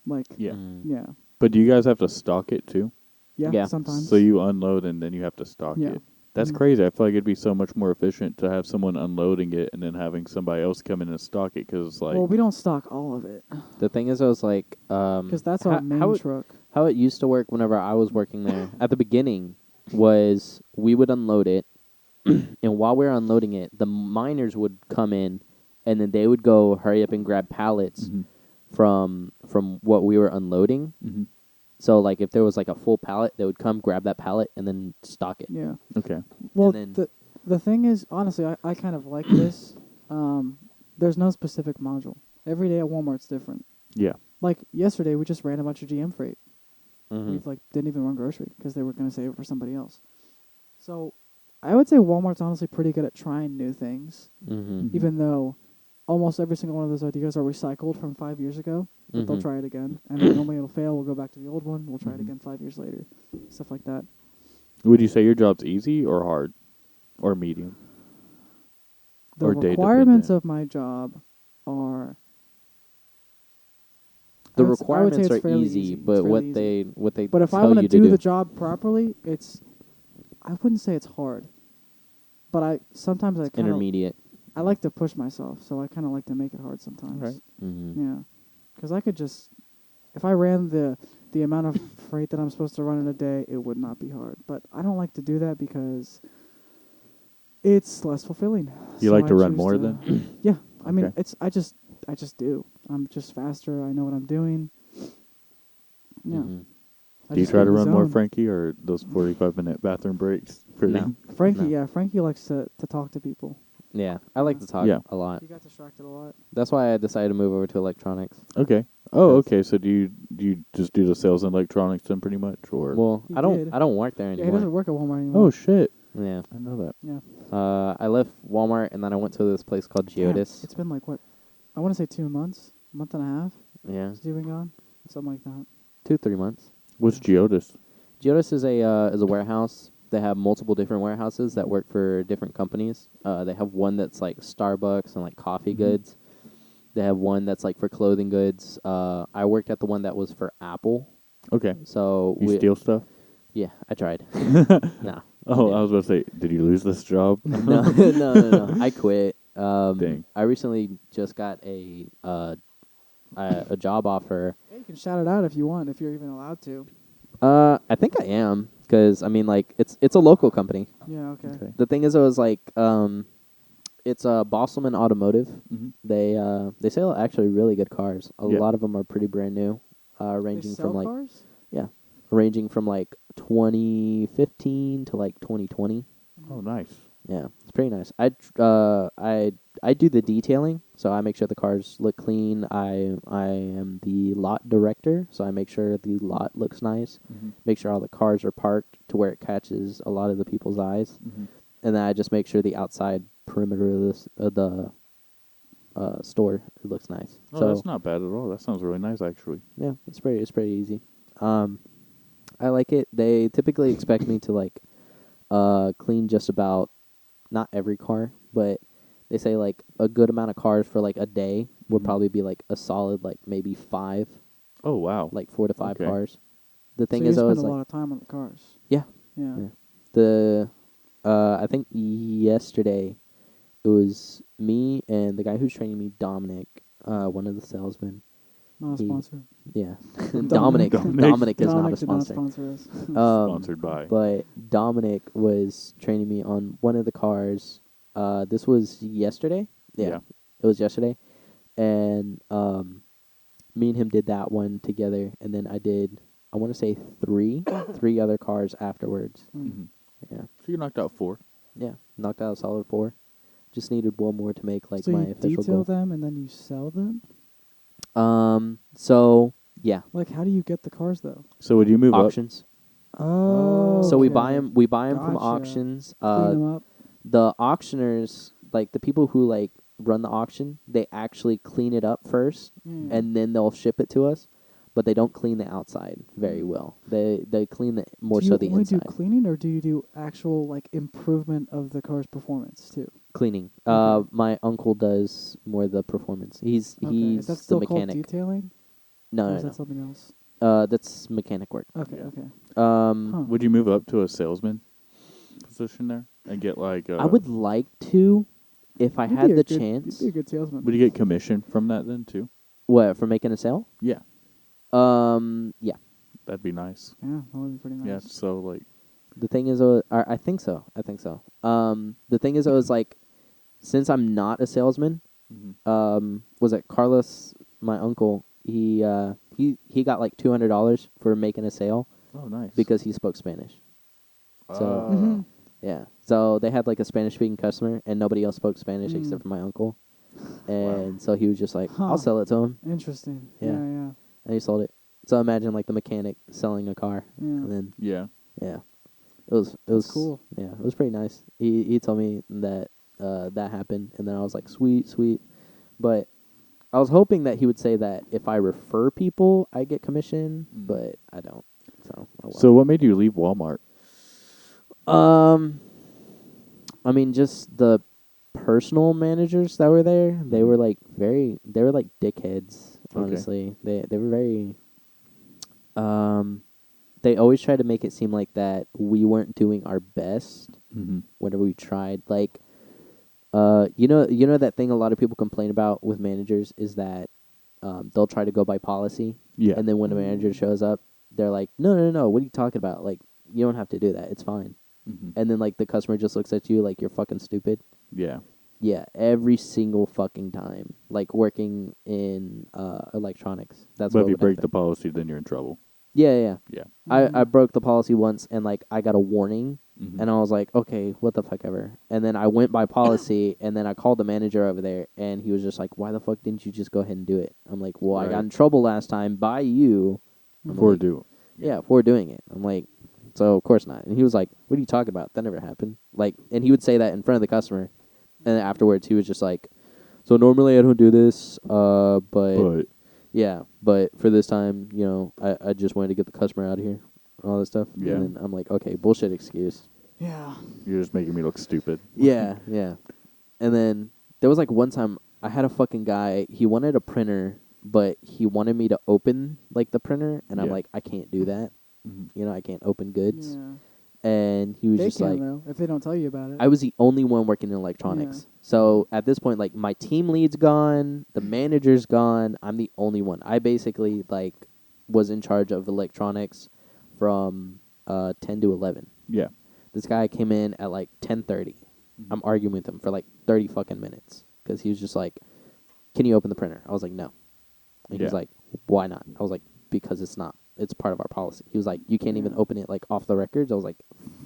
Like Yeah. yeah, But do you guys have to stock it too? Yeah. sometimes. So you unload and then you have to stock Yeah. it. That's Mhm. crazy. I feel like it'd be so much more efficient to have someone unloading it and then having somebody else come in and stock it because it's like, well, we don't stock all of it The thing is, I was like, because that's our main truck. how it used to work whenever I was working there at the beginning was we would unload it, and while we were unloading it, the miners would come in, and then they would go hurry up and grab pallets Mhm. from what we were unloading. Mhm. So like if there was like a full pallet, they would come grab that pallet and then stock it. Yeah. Okay. Well, And then- the thing is, honestly, I kind of like this. There's no specific module. Every day at Walmart's different. Yeah. Like yesterday, we just ran a bunch of GM freight. Mm-hmm. We didn't even run grocery because they were going to save it for somebody else. So I would say Walmart's honestly pretty good at trying new things, Mm-hmm. Mhm. even though almost every single one of those ideas are recycled from 5 years ago. But they'll Mhm. try it again, and then normally it'll fail. We'll go back to the old one. We'll try it Mhm. again 5 years later. Stuff like that. Would you say your job's easy or hard or medium? The Or day requirements dependent. of my job are The I would say requirements it's are fairly easy, easy. It's but fairly what easy. they But if I tell want you to to do the job properly, I wouldn't say it's hard. But I sometimes I kind of intermediate. I like to push myself, so I kind of like to make it hard sometimes. Right. Mm-hmm. Yeah, because I could just if I ran the amount of freight that I'm supposed to run in a day, it would not be hard. But I don't like to do that because it's less fulfilling. You So like to I run choose more to- then? Yeah, I mean Okay. I just do. I'm just faster. I know what I'm doing. Yeah. Mm-hmm. I Do you just try get to in the run more, zone. Frankie, or those 45-minute bathroom breaks? No. Frankie, No. yeah, Frankie likes to talk to people. Yeah, I like to talk Yeah. a lot. He got distracted a lot. That's why I decided to move over to electronics. Okay. Oh, Yes. okay. So do you just do the sales and electronics then, pretty much, or? Well, He I don't did. work there Yeah, he anymore. doesn't work at Walmart anymore. Oh shit! Yeah. I know that. Yeah. I left Walmart and then I went to this place called Damn, Geodis. it's been like what? I want to say 2 months, month and a half. Yeah, Since you've been gone, something like that. 2-3 months. What's Geodis? Geodis is a warehouse. They have multiple different warehouses that work for different companies. They have one that's like Starbucks and like coffee Mhm. goods. They have one that's like for clothing goods. I worked at the one that was for Apple. Okay. So You steal stuff? Yeah, I tried. No. Oh, I was about to say, did you lose this job? No. I quit. Dang. I recently just got a job offer. Yeah, you can shout it out if you want, if you're even allowed to. I think I am, because I mean, like, it's a local company. Yeah. Okay. Okay. The thing is, it was like, it's Bosselman Automotive. Mm-hmm. They sell actually really good cars. A Yeah. lot of them are pretty brand new, They ranging sell from like cars? ranging from like 2015 to like 2020. Oh, nice. Yeah, it's pretty nice. I do the detailing, so I make sure the cars look clean. I am the lot director, so I make sure the lot looks nice. Mm-hmm. Make sure all the cars are parked to where it catches a lot of the people's eyes, Mm-hmm. and then I just make sure the outside perimeter of the store looks nice. Oh, so that's not bad at all. That sounds really nice, actually. yeah, it's pretty easy. I like it. They typically expect me to like clean just about not every car, but they say like a good amount of cars for like a day would Mhm. probably be like a solid like maybe 5, Oh, wow. like 4 to 5 Okay. cars. The thing so you is, I spend was a like lot of time on the cars. Yeah. Yeah. Yeah. I think yesterday it was me and the guy who's training me, Dominic, one of the salesmen. Not a He- sponsor. Yeah, Dominic. Dominic is not a Dominic did not sponsor. sponsor us. Sponsored by. But Dominic was training me on one of the cars. This was yesterday. Yeah. It was yesterday, and me and him did that one together, and then I did. I want to say three other cars afterwards. Mm-hmm. Yeah, So you knocked out 4. yeah, knocked out a solid 4. Just needed one more to make like so my you official detail goal. them and then you sell them? So yeah, Like, how do you get the cars though? So would you move up? auctions. Oh. So we buy them. We buy them from Gotcha. auctions. Clean them up. The auctioners, like the people who like run the auction, they actually clean it up first, Yeah. and then they'll ship it to us. but they don't clean the outside very well. They clean the more do you so the only inside. do cleaning, or do you do actual like improvement of the car's performance too? Cleaning. Okay. My uncle does more of the performance. He's Is that the still called mechanic. detailing? No, Or no, is that no. something else? That's mechanic work. Okay, Yeah. okay. Um, Would you move up to a salesman position there and get like? I would like to, if I had the chance. You'd be a good salesman. Would you get commission from that then too? What, for making a sale? Yeah, Yeah. that'd be nice. Yeah, that would be pretty nice. Yeah, so like, The thing is, I think so. I think so. The thing is, I was like, since I'm not a salesman, was it Carlos, my uncle? He got like $200 for making a sale oh nice. because he spoke Spanish. So Mhm. yeah, so they had like a Spanish speaking customer, and nobody else spoke Spanish Mm. except for my uncle, and so he was just like, Huh. I'll sell it to him, Interesting. Yeah. Yeah. and he sold it. So imagine like the mechanic selling a car, Yeah. and then yeah. yeah, it was cool. Yeah, it was pretty nice. He told me that that happened, and then I was like, sweet, but I was hoping that he would say that if I refer people, I get commission, but I don't. So oh well. So what made you leave Walmart? I mean, just the personal managers that were there. They were like they were like dickheads. Honestly, they were very. They always tried to make it seem like that we weren't doing our best whenever we tried. Like, you know that thing a lot of people complain about with managers is that they'll try to go by policy. Yeah. And then when a manager shows up, they're like, no, what are you talking about? Like, you don't have to do that. It's fine. And then like the customer just looks at you like you're fucking stupid. Yeah. Yeah, every single fucking time. Like working in electronics. That's But what if you would break happen. the policy, then you're in trouble. Yeah. Yeah. I broke the policy once, and like I got a warning, Mhm. and I was like, okay, what the fuck ever. And then I went by policy, and then I called the manager over there, and he was just like, why the fuck didn't you just go ahead and do it? I'm like, well, I got Right. in trouble last time by you. I'm For like, do. yeah, for doing it. I'm like, so of course not. And he was like, what are you talking about? That never happened. Like, and he would say that in front of the customer, and then afterwards he was just like, so normally I don't do this, but yeah, but for this time, you know, I just wanted to get the customer out of here and all this stuff. Yeah. And then I'm like, okay, bullshit excuse. Yeah. You're just making me look stupid. Yeah. And then there was like one time I had a fucking guy, he wanted a printer, but he wanted me to open like the printer, and I'm Yeah. like, I can't do that. You know, I can't open goods. Yeah. And he was They just can like, though if they don't tell you about it. I was the only one working in electronics. Yeah. So at this point, like my team lead's gone, the manager's gone. I'm the only one. I basically like was in charge of electronics from 10 to 11. Yeah. This guy came in at like 10:30. I'm arguing with him for like 30 fucking minutes because he was just like, "Can you open the printer?" I was like, "No." And he was Yeah. like, "Why not?" I was like, "Because it's not. It's part of our policy." He was like, "You can't even open it like off the records." I was like,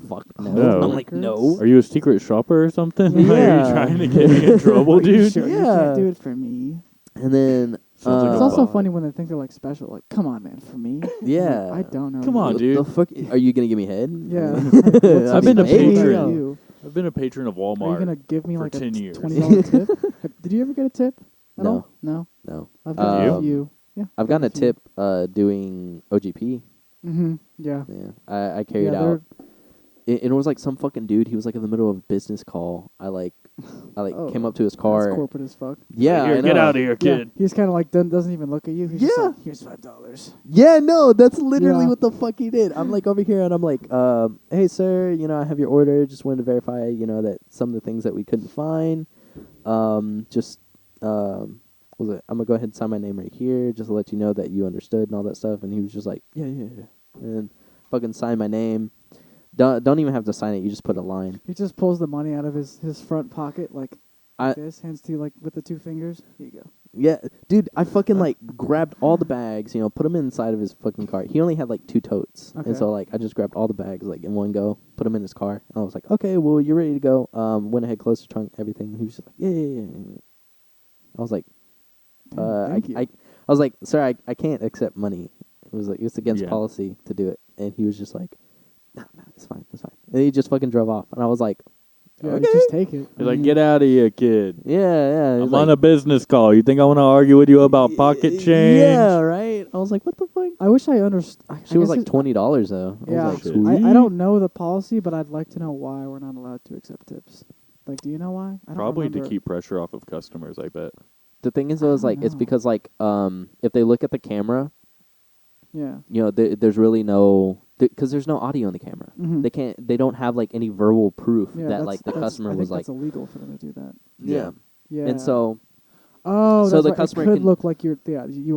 "Fuck no." No. I'm like, "No." Are you a secret shopper or something? Like, are Yeah. you trying to get me in trouble, Are you dude? sure you Yeah. can't do it for me? And then Sounds like It's a also bot. funny when they think they're like special. Like, come on, man, for me? Yeah. I don't know. Come you. on, What dude. the fuck? Are you gonna give me head? Yeah. I mean, What's I've been a special about patron. you? I've been a patron of Walmart. Are you gonna give me for like 10 a years. $20 tip? Did you ever get a tip? At No. all? No. No. I've gotten you? a few. Yeah. I've gotten a tip doing OGP. Mm-hmm. Yeah. Yeah. I carried Yeah, out. It was like some fucking dude. He was like in the middle of a business call. I Oh, came up to his That's car. corporate as fuck. Yeah, Here, I get know. out of here, Yeah. kid. He's kind of like doesn't even look at you. He's just Yeah. like, here's $5. Yeah, no, that's literally Yeah. what the fuck he did. I'm like over here and I'm like, hey sir, you know, I have your order. Just wanted to verify, you know, that some of the things that we couldn't find. What was it? I'm gonna go ahead and sign my name right here, just to let you know that you understood and all that stuff. And he was just like, yeah, and fucking sign my name. Don't even have to sign it. You just put a line. He just pulls the money out of his front pocket like I- this, hands to you like with the two fingers. Here you go. Yeah, dude, I fucking like grabbed all the bags, you know, put them inside of his fucking car. He only had like 2 totes, Okay. and so like I just grabbed all the bags like in one go, put them in his car, and I was like, okay, well you're ready to go. Went ahead, closed the trunk, everything. And he was just like, yeah. I was like, Thank you. I was like, sir, I can't accept money. It was like it's against Yeah. policy to do it, and he was just like, no, it's fine, and he just fucking drove off, and I was like, Yeah, okay. you just take it. He's like, get out of here, kid. Yeah. I'm on a business call. You think I want to argue with you about pocket change? Yeah, right. I was like, what the fuck? I wish I understood. She was like $20 though. I Yeah, was like, Sweet. I don't know the policy, but I'd like to know why we're not allowed to accept tips. Like, do you know why? I don't Probably to remember. keep pressure off of customers, I bet. the thing is though, is I like don't it's know. because like if they look at the camera, Yeah. you know, there's really no because there's no audio in the camera. Mhm. They don't have like any verbal proof Yeah, that that's- like the that's- customer I was think like, that's illegal for them to do that. yeah. Yeah. And so oh, so that's the right. customer it could can- look like you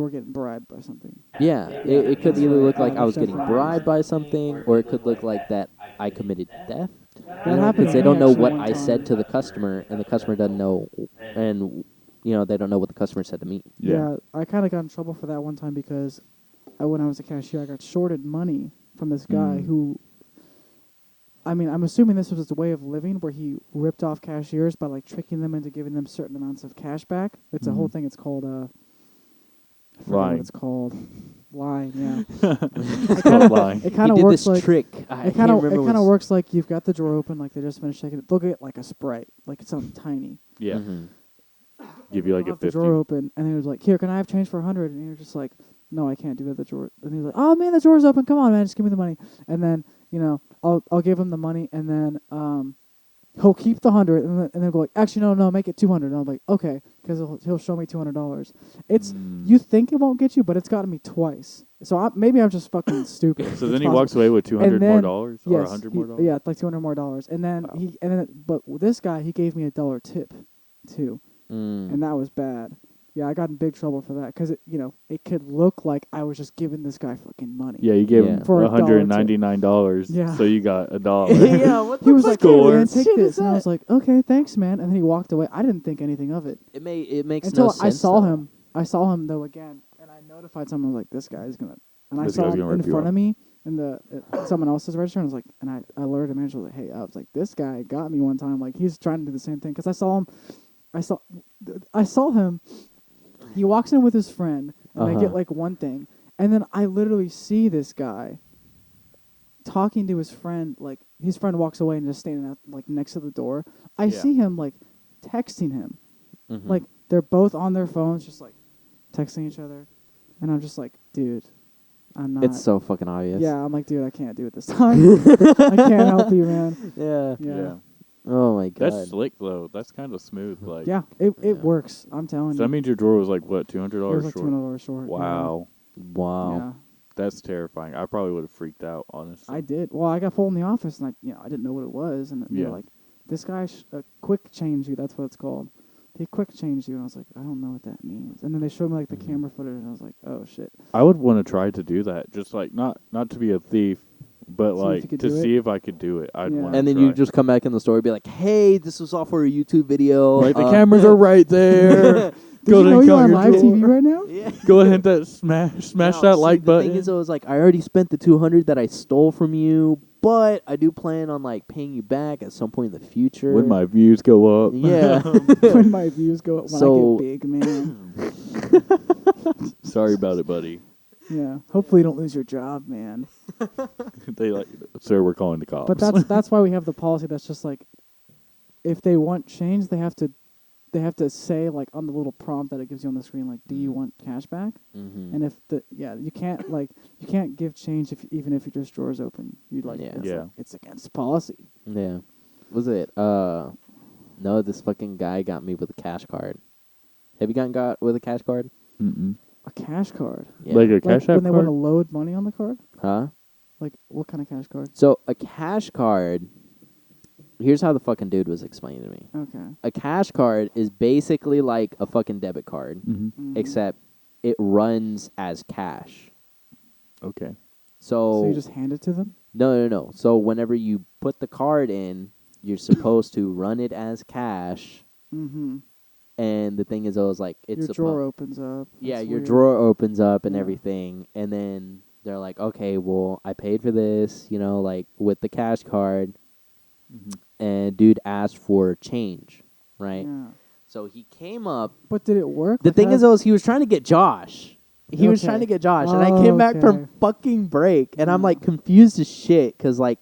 were getting bribed by something. yeah, it could That's either right. look like I I was understand getting that. bribed by something, or it could look like that I committed theft. That You know, happened because to they me don't know actually what one I said time. to the customer, and the customer doesn't know, and you know they don't know what the customer said to me. Yeah, I kind of got in trouble for that one time because when I was a cashier, I got shorted money from this guy who. I mean, I'm assuming this was his way of living, where he ripped off cashiers by like tricking them into giving them certain amounts of cash back. It's a whole thing. It's called I forget Lying. what it's called. Lying. Yeah. It's called lying. It kind He of did works this like trick. it kind of works like you've got the drawer open, like they just finished taking it. Look at it like a Sprite, like it's something tiny. Yeah. Mm-hmm. Give you like I'll a have the 50. drawer open, and he was like, "Here, can I have change for 100?" And you're just like, "No, I can't do that." The drawer, and he's like, "Oh man, the drawer's open. Come on, man, just give me the money." And then I'll give him the money, and then he'll keep the 100, and then go like, "Actually, no, make it 200." And I'm like, "Okay," because he'll show me $200. It's you think it won't get you, but it's gotten me twice. So maybe I'm just fucking stupid. So It's then he possible. walks away with $200 And then- more dollars or Yes, $100 he- more dollars. Yeah, like $200 more dollars, and then Wow. but this guy he gave me $1 tip, too. Mm. And that was bad. Yeah, I got in big trouble for that because it could look like I was just giving this guy fucking money. Yeah, you gave Yeah. him For $1 $199. Yeah. So you got $1. Yeah, what He was like, "Hey, Score. man, take Shit this," is and I that? was like, "Okay, thanks, man." And then he walked away. I didn't think anything of it It makes until no sense. I saw though. him. I saw him though again, and I notified someone. I was like, "This guy's gonna," and I This saw guy's him gonna in rip you front off. of me in the someone else's register, and I was like, and I alerted the manager, like, "Hey," I was like, "This guy got me one time. Like he's trying to do the same thing." Because I saw him. He walks in with his friend, and they get like one thing, and then I literally see this guy talking to his friend. Like his friend walks away and just standing out like next to the door. I Yeah. see him like texting him, Mhm. like they're both on their phones, just like texting each other, and I'm just like, dude, I'm not. It's so fucking obvious. Yeah, I'm like, dude, I can't do it this time. I can't help you, man. Yeah. Yeah. Oh my god. That's slick though. That's kind of smooth. Like, Yeah, it Yeah. works. I'm telling So you. that means your drawer was like what, $200 it was like short? $200 short. Wow, Wow. Yeah. that's terrifying. I probably would have freaked out, honestly. I did. Well, I got pulled in the office, and I didn't know what it was, and they Yeah. were like, "This guy quick changed you." That's what it's called. He quick changed you, and I was like, "I don't know what that means." And then they showed me like the camera footage, and I was like, "Oh shit." I would want to try to do that. Just like not to be a thief, but See if you like could to do it? see if I could do it. I'd Yeah. want. And then you just come back in the store and be like, "Hey, this was all for a YouTube video." like the cameras are right there. Did Go you ahead know and you're count on your live drawer. TV right now? Yeah. Go ahead and hit that smash Now, that see, like the button. thing is, though, is like I already spent the $200 that I stole from you, but I do plan on like paying you back at some point in the future. When my views go up. Yeah. When my views go up, when So- I get big, man. Sorry about it, buddy. Yeah. Hopefully, you don't lose your job, man. They like, sir, we're calling the cops. But that's why we have the policy that's just like, if they want change, they have to say like on the little prompt that it gives you on the screen, like, "Do you want cash back?" Mhm. And if you can't give change even if your just drawer's open. You like Yeah. it's, Yeah. like, it's against policy. Yeah. Was it? No, this fucking guy got me with a cash card. Have you gotten got with a cash card? Mm-mm. A cash card, Yeah. Like a like Cash App when they want card? to load money on the card. Huh? Like what kind of cash card? So a cash card. Here's how the fucking dude was explaining to me. Okay. A cash card is basically like a fucking debit card, Mm-hmm. except it runs as cash. Okay. So So you just hand it to them. no. So whenever you put the card in, you're supposed to run it as cash. Mm-hmm. And the thing is, I was like, it's Your drawer opens up. yeah, That's your weird. drawer opens up and Yeah. everything, and then they're like, okay, well, I paid for this, like with the cash card, Mm-hmm. and dude asked for change, right? Yeah. So he came up. But did it work? The Like, thing how- is, though, is he was trying to get Josh. He was Okay. trying to get Josh, and I came back from Okay. fucking break, and I'm Yeah. like confused as shit, cause like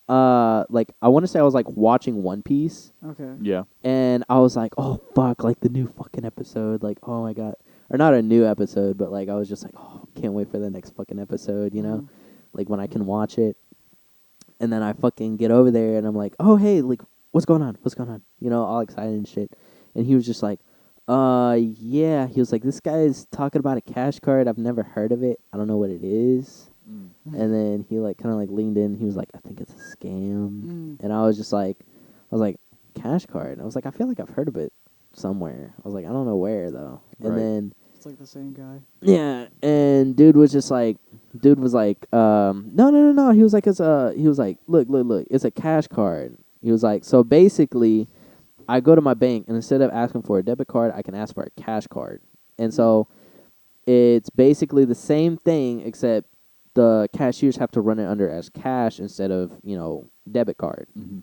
like I want to say I was like watching One Piece, Okay. Yeah. and I was like, oh fuck, like the new fucking episode, like oh my god, or not a new episode, but like I was just like, oh, can't wait for the next fucking episode, you know, like when I can watch it. And then I fucking get over there and I'm like, oh hey, like what's going on? What's going on? You know, all excited and shit. And he was just like, yeah. He was like, this guy's talking about a cash card. I've never heard of it. I don't know what it is. Mm. And then he like kind of like leaned in. He was like, I think it's a scam. And I was like, cash card. And I was like, I feel like I've heard of it somewhere. I was like, I don't know where though. Right. And then It's like the same guy. yeah, and dude was like, no. He was like, look, it's a cash card. He was like, so basically, I go to my bank and instead of asking for a debit card, I can ask for a cash card. And so it's basically the same thing except the cashiers have to run it under as cash instead of, debit card. Mm-hmm.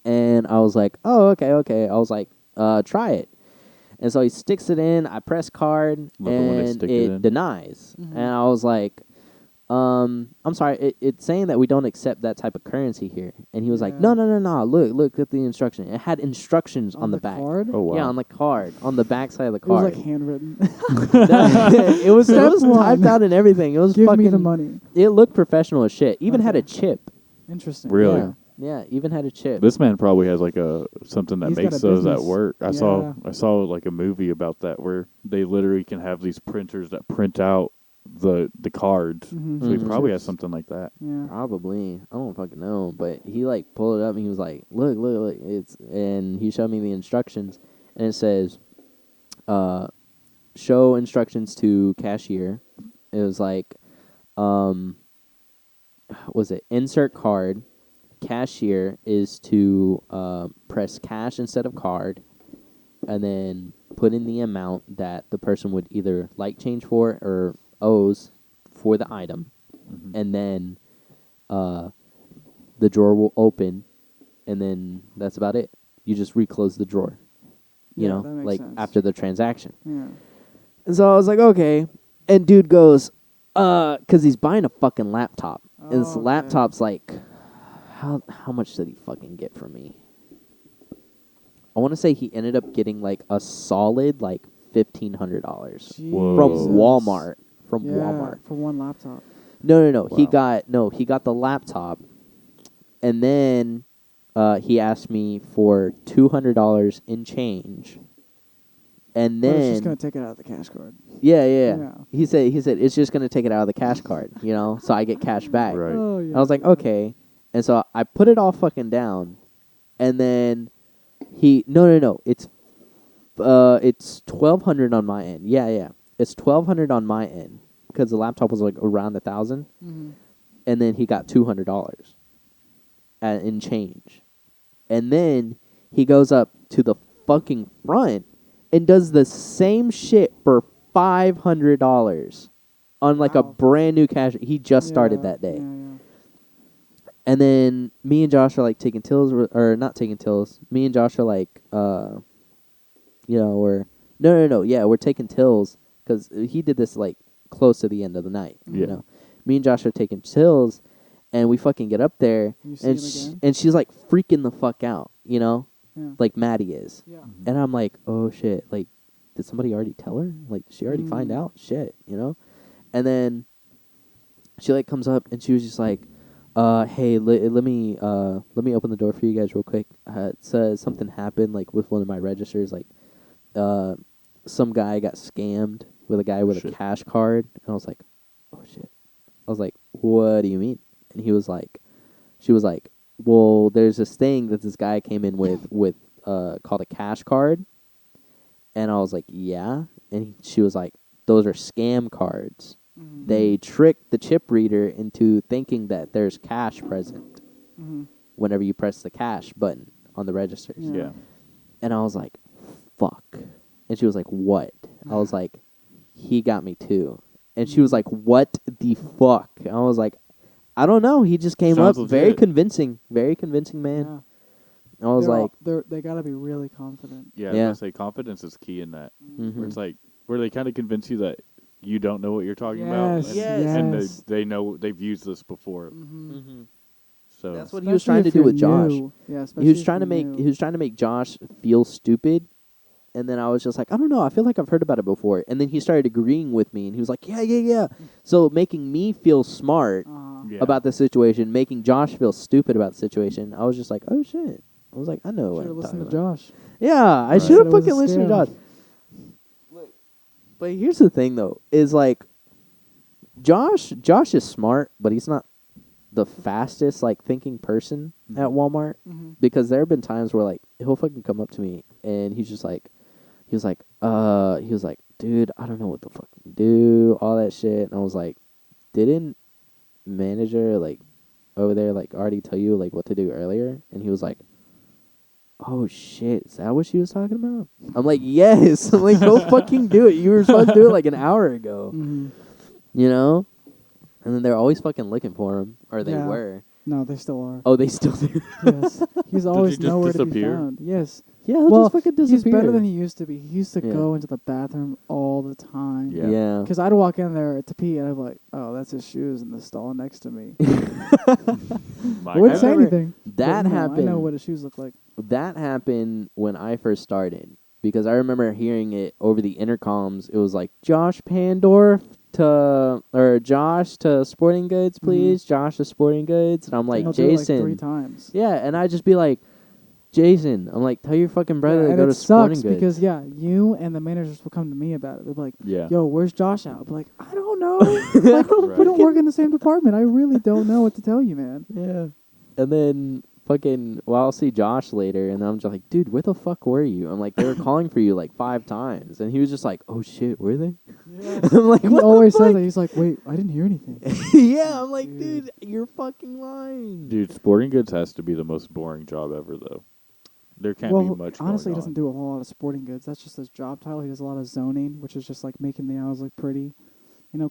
And I was like, oh, okay. I was like, try it. And so he sticks it in, I press card, and it denies. Mm-hmm. And I was like, I'm sorry, it's saying that we don't accept that type of currency here. And he was like, no, look at the instruction. It had instructions on the back. Card? Oh, wow. Yeah, on the card, on the back side of the It was card. like handwritten. it was typed out and everything. It was Give fucking, me the money. It looked professional as shit. Even had a chip. Interesting. Really? Yeah, even had a chip. This man probably has like something that He's got makes a those at business. work. I Yeah. saw like a movie about that where they literally can have these printers that print out the cards. Mm-hmm. So he Mhm. probably has something like that. Yeah. Probably. I don't fucking know. But he like pulled it up and he was like, look. And he showed me the instructions and it says, show instructions to cashier. It was like, was it insert card? Cashier is to press cash instead of card and then put in the amount that the person would either like change for or owes for the item. Mm-hmm. And then the drawer will open, and then that's about it. You just reclose the drawer, you Yeah, know, that makes like sense. after the transaction. Yeah. And so I was like, okay. And dude goes, because he's buying a fucking laptop. And this Oh, okay. laptop's like, how much did he fucking get from me? I want to say he ended up getting like a solid like $1,500 Whoa. from Jesus. Walmart. From Yeah, Walmart. for one laptop. No. Wow. He got the laptop, and then he asked me for $200 in change, and But then it's just gonna take it out of the cash card. yeah. Yeah. He said it's just gonna take it out of the cash card, so I get cash back. Right. Oh yeah. I was like, okay, and so I put it all fucking down, and then he no, it's $1,200 on my end. Yeah, it's $1,200 on my end because the laptop was like around 1,000. Mm-hmm. And then he got $200 in change. And then he goes up to the fucking front and does the same shit for $500 on like a Wow. brand new cash. He just started that day. Yeah. And then me and Josh are like taking tills, or not taking tills. Me and Josh are like, we're we're taking tills because he did this like close to the end of the night. Yeah. Me and Josh are taking tills, and we fucking get up there, You see him again? and she's like freaking the fuck out, Yeah. like Maddie is, Yeah. and I'm like, oh shit, like, did somebody already tell her? Like, did she already find out? Shit, and then she like comes up and she was just like, hey, let me open the door for you guys real quick. It says something happened like with one of my registers, like some guy got scammed with a guy with a Shit. cash card, and I was like, oh shit. I was like, what do you mean? And she was like, well, there's this thing that this guy came in with called a cash card, and I was like, yeah, and she was like, those are scam cards. Mm-hmm. They trick the chip reader into thinking that there's cash present Mm-hmm. whenever you press the cash button on the registers. Yeah. And I was like, fuck. And she was like, what? I was like, he got me too. And she was like, what the fuck? And I was like, I don't know. He just came Sounds up very legit. convincing man. Yeah. And I was like, they gotta be really confident. Yeah, I was Yeah. gonna say confidence is key in that. mhm. Where it's like where they kind of convince you that you don't know what you're talking Yes. about, Yes. and Yes. they know they've used this before. Mm-hmm. Mhm. So That's what he was trying to do with Josh. Yeah, especially He was if trying to you're make new. he was trying to make Josh feel stupid, and then I was just like, I don't know, I feel like I've heard about it before. And then he started agreeing with me, and he was like, yeah. So making me feel smart yeah. about the situation, making Josh feel stupid about the situation. I was just like, oh shit. I was like, I know what Should I'm have talking listened to about. Josh. Yeah, I Right. should have Said it was a fucking listened to scam. Josh. Look, but here's the thing though, is like Josh is smart, but he's not the fastest like thinking person at Mhm. Walmart, Mm-hmm. because there have been times where like he'll fucking come up to me and he was like, dude, I don't know what to fucking do, all that shit. And I was like, didn't manager like over there like already tell you like what to do earlier? And he was like, oh shit, is that what she was talking about? I'm like, yes. I'm like, go fucking do it. You were supposed to do it like an hour ago, Mm-hmm. you know? And then they're always fucking looking for him, or they Yeah. were. No, they still are. Oh, they still do. Yes. He's always just nowhere to be disappear? found. Yes. Yeah, he'll Well, just fucking disappear. he's better than he used to be. He used to Yeah. go into the bathroom all the time. Yeah. Yeah. Because I'd walk in there to pee, and I'd be like, oh, that's his shoes in the stall next to me. My I wouldn't God. say remember anything. that but, you know, happened. I know what his shoes look like. That happened when I first started, because I remember hearing it over the intercoms. It was like, Josh Pandorf or Josh to Sporting Goods, please. Josh to Sporting Goods. And I'm like, And they'll do it, Jason. like 3 times. Yeah, and I'd just be like, Jason, I'm like, tell your fucking brother to and go it to Sporting sucks Goods. because, you and the managers will come to me about it. They'll be like, Yeah. yo, where's Josh at? I'll be like, I don't know. Like, Right. we don't work in the same department. I really don't know what to tell you, man. Yeah. And then I'll see Josh later, and I'm just like, dude, where the fuck were you? I'm like, they were calling for you like 5 times. And he was just like, oh shit, were they? I'm like, He what always the says fuck? that. He's like, wait, I didn't hear anything. Yeah, I'm like, Dude. dude, you're fucking lying. Dude, Sporting Goods has to be the most boring job ever, though. There can't be much honestly, he going doesn't do a whole lot of sporting goods. That's just his job title. He does a lot of zoning, which is just like making the aisles look pretty. You know,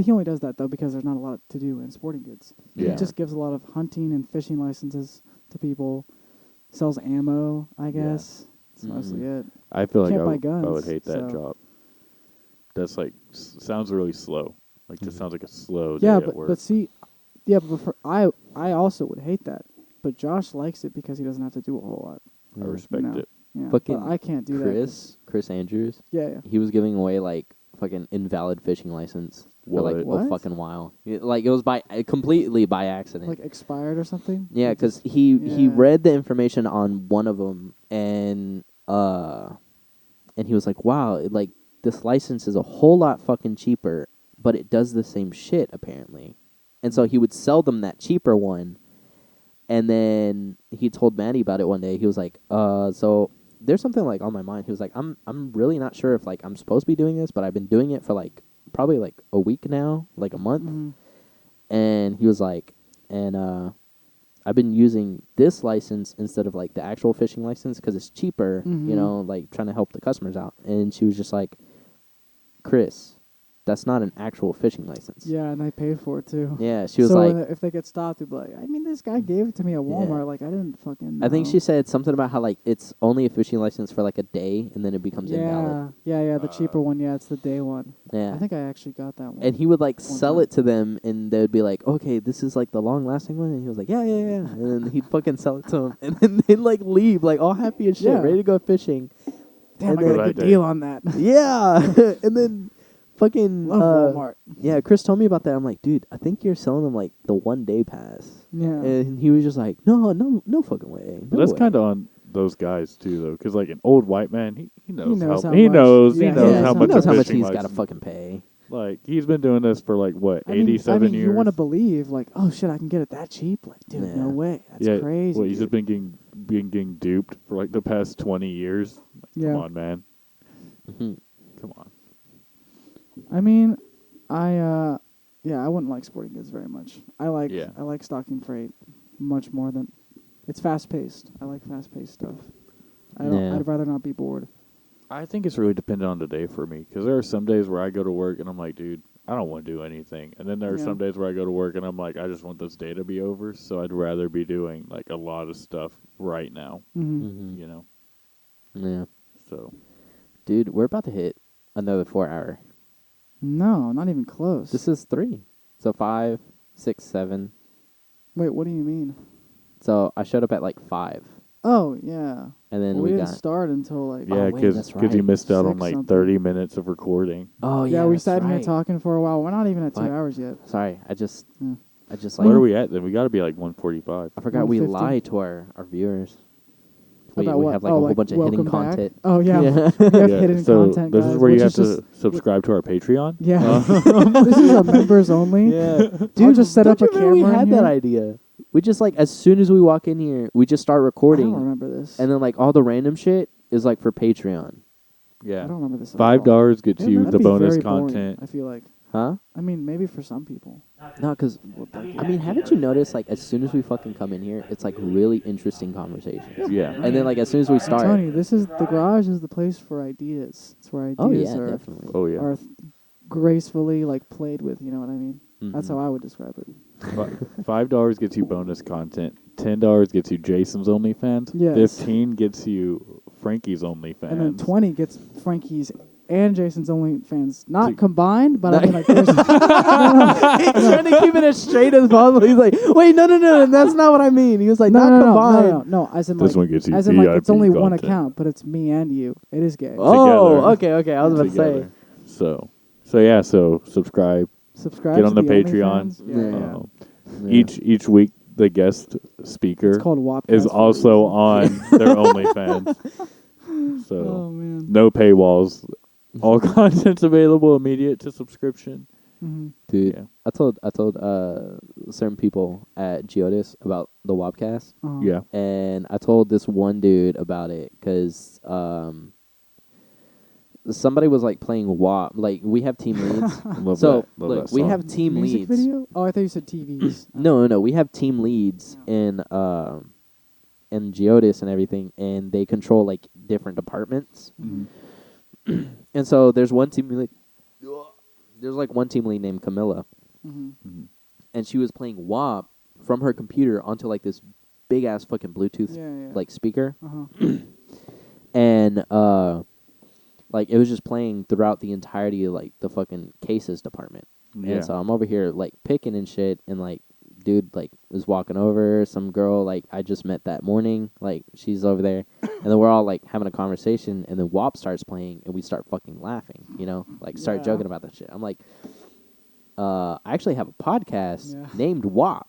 he only does that though because there's not a lot to do in sporting goods. Yeah. He just gives a lot of hunting and fishing licenses to people. Sells ammo, I guess. That's mostly it. I feel like Can't I buy would guns, hate that so- job. That's like sounds really slow. Like just sounds like a slow Yeah, day at work. but see, I also would hate that. But Josh likes it because he doesn't have to do a whole lot. I respect No. it. Yeah, Fucking but I can't do that. 'cause- Chris Andrews, Yeah. he was giving away like fucking invalid fishing license for like What? a fucking while. Like it was completely by accident. Like expired or something. Yeah, Like because just- he yeah. read the information on one of them, and he was like, "Wow, like this license is a whole lot fucking cheaper, but it does the same shit apparently." And so he would sell them that cheaper one, and then he told Maddie about it one day. He was like, so there's something like on my mind." He was like, "I'm really not sure if like I'm supposed to be doing this, but I've been doing it for like probably like a week now, like a month." Mhm. And he was like, and I've been using this license instead of like the actual fishing license because it's cheaper, Mhm. you know, like trying to help the customers out. And she was just like, Chris, that's not an actual fishing license. Yeah, and I paid for it too. Yeah, she was so like, if they get stopped, they'd be like, I mean, this guy gave it to me at Walmart. Like, I didn't fucking know. I think she said something about how like it's only a fishing license for like a day and then it becomes invalid. Yeah, the cheaper one. Yeah, it's the day one. Yeah. I think I actually got that one. And he would like One sell time. it to them, and they would be like, "Okay, this is like the long lasting one." And he was like, "Yeah." And then he'd fucking sell it to them, and then they'd like leave, like all happy as shit, Yeah. ready to go fishing. Damn, and I got a then- good deal on that. Yeah, and then fucking Love Walmart. yeah, Chris told me about that. I'm like, dude, I think you're selling them like the 1 day pass. Yeah. And he was just like, no fucking way. But that's kind of on those guys too, though, because like an old white man, he knows knows how how he much. knows Yeah, he knows yeah, how he much knows a how much fishing he's got to license- fucking pay. Like he's been doing this for like what 87 I mean, years. you want to believe, like, oh shit, I can get it that cheap? Like, dude, Yeah. no way. That's yeah, crazy. Well, he's dude. just been getting duped for like the past 20 years. Like, Yeah. Come on, man. Mhm. Come on. I mean, I wouldn't like sporting goods very much. I Yeah. like stocking freight much more than it's fast paced. I like fast paced stuff. Yeah. I'd rather not be bored. I think it's really dependent on the day for me, because there are some days where I go to work and I'm like, dude, I don't want to do anything. And then there are Yeah. some days where I go to work and I'm like, I just want this day to be over, so I'd rather be doing like a lot of stuff right now, Mm-hmm. Mhm. you know? Yeah, So, dude, we're about to hit another 4 hour. No, not even close. This is 3, so 5, 6, 7. Wait, what do you mean? So I showed up at like 5, Oh yeah. and then Well, we we didn't got. start until like. Yeah, wait, because that's you right. missed out on 6 like something. 30 minutes of recording. Oh Yeah, yeah, we that's sat here right. talking for a while. We're not even at 2 What? hours yet. Sorry, I just Where like are we at then? We got to be like 1:45. I forgot we 150? lie to our viewers. We About what? have like Oh, a whole like, bunch of hidden welcome back? content. Oh yeah, Yeah. we have hidden so content. this guys, is where you which have is to just- subscribe to our Patreon. Yeah, this is a members only. Dude, I'll just set don't up a you remember camera. We had in that here? idea. We just like as soon as we walk in here, we just start I don't recording, remember this. and then like all the random shit is like for Patreon, I Yeah, don't remember this. At all. $5 gets Yeah, you that'd the be bonus very boring, content. I feel like. huh? I mean, maybe for some people. No, because I mean, haven't you noticed like as soon as we fucking come in here, it's like really interesting conversations, Yeah. and then like as soon as we I'm telling start, you, the garage is the place for ideas. It's where oh ideas yeah, are definitely. Oh yeah. are gracefully like played with. You know what I mean? That's Mhm. how I would describe it. $5 gets you bonus content. $10 gets you Jason's OnlyFans. Yes. 15 gets you Frankie's OnlyFans. And then 20 gets Frankie's and Jason's OnlyFans. Not See- combined, but I mean like there's He's trying to keep it as straight as possible. He's like, wait, no, that's not what I mean. He was like, not combined. no. As in This like, one gets you as in like it's VIP only one content. account, but it's me and you. It is gay. Oh, Together. okay. I was about to say. Together. So subscribe. Subscribe Get to on the the Patreon. OnlyFans. Yeah. Um, Yeah. Each week, the guest speaker It's called WAP. is also on their OnlyFans. So Oh man. no paywalls. All content's available immediate to subscription. Mm-hmm. Dude, Yeah. I told certain people at Geodis about the Wobcast, Uh-huh. Yeah. and I told this one dude about it because somebody was like playing WOP. Like we have team leads. Love So that. Love look, that we song. have team Music leads. video? Oh, I thought you said TVs. No, we have team leads in Geodis and everything, and they control like different departments. Mhm. And so there's one team lead. There's like one team lead named Camilla, Mm-hmm. Mhm. and she was playing WAP from her computer onto like this big ass fucking Bluetooth Yeah. like speaker, Uh-huh. and like it was just playing throughout the entirety of like the fucking cases department. Yeah. And so I'm over here like picking and shit, and like dude like was walking over some girl like I just met that morning, like she's over there, and then we're all like having a conversation, and then WAP starts playing, and we start fucking laughing, like start Yeah. joking about that shit. I'm like, I actually have a podcast Yeah. named WAP,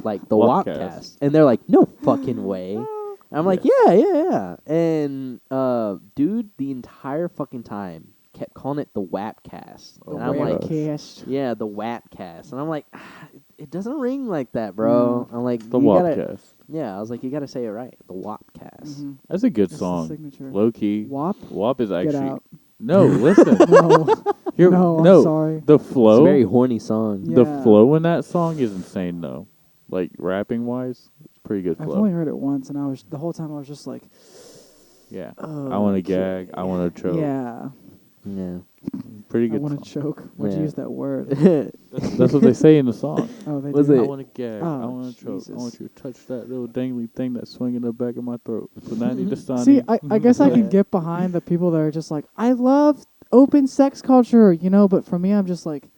like the Wapcast. Wapcast, and they're like, no fucking way. And I'm like, yeah, and dude, the entire fucking time kept calling it the Wapcast, Oh and my I'm like, gosh. Webcast. yeah, the Wapcast, and I'm like, it doesn't ring like that, bro. I'm like, The you gotta, Wapcast. yeah, I was like, you gotta say it right, the Wapcast. Mm-hmm. That's a good It's the song. signature. Low key. WAP? WAP is Get actually. out. No, listen. No. Here- No, I'm no, sorry. The It's a flow. very horny song. Yeah. The flow in that song is insane though. Like rapping wise, it's pretty good I've flow. only heard it once, and the whole time I was just like, Yeah. oh, I want to gag. I want to choke. Yeah. Yeah. Pretty I good want to song. choke. Why'd Yeah. you use that word? That's what they say in the song. Oh, they Was do. it- I want to gag. I Oh, want to choke. Jesus. I want you to touch that little dangly thing that's swinging in the back of my throat. Banani Dasani. See, I guess I can Yeah. get behind the people that are just like, I love open sex culture, but for me, I'm just like,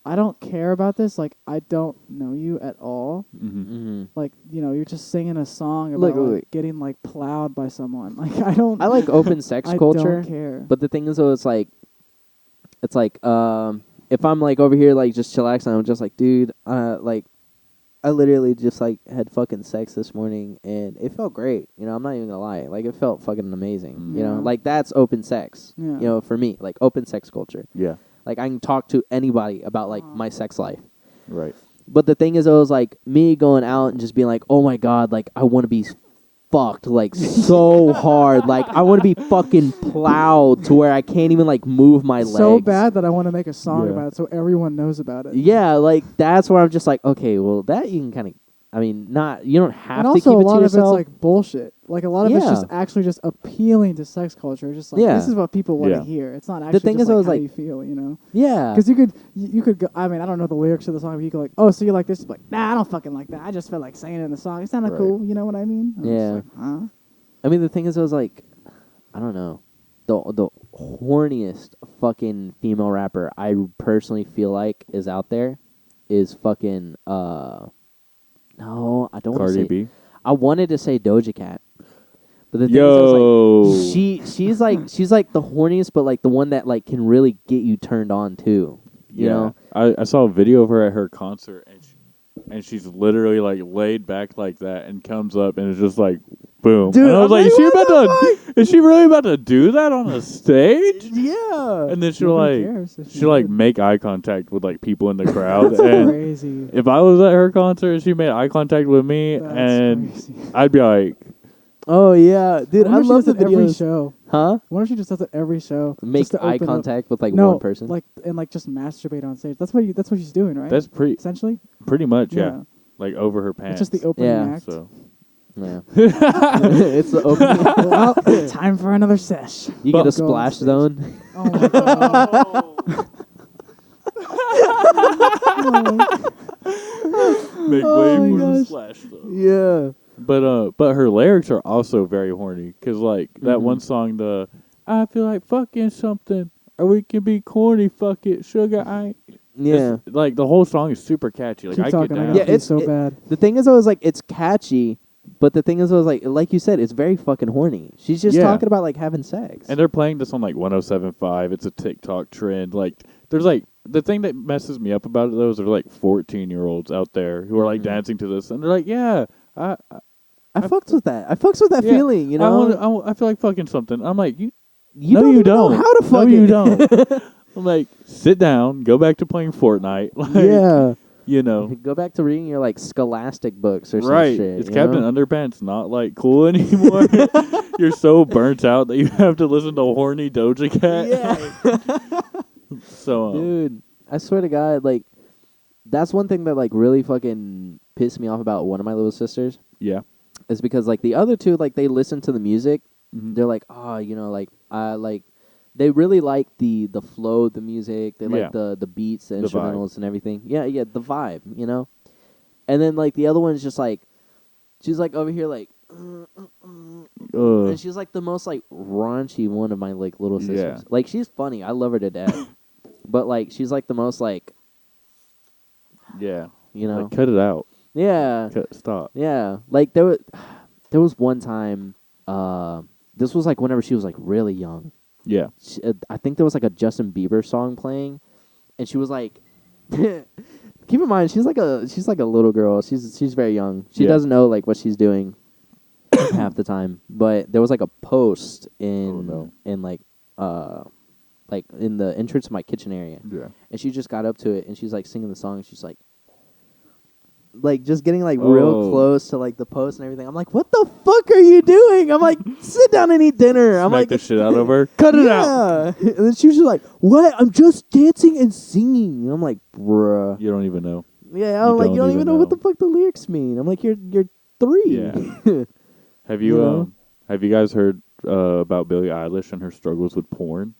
I don't care about this. Like, I don't know you at all. Mm-hmm. Mm-hmm. Like, you're just singing a song about Look. getting like plowed by someone. Like, I don't. I like open sex I culture, don't care. but the thing is, though, it's like if I'm like over here like just chillaxing, I'm just like, dude, like I literally just like had fucking sex this morning, and it felt great. I'm not even gonna lie, like it felt fucking amazing. Yeah. Like that's open sex. Yeah. For me, like open sex culture. Yeah. Like I can talk to anybody about like my sex life. Right. But the thing is, though, is like me going out and just being like, oh my god, like I want to be fucked like so hard, like I want to be fucking plowed to where I can't even like move my legs. so bad that I want to make a song Yeah. about it so everyone knows about it. Yeah, like that's where I'm just like, okay, well that you can kind of, you don't have And to also, keep a it lot to of it's yourself. like bullshit. Like a lot of it's Yeah. just actually just appealing to sex culture. Just like Yeah. this is what people want to Yeah. hear. It's not actually thing just is, I like was how like- you feel. Yeah, Because you could go, I mean, I don't know the lyrics of the song, but you could like, oh, so you like this? Like, nah, I don't fucking like that. I just felt like saying it in the song. It sounded Right. cool. You know what I mean? I'm just Yeah. like, huh? I mean the thing is, I was like, I don't know, the horniest fucking female rapper I personally feel like is out there is fucking No, I don't want to Cardi say. B. I wanted to say Doja Cat, but the thing Yo. is, I was like, she's like the horniest, but like the one that like can really get you turned on too. You know? I saw a video of her at her concert, and she's literally like laid back like that, and comes up and it's just like boom. Dude, and I was I'm like, like, is she what about the to? Is she really about to do that on a stage? Yeah. And then she'll Nobody like cares if she she'll like did. make eye contact with like people in the crowd, That's and crazy. if I was at her concert and she made eye contact with me, That's and crazy. I'd be like, Oh yeah, dude, I wonder if she love does the it every videos. show. Huh? I wonder if she just does it every show. Make just to eye open up. contact with like No, one person. like and like just masturbate on stage. That's what she's doing, right? that's Essentially. pretty much yeah, like over her pants. It's just the opening Yeah. act. So Yeah. It's the opening. Well, time for another sesh. You But- get a Go on splash stage. zone. Oh my god. make Oh way my for the gosh. splash though. Yeah. But her lyrics are also very horny, cause like that Mhm. one song, the I feel like fucking something, or we can be corny, fuck it, sugar. I ain't. Yeah. It's, like the whole song is super catchy. Like Keep I talking. get I down. got Yeah, these it's- so it- bad. The thing is, I was like, it's catchy, but the thing is, I was like you said, it's very fucking horny. She's just Yeah. talking about like having sex. And they're playing this on like 107.5. It's a TikTok trend. Like there's like the thing that messes me up about it though is there's like 14-year-olds out there who are like Mhm. dancing to this, and they're like, yeah, I fucks with that. I fucks with that Yeah, feeling. You know, I feel like fucking something. I'm like, you you no, don't you even know don't. how to fuck No, it. you don't. I'm like, sit down, go back to playing Fortnite. Like, Yeah. you know. Go back to reading your like scholastic books or some Right. shit. It's you Captain know? Underpants not like cool anymore. You're so burnt out that you have to listen to horny Doja Cat. Yeah. So Dude, I swear to God, like that's one thing that like really fucking pissed me off about one of my little sisters yeah. is because like the other two, like they listen to the music. Mhm. They're like, oh, you know, like they really like the flow of the music. They Yeah. like the beats, the The vibe. instrumentals and everything. Yeah, the vibe, you know? And then like the other one's just like she's like over here like Ugh. and she's like the most like raunchy one of my like little sisters. Yeah. Like she's funny. I love her to death. But like she's like the most like, Yeah. you know. Like, cut it out. Yeah. Stop. Yeah. Like there was one time this was like whenever she was like really young. Yeah. I think there was like a Justin Bieber song playing, and she was like, keep in mind she's like a little girl. She's very young. She Yeah. doesn't know like what she's doing half the time. But there was like a post in like in the entrance of my kitchen area, Yeah. and she just got up to it and she's like singing the song. And she's like just getting like real Oh. close to like the post and everything. I'm like, what the fuck are you doing? I'm like, sit down and eat dinner. I'm Smack like, the shit out of her. Cut it out. yeah. And then she was just like, what? I'm just dancing and singing. And I'm like, bruh. You don't even know. Yeah, I'm like, you don't even know what know. the fuck the lyrics mean. I'm like, you're 3. Yeah. Have you You know? have you guys heard about Billie Eilish and her struggles with porn?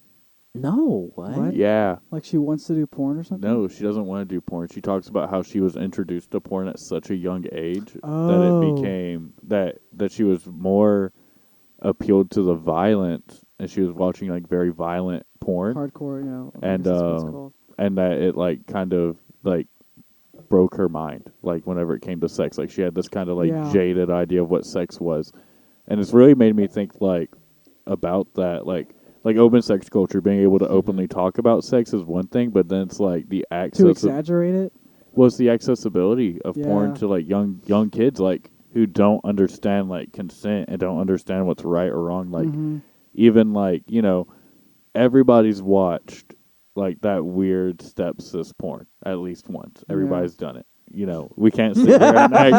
No, what? What? Yeah. Like she wants to do porn or something? No, she doesn't want to do porn. She talks about how she was introduced to porn at such a young age that Oh. it became that she was more appealed to the violence, and she was watching like very violent porn, Hardcore, you know. I And, guess that's what it's uh, called. and that it like kind of like broke her mind. Like whenever it came to sex, like she had this kind of like Yeah. jaded idea of what sex was, and it's really made me think like about that like open sex culture, being able to openly talk about sex is one thing, but then it's like the To access exaggerate it? was the accessibility of porn Yeah. to like young kids like who don't understand like consent and don't understand what's right or wrong. Like Mhm. even like, you know, everybody's watched like that weird stepsis porn at least once. Everybody's done it. You know, we can't sit here and act like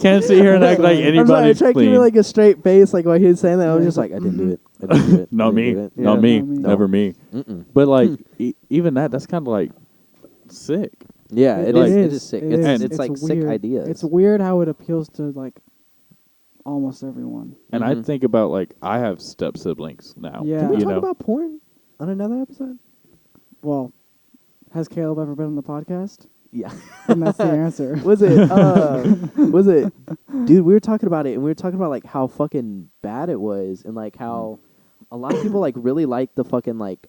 I'm sorry, I anybody's tried keeping clean. like a straight face, like while he was saying that. I was just like, I didn't do it. I didn't do it. Not I me. didn't do it. Not Yeah. me. Not me. Never me. Mm-mm. But like even that's kind of like sick. Yeah, It it is sick. It It's, is. it's like sick weird. ideas. It's weird how it appeals to like almost everyone. And I Mhm. think about like I have step siblings now. Yeah. Can we you talk know? about porn on another episode? Well, has Caleb ever been on the podcast? Yeah. And that's the answer. Was it? Was it? Dude, we were talking about it, and we were talking about like how fucking bad it was, and like how a lot of people like really like the fucking like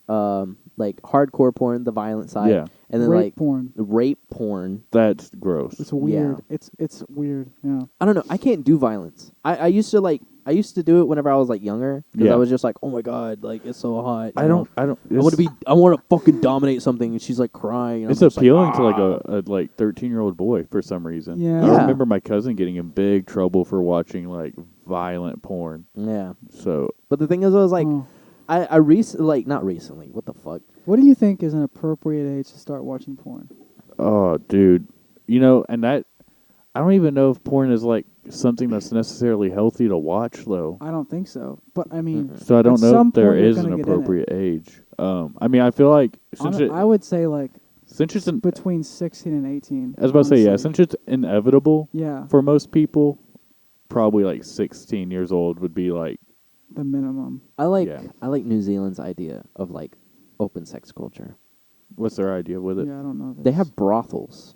hardcore porn, the violent side, Yeah. and then Rape like porn. rape porn. That's gross. It's weird. It's weird. Yeah. I don't know. I can't do violence. I used to do it whenever I was like younger because Yeah. I was just like, oh my god, like it's so hot. I don't. I want to fucking dominate something, and she's like crying. And It's I'm just appealing to like, like a 13-year-old boy for some reason. Yeah. I Yeah. remember my cousin getting in big trouble for watching like violent porn. yeah. So But the thing is, I was like, Oh. not recently. What the fuck? What do you think is an appropriate age to start watching porn? oh, dude, and that I don't even know if porn is like something that's necessarily healthy to watch though. I don't think so. But I mean, So I don't at know some if there point you're is an gonna get in it. appropriate age. I mean, I feel like I would say like since it's between 16 and 18. I was about to say, yeah, honestly. since it's inevitable Yeah, for most people, probably like 16 years old would be like, the minimum. I like Yeah. New Zealand's idea of like open sex culture. what's their idea with it? Yeah, I don't know. They have brothels.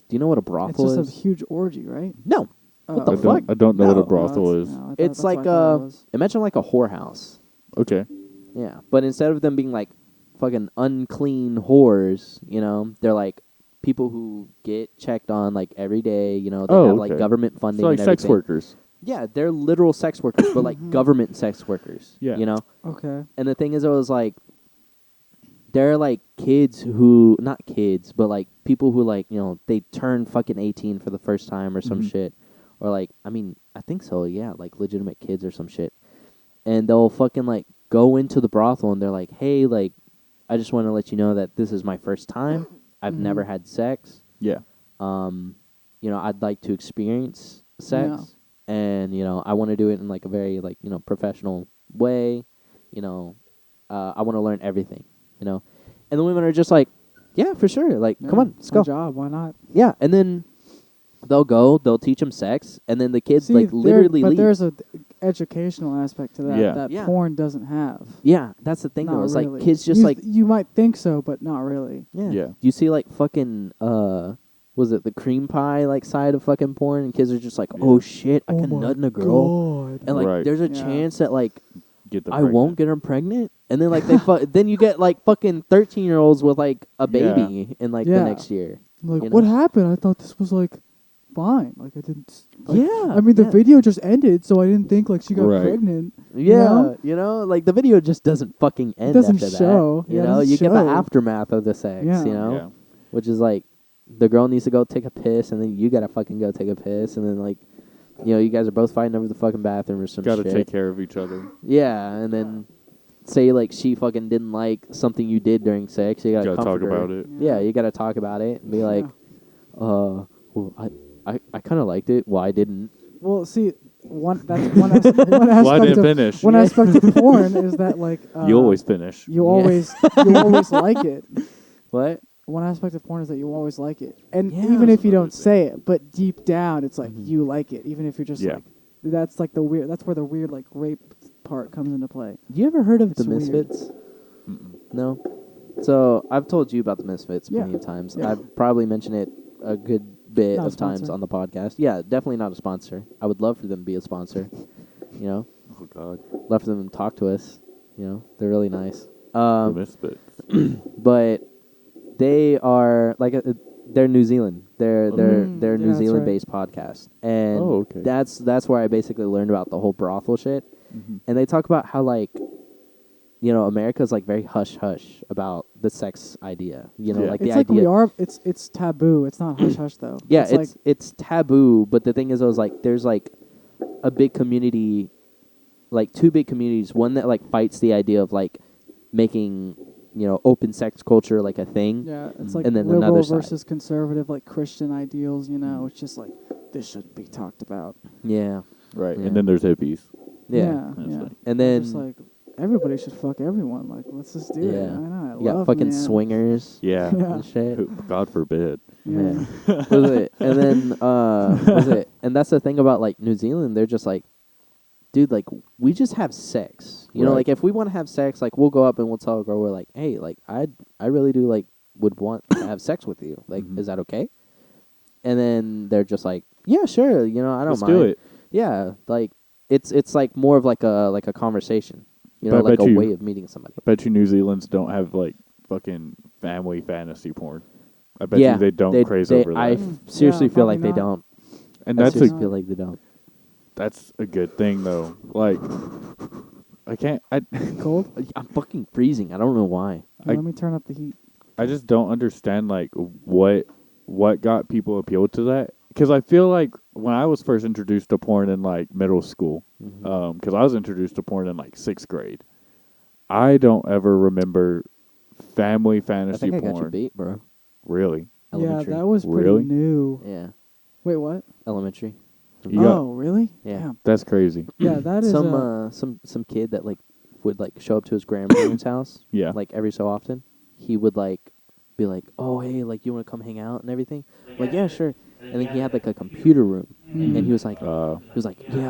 Do you know what a It's brothel just is? a huge orgy, right? No. What the I fuck? don't know what No. a brothel is. It's like imagine like a whorehouse. Okay. Yeah, but instead of them being like fucking unclean whores, they're like people who get checked on like every day. They have like okay. government funding. So like and sex everything. workers. Yeah, they're literal sex workers, but like government sex workers. Yeah. Okay. And the thing is, I was like, they're like kids who, not kids, but like people who like, they turn fucking 18 for the first time or some Mhm. shit. Or like, I mean, I think so, yeah, like legitimate kids or some shit. And they'll fucking like go into the brothel and they're like, hey, like, I just want to let you know that this is my first time. I've Mhm. never had sex. Yeah. I'd like to experience sex. And, I want to do it in like a very like, professional way. I want to learn everything, And the women are just like, yeah, for sure. Like, come on, let's my go. job. Why not? Yeah. And then they'll teach them sex. And then the kids like literally but leave. there's a educational aspect to that Yeah. that Yeah. porn doesn't have. Yeah, that's the thing Not though. It's really. like kids just you, like, you might think so, but not really. yeah. Yeah. You see like fucking, was it the cream pie like side of fucking porn? And kids are just like, oh shit, I can nut in a girl. God. And like, Right. there's a Yeah. chance that like, Get them I won't get her pregnant. And then like then you get like fucking 13-year-olds with like a baby in like the Yeah. next year. Like, you what know? happened? I thought this was like fine. Like I didn't. Like, Yeah. I mean, the yeah. video just ended, so I didn't think like she got Right. pregnant. Yeah, know? like the video just doesn't fucking end doesn't after show. that. Yeah, it doesn't You get the show. aftermath of the sex, Yeah. Yeah. which is like the girl needs to go take a piss, and then you gotta fucking go take a piss, and then like, you guys are both fighting over the fucking bathroom or some Got to shit. take care of each other. Yeah, and then say like she fucking didn't like something you did during sex, you gotta Got to talk comfort her. about it. Yeah, you gotta talk about it and be like, well, I kind of liked it. Well, I didn't. Well, see, one aspect Well, I didn't of finish. one aspect of porn is that like You always finish. you Yeah. always like it. What? One aspect of porn is that you always like it, and Yeah. even if you Another don't thing. say it, but deep down it's like Mhm. you like it, even if you're just Yeah. like that's like the weird. That's where the weird like rape part comes into play. You ever heard of It's the weird. Misfits? Mm-mm. No. So I've told you about the Misfits Yeah. plenty of times. Yeah. I've probably mentioned it a good bit Not a of times sponsor. on the podcast. Yeah, definitely not a sponsor. I would love for them to be a sponsor. Oh God. Love for them to talk to us. They're really nice. The Misfits. But they are like they're New Zealand. They're Yeah, New that's Zealand based podcast, and Oh, okay. that's where I basically learned about the whole brothel shit. Mhm. And they talk about how like, America's like very hush hush about the sex idea. Yeah. Like It's the like idea. we are. It's taboo. It's not hush hush though. Yeah, it's it's taboo. But the thing is, I was like, there's like a big community, like two big communities. One that like fights the idea of like making open sex culture like a thing. yeah. It's Mm. like And then liberal another side. versus conservative, like Christian ideals. It's just like this shouldn't be talked about. Yeah, Right. Yeah. And then there's hippies. yeah. That's yeah. like- And They're then just like everybody should fuck everyone. Like let's just do it. Yeah. I know. I you got love fucking man. swingers Yeah. Yeah. and shit. God forbid. Yeah. Was it? And then was it? And that's the thing about like New Zealand. They're just like, dude, like we just have sex. Right. Like if we want to have sex, like we'll go up and we'll tell a girl, we're like, hey, like I really do like would want to have sex with you. Like, Mhm. is that okay? And then they're just like, yeah, sure. I don't Let's mind. do it. Yeah, like it's like more of like a conversation. You know, But I like bet a you- way of meeting somebody. I bet you New Zealanders don't have like fucking family fantasy porn. I bet Yeah, you they don't craze over that. I seriously Yeah, feel like probably they not. don't. And I that's seriously a feel like they don't. that's a good thing though. Like I can't I Cold? I'm fucking freezing. I don't know why. Let me turn up the heat. I just don't understand like what got people appealed to that. Because I feel like when I was first introduced to porn in like middle school, Mhm. because I was introduced to porn in like 6th grade, I don't ever remember family I fantasy think I got you porn. beat, bro. Really? Elementary. Yeah, that was pretty Really? new. Yeah, Wait, what? elementary. You got- Oh, really? Yeah. Damn. That's crazy. Yeah, that is Some kid that like would like show up to his grandparents' house Yeah. like every so often. He would like be like, "Oh, hey, like you want to come hang out and everything?" Like, "Yeah, sure." And then he had like a computer room, and he was like, "Yeah."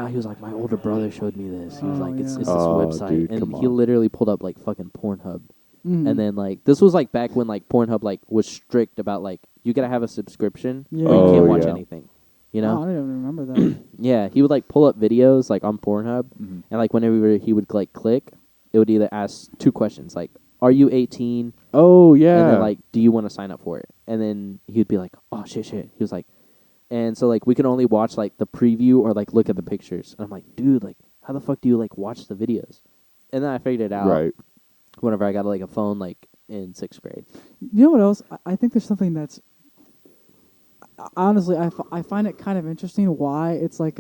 He was like, "My older brother showed me this." He was Oh, like, "It's yeah. this Oh, website," dude, and come he on. literally pulled up like fucking Pornhub. Mhm. And then like this was like back when like Pornhub like was strict about like you gotta have a subscription Yeah. or you Oh, can't watch yeah. anything. You Oh, know? I don't even remember that. Yeah, he would like pull up videos like on Pornhub, Mhm. and like whenever he would like click, it would either ask 2 questions like, "Are you 18?" Oh yeah. And then like, "Do you want to sign up for it?" And then he would be like, "Oh shit." He was like, and so like we could only watch like the preview or like look at the pictures. And I'm like, dude, like how the fuck do you like watch the videos? And then I figured it out Right. whenever I got like a phone like in 6th grade. You know what else? I think there's something that's honestly I find it kind of interesting why it's like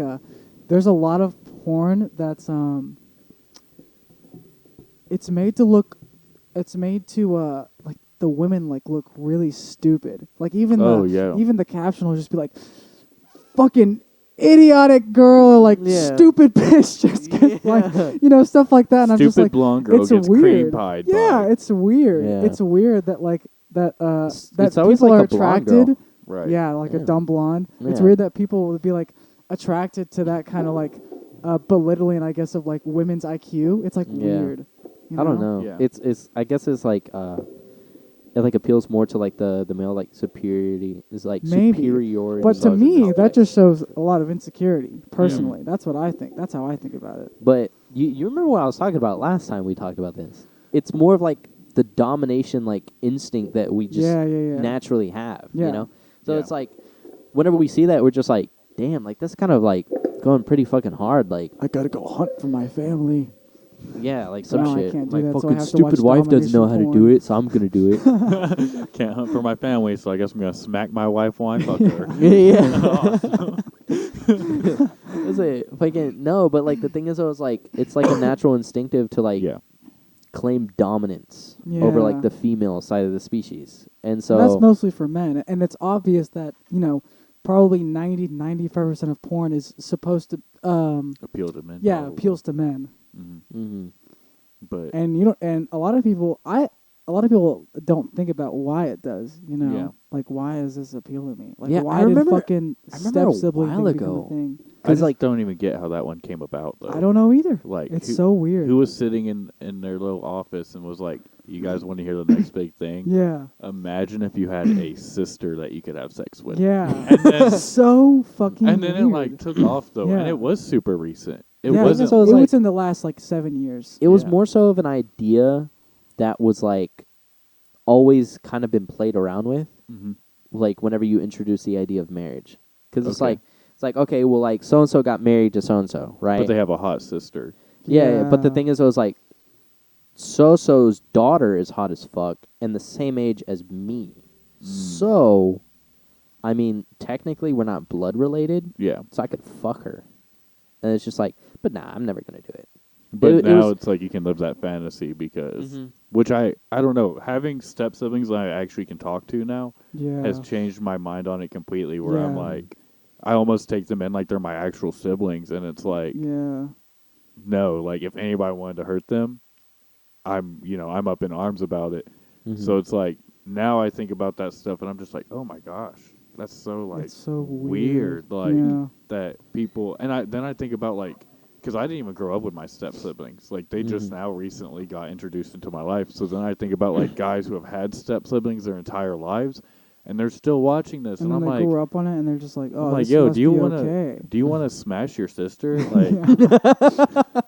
there's a lot of porn that's it's made to like the women like look really stupid. Like even yeah. even the caption will just be like fucking idiotic girl or like Yeah. stupid bitch just gets like stuff like that and I'm Stupid just like blonde girl it's gets weird. cream pied. Yeah, by. it's weird. Yeah. It's weird that like that It's always people like are a blonde attracted. girl. Right. Yeah, like a Yeah. dumb blonde. It's Yeah. weird that people would be like attracted to that kind of like belittling, I guess, of like women's IQ. It's like Yeah. weird. You I don't know. Yeah. It's I guess it's like it like appeals more to like the male like superiority is like Maybe. superiority. But to me, misogyny. that just shows a lot of insecurity. Personally, that's what I think. That's how I think about it. But you remember what I was talking about last time we talked about this? It's more of like the domination like instinct that we just Yeah. naturally have. Yeah. You know? So Yeah. it's like whenever we see that we're just like, damn, like that's kind of like going pretty fucking hard. Like I gotta go hunt for my family. yeah, like some No, I shit. can't do My that, so I fucking have to stupid watch wife doesn't know how to domination do porn. it, so I'm gonna do it. Can't hunt for my family, so I guess I'm gonna smack my wife while I fuck her. Yeah. Is it fucking no? But like the thing is, it's like a natural instinctive to like Yeah. claim dominance over Yeah. like the female side of the species, and so And that's mostly for men, and it's obvious that probably 95% of porn is supposed to Appeal to men. yeah probably. appeals to men. hmm But And and a lot of people don't think about why it does, Yeah. like why does this appeal to me? Like Yeah, why I remember- did fucking I remember a step sibling while thing become ago. a thing? I just like don't even get how that one came about though. I don't know either. Like It's who, so weird. Who was sitting in their little office and was like, "You guys want to hear the next big thing? Yeah. Imagine if you had a sister that you could have sex with." Yeah. And then, So fucking and then weird. it like took off though, Yeah. and it was super recent. It yeah, wasn't. so it like- was in the last like 7 years. it was Yeah. more so of an idea that was like always kind of been played around with, Mhm. like whenever you introduce the idea of marriage, because it's Okay. like okay, well like so and so got married to so and so, right? But they have a hot sister. Yeah, but the thing is, it was like, So-So's daughter is hot as fuck and the same age as me. So, I mean, technically we're not blood related, Yeah. so I could fuck her. And it's just like, but nah, I'm never going to do it. But It now was- it's like you can live that fantasy because, Mhm. which I don't know, having step siblings I actually can talk to now Yeah. has changed my mind on it completely. Where I'm Yeah. like, I almost take them in like they're my actual siblings, and it's like, Yeah. no, like if anybody wanted to hurt them, I'm up in arms about it. Mhm. So it's like now I think about that stuff, and I'm just like, oh my gosh, that's so like It's so weird, like Yeah. that people. And I think about like. Because I didn't even grow up with my step siblings. Like, they just now recently got introduced into my life. So then I think about, like, guys who have had step siblings their entire lives. and they're still watching this, And and then I'm they like, grew up on it, and they're just like, "Oh, I'm like, this yo, must do you be want to okay." do you want to smash your sister? Like,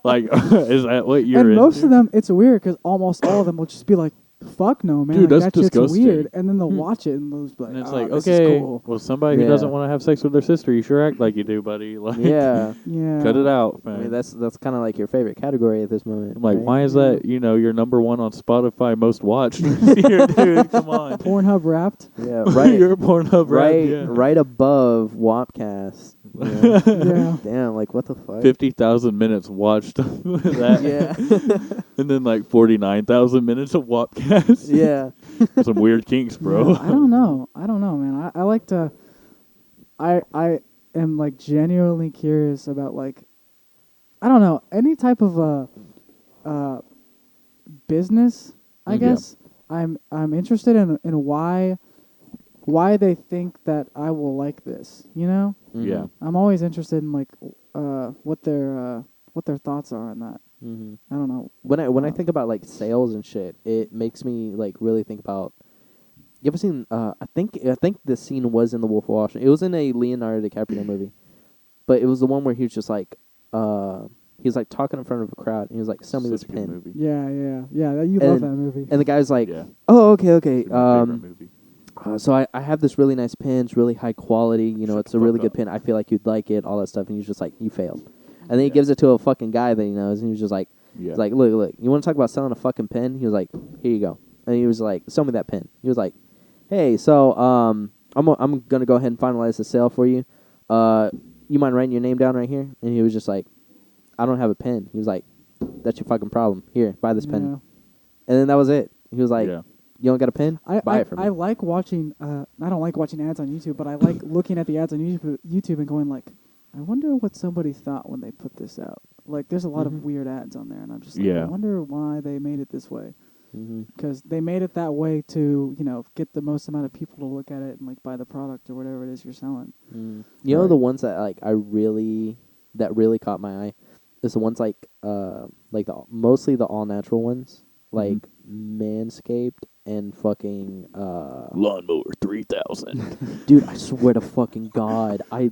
like is that what you're And most into? of them, it's weird because almost all of them will just be like, "Fuck no, man! Dude, like, that's that shit's disgusting." weird." And then they'll watch it and they'll just be like, And it's "Oh, like, this okay, is cool." well, somebody who Yeah. doesn't want to have sex with their sister, you sure act like you do, buddy. Like, Yeah. Yeah. cut it out, I man. mean, that's kind of like your favorite category at this moment. I'm like, right? why is Yeah. that, your number one on Spotify most watched this year, dude? Come on. Pornhub Wrapped. Yeah, right. You're Pornhub, right, Yeah. right above Wapcast. Yeah. Yeah. Damn, like what the fuck? 50,000 minutes watched that. Yeah. And then like 49,000 minutes of Wapcast. Yeah. Some weird kinks, bro. Yeah, I don't know. I don't know, man. I like to. I am like genuinely curious about like, I don't know, any type of business. I Yeah. guess I'm interested in why they think that I will like this. You know, Yeah. I'm always interested in like what their thoughts are on that. Mm-hmm. I don't know. When I think about like sales and shit, it makes me like really think about. You ever seen? I think the scene was in The Wolf of Wall Street. It was in a Leonardo DiCaprio movie, but it was the one where he was just like, he was like talking in front of a crowd, and he was like, "Sell me this Such a good pen." movie. Yeah. You love And- that movie. And the guy's like, Yeah. "Oh, okay." It's my favorite movie. So I have this really nice pen. It's really high quality. You know, Shut it's the a really fuck good up. pen. I feel like you'd like it. All that stuff. And he's just like, "You failed." And then he Yeah. gives it to a fucking guy that he knows, and he was just like, Yeah. he's like, look, you want to talk about selling a fucking pen? He was like, "Here you go." And he was like, "Sell me that pen." He was like, "Hey, so I'm gonna go ahead and finalize the sale for you. You mind writing your name down right here?" And he was just like, "I don't have a pen." He was like, "That's your fucking problem. Here, buy this pen." Yeah. And then that was it. He was like, yeah. "You don't got a pen? Buy it from me." I like watching. I don't like watching ads on YouTube, but I like looking at the ads on YouTube and going like, I wonder what somebody thought when they put this out. Like, there's a lot Mhm. of weird ads on there, and I'm just like, Yeah. I wonder why they made it this way. Mm-hmm. Because they made it that way to, get the most amount of people to look at it and like buy the product or whatever it is you're selling. You know Right. the ones that like that really caught my eye is the ones like mostly the all natural ones like Manscaped and fucking Lawnmower 3000. dude, I swear to fucking God, the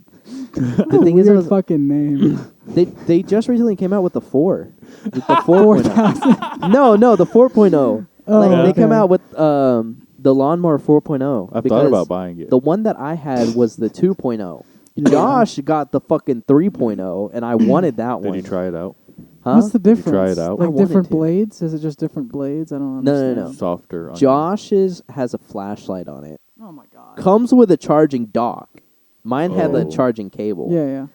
What a thing is, weird fucking name. they just recently came out with the 4, with the 4.0. no, the 4.0. Oh, Like they come okay. out with the lawnmower 4.0. I've because thought about buying it. the one that I had was the 2.0. Yeah. Josh got the fucking 3.0, and I wanted that Did one. you try it out? Huh? What's the Did you difference? try it out? I Like wanted different to. blades? Is it just different blades? I don't No, understand. no. Softer. On Josh's has a flashlight on it. Oh my god. Comes with a charging dock. Mine had the Oh. charging cable. Yeah.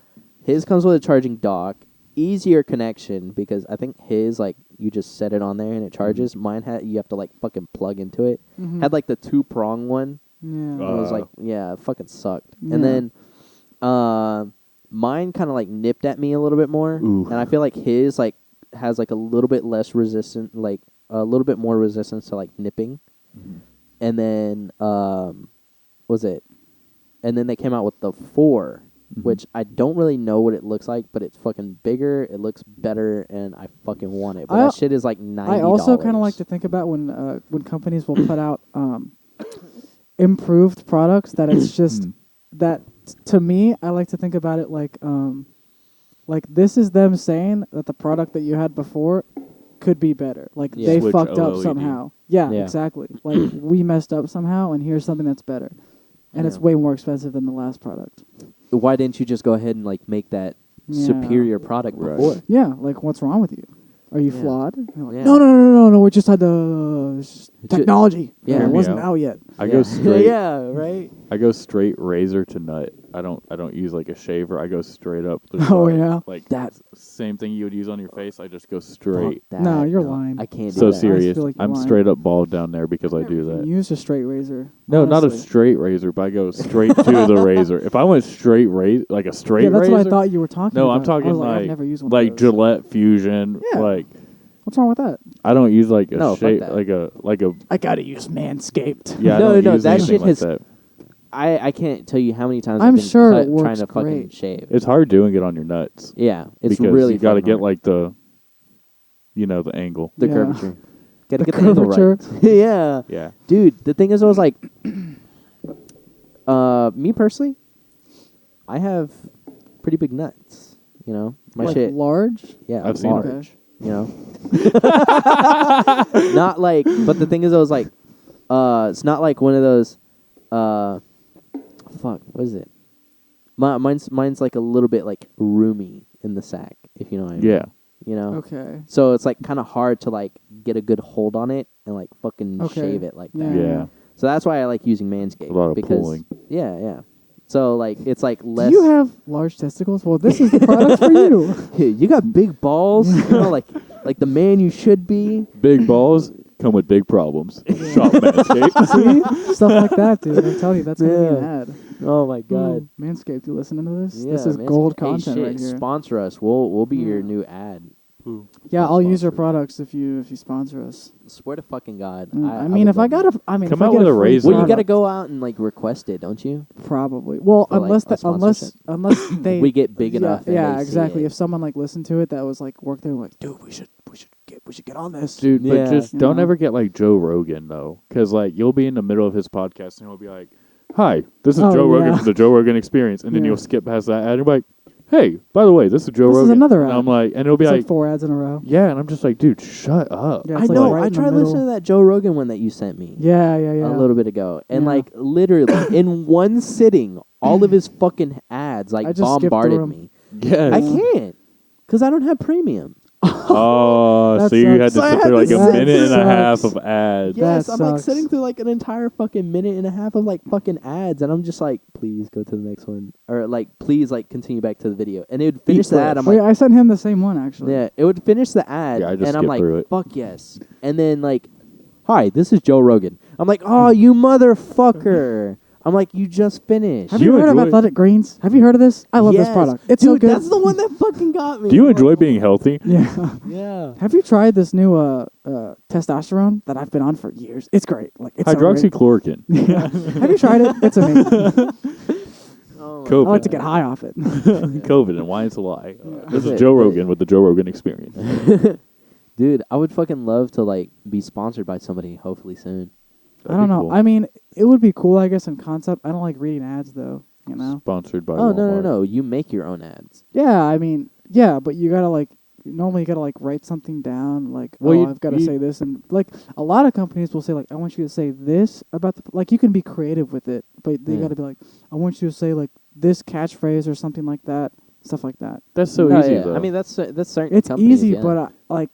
His comes with a charging dock. Easier connection because I think his like you just set it on there and it charges. Mine had you have to like fucking plug into it. Mhm. Had like the 2-prong one. Yeah. It was like it fucking sucked. Yeah. And then mine kind of like nipped at me a little bit more. Ooh. And I feel like his like has like a little bit less resistant, like a little bit more resistance to like nipping. Mhm. And then was it? And then they came out with the 4, Mhm. which I don't really know what it looks like, but it's fucking bigger. It looks better, and I fucking want it. But I- that shit is like $90. I also kind of like to think about when companies will put out improved products that it's just Mm. that to me I like to think about it like this is them saying that the product that you had before could be better. Like Yeah. they Switch fucked up OLED. somehow. Yeah, Yeah. exactly. Like we messed up somehow, and here's something that's better, and it's Yeah. way more expensive than the last product. Why didn't you just go ahead and like make that Yeah. superior product Right. before? Yeah, like what's wrong with you? Are you Yeah. flawed? You're like, Yeah. no. We just had the technology. Yeah. it Hear me wasn't out. out yet. I Yeah. go straight. Yeah, right. I go straight razor to nut. I don't use like a shaver. I go straight up. The Oh, side. yeah? Like That- same thing you would use on your face. I just go straight. Fuck No, that. you're lying. I can't do So that. serious. feel like you're I'm lying. straight up bald down there because I I've do never even that. used a straight razor. No, not a honestly. straight razor, but I go straight to the razor. If I went straight like a straight Yeah, that's razor. what I thought you were talking about. No, I'm I talking was like, I've like never used one like of those. Gillette Fusion. Yeah. Like What's wrong with that? I don't use like a No, fuck shape that. like a I gotta use Manscaped. yeah. I No, don't no, use that anything shit like has- that. I can't tell you how many times I'm I've been sure cut it works trying to fucking great. shave. It's hard doing it on your nuts. Yeah, it's because really you got to fucking get hard. like the angle. the Yeah. curvature. Got to The get the angle right. curvature. Yeah, Yeah. dude. The thing is, I was like, Me personally, I have pretty big nuts. You know, my like shit. large. Yeah, I've seen it. large. You know, not like. But the thing is, I was like, it's not like one of those. Fuck, what is it? Mine's like a little bit like roomy in the sack, if you know what I mean. Yeah. You know. Okay. So it's like kind of hard to like get a good hold on it and like fucking Okay. shave it like Yeah. that. Yeah. So that's why I like using Manscaped. A lot of because, pulling. Yeah, yeah. So like it's like less. Do you have large testicles? Well, this is the product for you. You got big balls, you know, like the man you should be. Big balls come with big problems. Yeah. Shop Manscaped. See? Stuff like that, dude. I'm telling you, that's going to be an Yeah. ad. Oh my god. Ooh, Manscaped, you listening to this? Yeah, This is Manscaped. gold Hey, content shit, right here. Sponsor us. We'll be your Yeah. new ad. Yeah, I'll use your Sponsor. products if you sponsor us. Swear to fucking God. I mean, if I got a, I mean, Come if I out get with a free razor. Well, you got to product, go out and like request it, don't you? probably. Well, For, like, unless they We get big enough. and Yeah, they see exactly. it. If someone like listened to it, that was like work there, like, dude, we should get on this. Dude, Yeah. but just You don't know? ever get like Joe Rogan though, because like you'll be in the middle of his podcast and he'll be like, "Hi, this is Oh, Joe Rogan yeah. from the Joe Rogan Experience," and then Yeah. you'll skip past that ad and you'll be like, "Hey, by the way, this is Joe This is Rogan." another and ad. I'm like, and it'll be It's like, like 4 ads in a row. "Yeah," and I'm just like, "Dude, shut up." Yeah, I it's like know. right I in the tried listening to middle. that Joe Rogan one that you sent me. Yeah. A little bit ago, and Yeah. like literally in one sitting, all of his fucking ads like I just skipped through bombarded 'em. me. Yes. I can't, because I don't have premium. Oh, That so you had sucks. to So I sit had through to like a sit- minute and a That half sucks. of ads. Yes, That I'm like sucks. sitting through like an entire fucking minute and a half of like fucking ads, and I'm just like, please go to the next one, or like please like continue back to the video, and it would finish the ad. I'm Wait, like, I sent him the same one actually. yeah, it would finish the ad, Yeah, I just and I'm skipped like, through it. fuck yes, and then like, hi, this is Joe Rogan. I'm like, oh, you motherfucker. I'm like, you just finished. Have you You heard of enjoy- Athletic Greens? Have you heard of this? I love this Yes. product. It's Dude, so good. that's the one that fucking got me. Do you I'm enjoy like, being healthy? Yeah. Yeah. Have you tried this new testosterone that I've been on for years? It's great. Like it's so great. Hydroxychloroquine. Yeah. Have you tried it? It's amazing. Oh my COVID. I like to get high off it. COVID and why it's a lie. Yeah. This Okay, is Joe but- Rogan with the Joe Rogan Experience. Dude, I would fucking love to like be sponsored by somebody hopefully soon. I don't know. I mean, it would be cool, I guess, in concept. I don't like reading ads though. You know? Sponsored by Oh, Walmart. no. You make your own ads. Yeah. I mean, yeah, but you gotta like. Normally, you gotta like write something down. Like, Well, you- I've got to you- say this, and like a lot of companies will say, like, I want you to say this about the. Like, you can be creative with it, but they Yeah. gotta be like, I want you to say like this catchphrase or something like that, stuff like that. That's so Oh, easy yeah. though. I mean, that's certain. It's companies, easy, yeah. but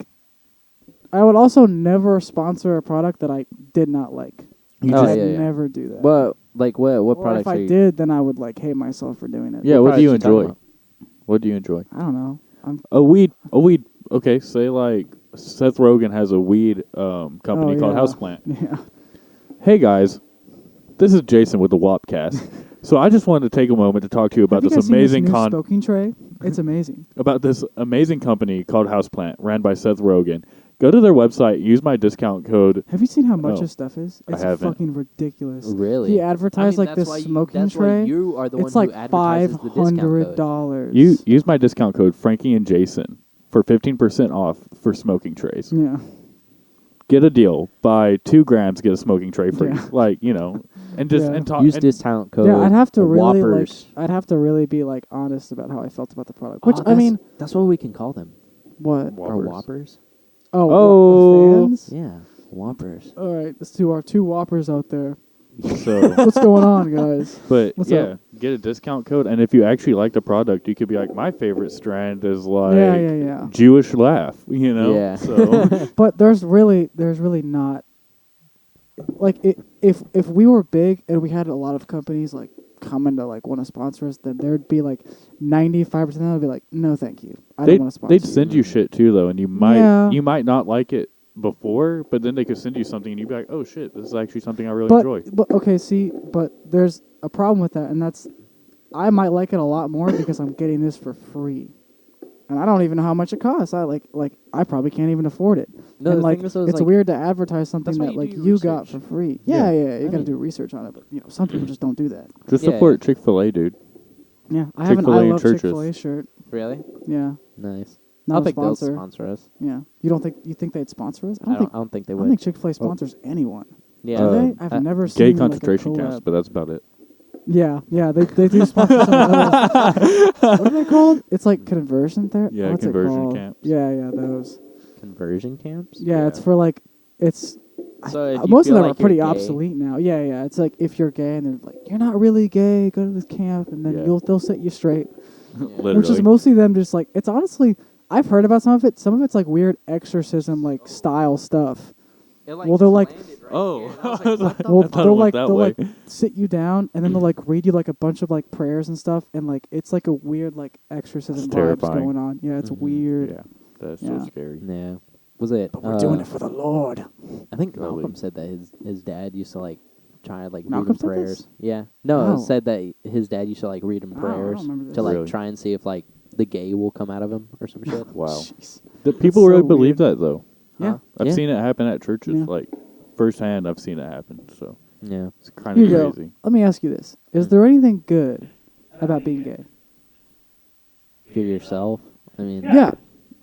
I would also never sponsor a product that I did not like. You Oh, I'd yeah, yeah. never do that. What what or products if are I you? did, then I would like hate myself for doing it. yeah, what do products you you talking enjoy? about? What do you enjoy? I don't know. A weed. Okay, say like Seth Rogen has a weed company Oh, called yeah. Houseplant. Yeah. Hey guys, this is Jason with the Wopcast. So I just wanted to take a moment to talk to you about Have you this guys seen amazing this new smoking tray? It's amazing. about this amazing company called Houseplant, ran by Seth Rogen. Go to their website, use my discount code. Have you seen how much Oh, his stuff is? I It's haven't. fucking ridiculous. Really? He advertised like that's this why smoking that's tray. Why you are the It's one like who advertises the discount code. $500. You use my discount code Frankie and Jason for 15% off for smoking trays. Yeah. Get a deal. Buy 2 grams, get a smoking tray free. Yeah. Like, you know, and just Yeah. and talk. Use and discount code. Yeah, I'd have to really Whoppers. like. I'd have to really be like honest about how I felt about the product. Oh, Which I mean, that's what we can call them. what? Whoppers. Or Whoppers. Oh, Oh. the fans. Yeah, Whoppers. All right, let's do our 2 Whoppers out there. So, What's going on, guys? but What's yeah, up? get a discount code, and if you actually like the product, you could be like, my favorite strand is like Yeah. Jewish laugh, you know. Yeah. So But there's really not like if we were big and we had a lot of companies like coming to like want to sponsor us, then there'd be like 95% of them would be like, no, thank you, I don't want to sponsor. they'd send you shit too, though, and you Yeah. might not like it before, but then they could send you something, and you'd be like, oh shit, this is actually something I really enjoy. But okay, see, but there's a problem with that, and that's I might like it a lot more because I'm getting this for free, and I don't even know how much it costs. I like I probably can't even afford it. No, and the like thing is, though, is, it's like, weird to advertise something that's why that you like do your you got for research. free. Yeah. Yeah, you got to mean- do research on it, but some people just don't do that. Just Yeah, support yeah. Chick-fil-A, dude. Yeah, I have an Chick-fil-A I and love churches. Chick-fil-A shirt. Really? Yeah, Nice. not I a think they'll sponsor. sponsor us. Yeah, you think they'd sponsor us? I don't think they I would. don't think Chick-fil-A sponsors anyone. yeah. Do Uh, they? I've never seen Gay like, a concentration collab. camps, but that's about it. Yeah, they do sponsor some of those. What are they called? It's like conversion therapy. Yeah, What's conversion it called? camps. Yeah, those. Conversion camps. Yeah, it's for like it's. So if you Most of feel them like are pretty you're gay- obsolete now. Yeah. It's like if you're gay and they're like, you're not really gay, go to this camp, and then Yeah. they'll set you straight. Literally. Which is mostly them just like it's honestly. I've heard about some of it. Some of it's like weird exorcism like style stuff. Well, they're like- Oh. Well, I thought it went that way. sit you down and then they'll like read you like a bunch of like prayers and stuff and like it's like a weird like exorcism It's vibes terrifying. going on. Yeah, it's Mhm. weird. Yeah, that's Yeah. so scary. Yeah. Was it? But we're doing it for the Lord. I think Really? Malcolm said that his dad used to like try to like read Malcolm him said prayers. this? Yeah. No, Oh. it said that his dad used to like read him Oh, I don't prayers remember this. to like Really? try and see if like the gay will come out of him or some shit. Wow. Jeez. The people so really believe weird. that though. Yeah. Huh? I've Yeah. seen it happen at churches. Yeah. Like firsthand, I've seen it happen. So Yeah. it's kind Here of you go. crazy. Let me ask you this: is there anything good about being gay? You're yourself. I mean. Yeah,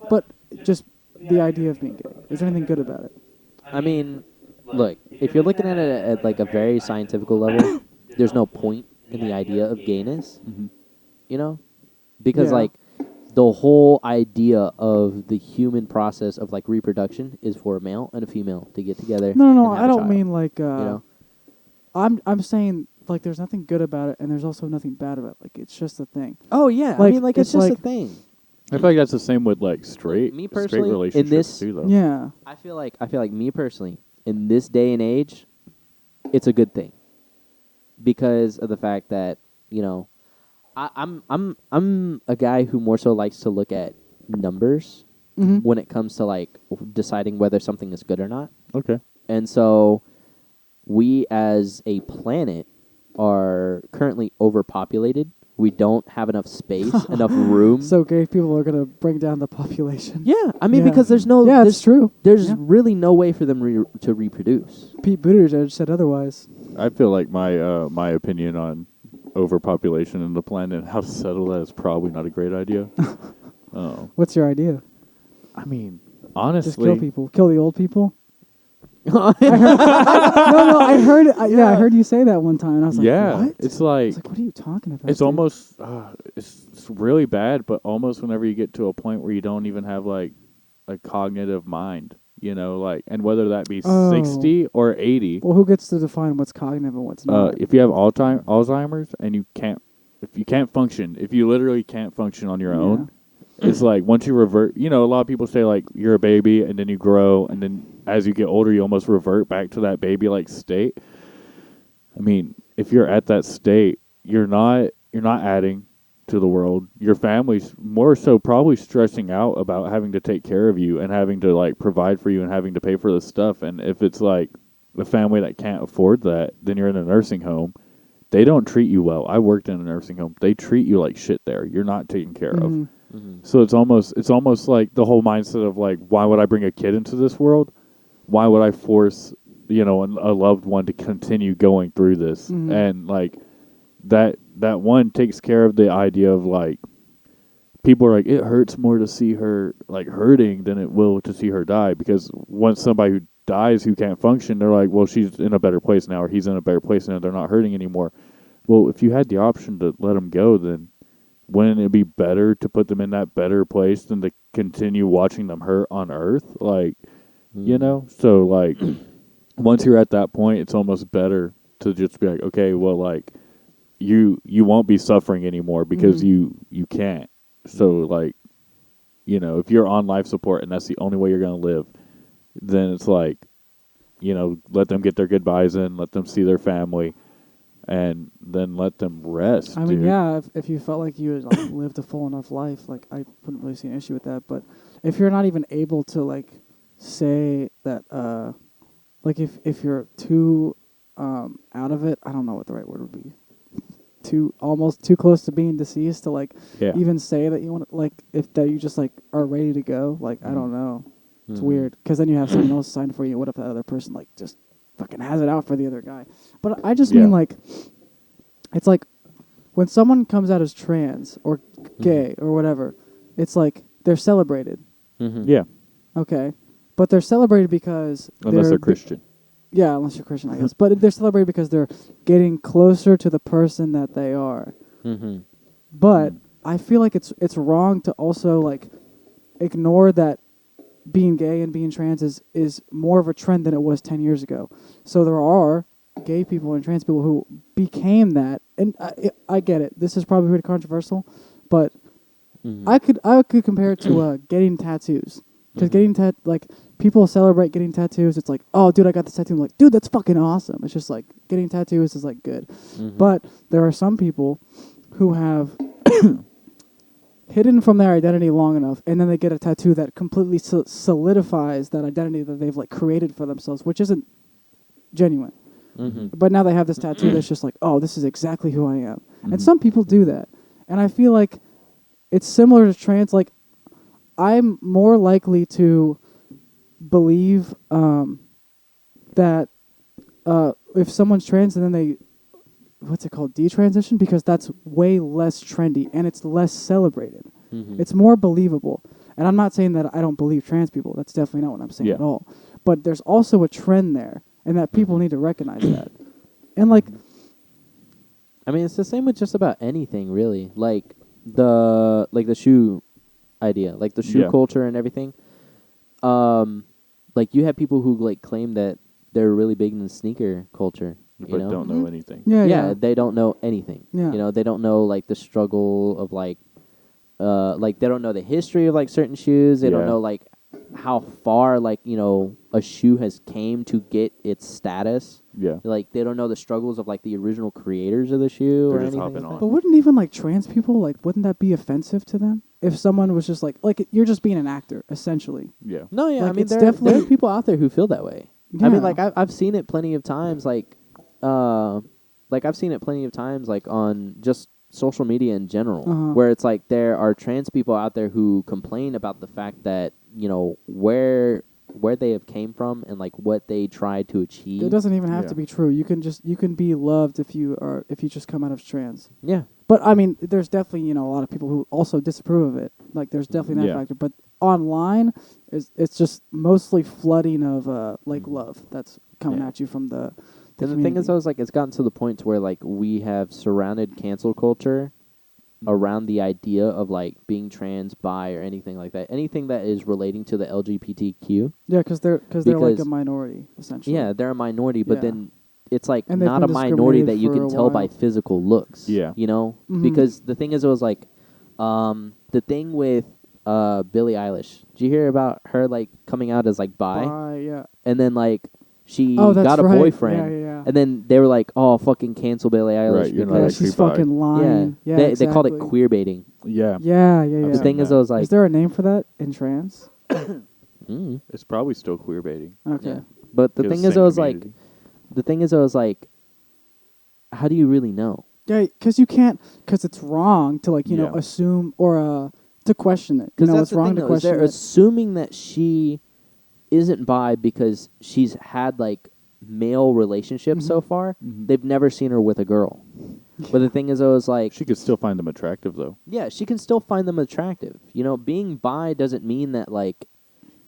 but just the idea of being gay. Is there anything good about it? I mean, look, if you're looking at it at like a very scientific level, there's no point in the idea of gayness, Mm-hmm. you know? Because Yeah. like the whole idea of the human process of like reproduction is for a male and a female to get together. No, and have I a don't child, mean like. you know? I'm saying like there's nothing good about it, and there's also nothing bad about it. Like it's just a thing. Oh yeah, I Like, mean like it's it's just like- a thing. I feel like that's the same with like straight, me straight personally, in relationships this- too, though. Yeah. I feel like me personally, in this day and age, it's a good thing. Because of the fact that, you know, I'm a guy who more so likes to look at numbers Mm-hmm. when it comes to like deciding whether something is good or not. Okay. And so we as a planet are currently overpopulated. We don't have enough space, enough room. So gay people are gonna bring down the population. yeah, I mean Yeah. because there's no Yeah, there's, it's true. there's Yeah. really no way for them to reproduce. Pete Buttigieg said otherwise. I feel like my opinion on overpopulation in the planet and how to settle that is probably not a great idea. What's your idea? I mean, Just honestly, kill people. Kill the old people. yeah, I heard it. I heard you say that one time, and I was like, yeah, what? it's I like was like, what are you talking about? it's dude? almost it's really bad, but almost whenever you get to a point where you don't even have like a cognitive mind, you know, like, and whether that be Oh. 60 or 80, Well, who gets to define what's cognitive and what's not? if you have Alzheimer's and if you can't function, if you literally can't function on your own, it's like once you revert, you know, a lot of people say like you're a baby and then you grow and then as you get older you almost revert back to that baby like state. I mean, if you're at that state, you're not adding to the world. Your family's more so probably stressing out about having to take care of you and having to like provide for you and having to pay for this stuff. And if it's like a family that can't afford that, then you're in a nursing home. They don't treat you well. I worked in a nursing home. They treat you like shit there. You're not taken care of. Mhm. So it's almost like the whole mindset of like, why would I bring a kid into this world? Why would I force, you know, a loved one to continue going through this? Mhm. And like that one takes care of the idea of like, people are like, it hurts more to see her like hurting than it will to see her die, because once somebody who dies who can't function, they're like, well, she's in a better place now, or he's in a better place now, they're not hurting anymore. Well, if you had the option to let them go, then wouldn't it be better to put them in that better place than to continue watching them hurt on Earth? Like, you know? So, like, once you're at that point, it's almost better to just be like, okay, well, like, you won't be suffering anymore because you can't. So, like, you know, if you're on life support and that's the only way you're going to live, then it's like, you know, let them get their goodbyes in, let them see their family, and then let them rest. I mean, dude. yeah, if you felt like you had like, lived a full enough life, like I wouldn't really see an issue with that. But if you're not even able to like say that, like if you're too out of it, I don't know what the right word would be. Almost too close to being deceased to like Yeah. even say that you want to, like if that you just like are ready to go. Like I don't know, it's Mhm. weird because then you have someone else sign for you. What if that other person like just fucking has it out for the other guy? But I just Yeah. mean like, it's like when someone comes out as trans or gay or whatever, it's like they're celebrated. Mhm. Yeah. Okay, but they're celebrated because Unless they're Christian. Yeah, unless you're Christian, I guess. But they're celebrated because they're getting closer to the person that they are. Mm-hmm. But I feel like it's wrong to also like ignore that being gay and being trans is more of a trend than it was 10 years ago. So there are gay people and trans people who became that, and I get it. This is probably pretty controversial, but Mm-hmm. I could compare it to getting tattoos. Because like people celebrate getting tattoos. It's like, oh, dude, I got this tattoo. I'm like, dude, that's fucking awesome. It's just like getting tattoos is like good. Mm-hmm. But there are some people who have hidden from their identity long enough, and then they get a tattoo that completely solidifies that identity that they've like created for themselves, which isn't genuine. Mm-hmm. But now they have this tattoo that's just like, oh, this is exactly who I am. Mhm. And some people do that, and I feel like it's similar to trans. Like, I'm more likely to believe that if someone's trans and then they, what's it called, detransition, because that's way less trendy and it's less celebrated. Mm-hmm. It's more believable. And I'm not saying that I don't believe trans people. That's definitely not what I'm saying Yeah. at all. But there's also a trend there, and that people need to recognize that. And like, I mean, it's the same with just about anything, really. Like the shoe idea, like the shoe Yeah. culture and everything. Like you have people who like claim that they're really big in the sneaker culture, But you know? don't know anything. yeah. They don't know anything. Yeah. You know, they don't know like the struggle of like they don't know the history of like certain shoes. They don't Yeah. know like how far like, you know, a shoe has came to get its status. Yeah. Like they don't know the struggles of like the original creators of the shoe They're or just anything. hopping like on. that. But wouldn't even like trans people, like, wouldn't that be offensive to them? If someone was just like you're just being an actor, essentially. Yeah. No, yeah, I Like, mean it's there are definitely- people out there who feel that way. I Yeah. mean, like I've seen it plenty of times, like I've seen it plenty of times, like on just social media in general, Uh-huh. where it's like there are trans people out there who complain about the fact that, you know, where they have came from and like what they tried to achieve. It doesn't even have Yeah. to be true. You can be loved if you just come out as trans. Yeah. But I mean, there's definitely, you know, a lot of people who also disapprove of it. Like, there's definitely that Yeah. factor. But online, it's just mostly flooding of like love that's coming Yeah. at you from the. And the thing is, I was like, it's gotten to the point to where like we have surrounded cancel culture around the idea of like being trans, bi, or anything like that. Anything that is relating to the LGBTQ. Yeah, because they're like a Because- minority essentially. Yeah, they're a minority, but Yeah. then it's like And they've not a been minority that discriminated you for can a tell by while. physical looks. Yeah. You know? Mhm. Because the thing is, it was like the thing with Billie Eilish. Did you hear about her like coming out as like bi? Yeah. And then like she Oh, that's got a right. boyfriend. Yeah. And then they were like, "Oh, fucking cancel Billie Eilish," Right, you're not Yeah, because actually she's bi. fucking lying. Yeah, they called it exactly. queer baiting. Yeah. Yeah. I've The seen thing is, that. I was like, Is there a name for that in trans? mm. It's probably still queer baiting. Okay. Yeah. But the Because thing is, same I was like, community. how do you really know? Yeah, because you can't, because it's wrong to like, you know, Yeah. assume or to question it. You Because know, that's it's the wrong thing, to though, is question they're it. assuming that she isn't bi because she's had like male relationships so far. Mhm. They've never seen her with a girl. But the thing is, I was like, She could still find them attractive, though. yeah, she can still find them attractive. You know, being bi doesn't mean that like,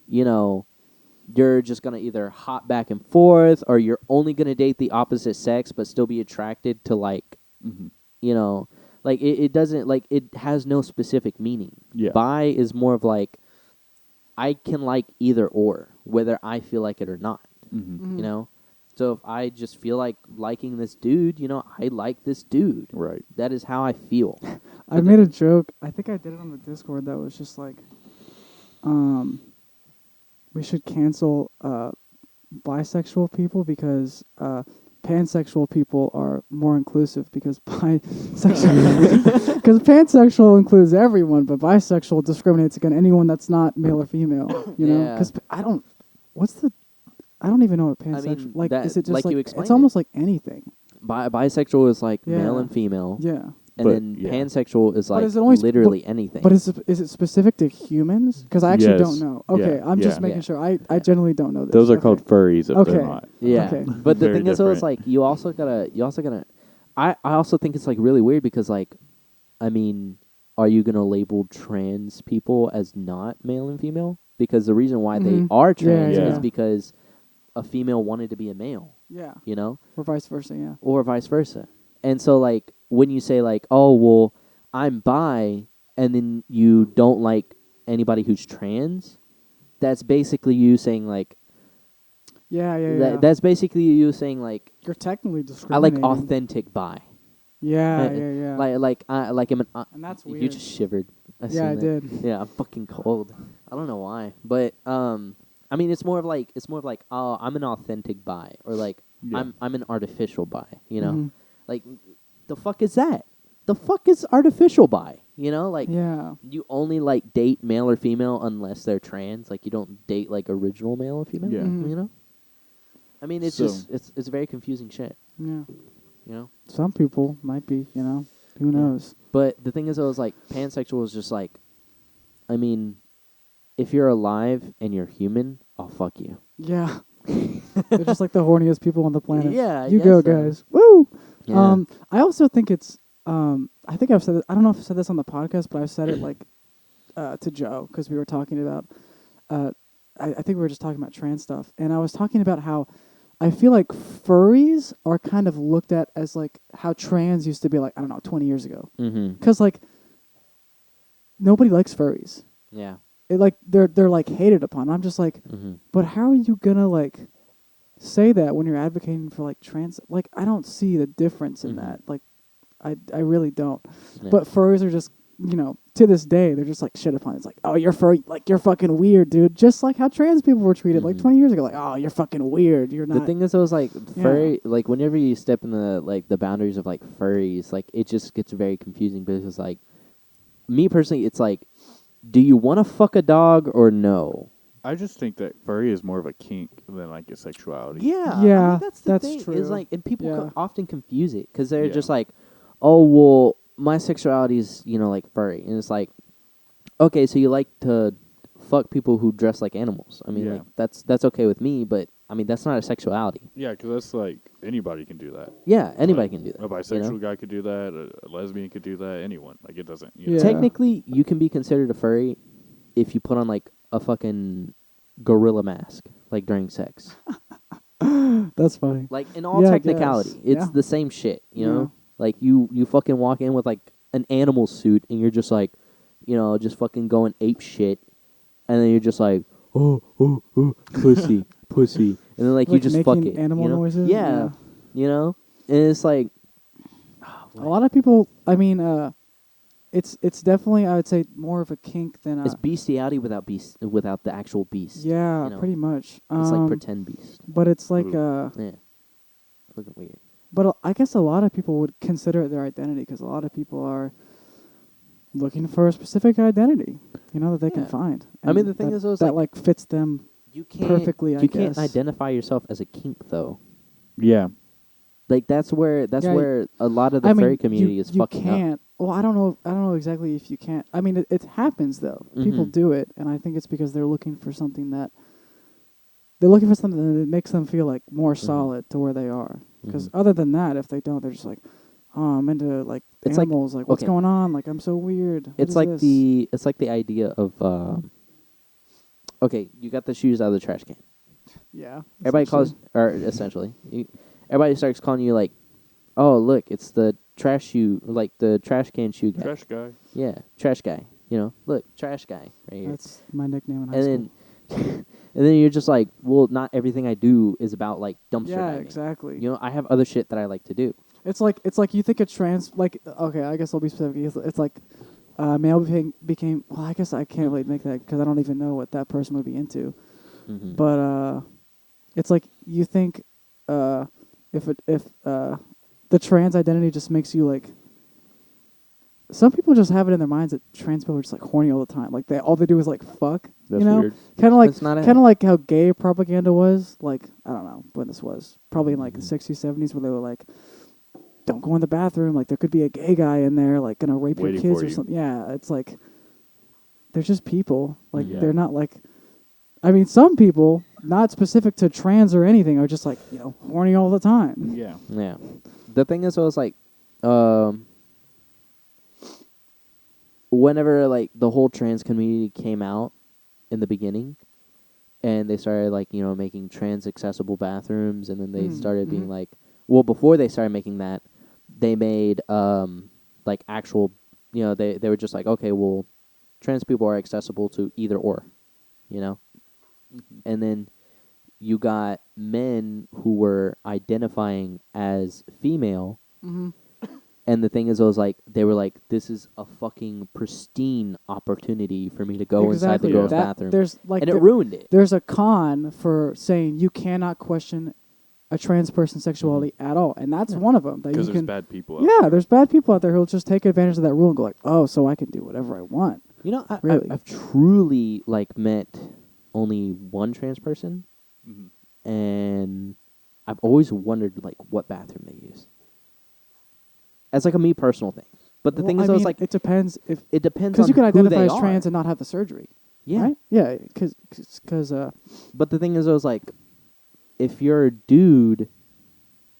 you know, you're just gonna either hop back and forth, or you're only gonna date the opposite sex but still be attracted to like, Mm-hmm. you know, like it doesn't, like, it has no specific meaning. Yeah. Bi is more of like, I can like either or, whether I feel like it or not. Mm-hmm. You know, so if I just feel like liking this dude, you know, I like this dude. Right. That is how I feel. I made a joke. I think I did it on the Discord that was just like, we should cancel bisexual people because pansexual people are more inclusive because bisexual because pansexual includes everyone, but bisexual discriminates against anyone that's not male or female. You know, Yeah. because I don't even know what pansexual mean, like. that- Is it just like like, you it's explained almost like anything? Bisexual is like male Yeah. and female, Yeah. and But, then yeah. pansexual is But like is it only literally anything. But is it specific to humans? Because I actually Yes. don't know. Okay, Yeah. I'm just Yeah. making Yeah. sure. I generally don't know this. Those are Okay. called furries if Okay. they're not. Yeah, Okay. but the Very thing is, though, is different. like you also gotta. I also think it's like really weird because like, I mean, are you gonna label trans people as not male and female? Because the reason why they Mhm. are trans Yeah, is yeah. because a female wanted to be a male, Yeah. you know, Or vice versa. Yeah. or vice versa. And so like when you say like, oh well, I'm bi, and then you don't like anybody who's trans, that's basically you saying like Yeah. Yeah. that's basically you saying like You're technically I like discriminating. authentic bi. Yeah. Uh, Yeah. Yeah. like I'm an. And that's You weird. just shivered. Yeah, I seen that. did. Yeah, I'm fucking cold. I don't know why, but I mean, it's more of like oh, I'm an authentic bi, or like Yeah. I'm an artificial bi. You know, Mhm. like the fuck is that? The fuck is artificial bi? You know, like Yeah. you only like date male or female unless they're trans. Like you don't date like original male or female. Yeah. Mhm. You know. I mean, it's So- just it's very confusing shit. Yeah. You know. Some people might be. You know. Who Yeah. knows? But the thing is, I was like, pansexual is just like, I mean, if you're alive and you're human, I'll fuck you. Yeah. They're just like the horniest people on the planet. Yeah, I You guess go, so. guys. Woo. Yeah. I also think it's. I think I've said it. I don't know if I said this on the podcast, but I've said it like to Joe because we were talking about. I think we were just talking about trans stuff, and I was talking about how I feel like furries are kind of looked at as like how trans used to be like, I don't know, 20 years ago. Mm-hmm. Because like nobody likes furries. Yeah. It like they're like hated upon. I'm just like, Mm-hmm. but how are you gonna like say that when you're advocating for like trans? Like I don't see the difference in Mhm. that. Like I really don't. Yeah. But furries are just, you know, to this day they're just like shit upon. It's like, oh, you're furry, like you're fucking weird, dude. Just like how trans people were treated like Mhm. 20 years ago. Like, oh, you're fucking weird. You're not. The thing is, I was like, Yeah. furry, like, whenever you step in the, like, the boundaries of, like, furries, like, it just gets very confusing because, like, me personally, it's like, do you want to fuck a dog or no? I just think that furry is more of a kink than like a sexuality. Yeah. I Yeah, mean, that's the that's thing. true. Is like, and people Yeah. often confuse it because they're Yeah. just like, oh, well, my sexuality is, you know, like furry. And it's like, okay, so you like to fuck people who dress like animals. I mean, Yeah. like, that's okay with me, but, I mean, that's not a sexuality. Yeah, because that's like anybody can do that. Yeah, anybody Like, can do that. A bisexual you know? guy could do that. A lesbian could do that. Anyone. Like it doesn't. You Yeah. know? Technically, you can be considered a furry if you put on, like, a fucking gorilla mask, like, during sex. That's funny. Like, in all Yeah, I technicality, guess. it's Yeah. the same shit, you Yeah. know? Like, you fucking walk in with, like, an animal suit, and you're just, like, you know, just fucking going ape shit, and then you're just like, oh, pussy, pussy. And then, like, you Like just fuck making it. animal you know? noises? Yeah. Yeah. You know? And it's like... A lot of people. I mean, it's definitely I would say more of a kink than It's bestiality without the actual beast. Yeah, you know? pretty much. It's like pretend beast. But it's like Yeah. Fucking weird. but I guess a lot of people would consider it their identity because a lot of people are looking for a specific identity, you know, that they can Yeah. find. I mean, And the thing that, is, though, is that like fits them. You can't Perfectly, I You can't guess. identify yourself as a kink, though. Yeah. Like that's where Yeah, where a lot of the I mean, furry community is you fucking can't. up. Well, I don't know. I don't know exactly if you can't. I mean, it happens though. People Mhm. do it, and I think it's because they're looking for something that they're looking for something that makes them feel like more Mhm. solid to where they are. Because Mhm. other than that, if they don't, they're just like, oh, I'm into like It's like- animals. Like, what's okay. going on? Like, I'm so weird. What It's is like this? it's like the idea of okay, you got the shoes out of the trash can. Yeah. Everybody essentially. everybody starts calling you like, oh look, it's the trash shoe, like the trash can shoe guy. Trash guy. Yeah, trash guy. You know, look, trash guy right here. That's my nickname in high and school. then and then you're just like, well, not everything I do is about like dumpster Yeah, diving. exactly. You know, I have other shit that I like to do. It's like you think a trans like okay, I guess I'll be specific. It's like male became well. I guess I can't really make that because I don't even know what that person would be into. Mm-hmm. But it's like you think if the trans identity just makes you like. Some people just have it in their minds that trans people are just like horny all the time. Like all they do is like fuck. That's you know, weird. kind of That's not it. like how gay propaganda was. Like I don't know when this was. Probably in like the Mhm. 60s, 70s, where they were like, "Don't go in the bathroom. Like there could be a gay guy in there, like gonna rape Waiting your kids for or you. something." Yeah, it's like they're just people. Like Yeah. they're not like. I mean, some people, not specific to trans or anything, are just like horny all the time. Yeah. Yeah. The thing is, I was like, whenever like the whole trans community came out in the beginning, and they started like making trans accessible bathrooms, and then they started being mhm. like, well, before they started making that, they made like actual, they were just like, okay, well, trans people are accessible to either or, you know, and then you got men who were identifying as female. Mhm. And the thing is, I was like, they were like, this is a fucking pristine opportunity for me to go inside the Exactly. girls' That bathroom. there's like And it ruined it. there's a con for saying you cannot question a trans person's sexuality at all, and that's one of them that you Because there's can. bad people out Yeah, there. there's bad people out there who'll just take advantage of that rule and go like, oh, so I can do whatever I want. Really? I've truly like met only one trans person, Mhm. and I've always wondered like what bathroom they use. As like a me personal thing. But the thing is, I was like, it depends if it depends because on you can who identify they as are. trans and not have the surgery. Yeah. Right? Yeah, because But the thing is, I was like, if you're a dude,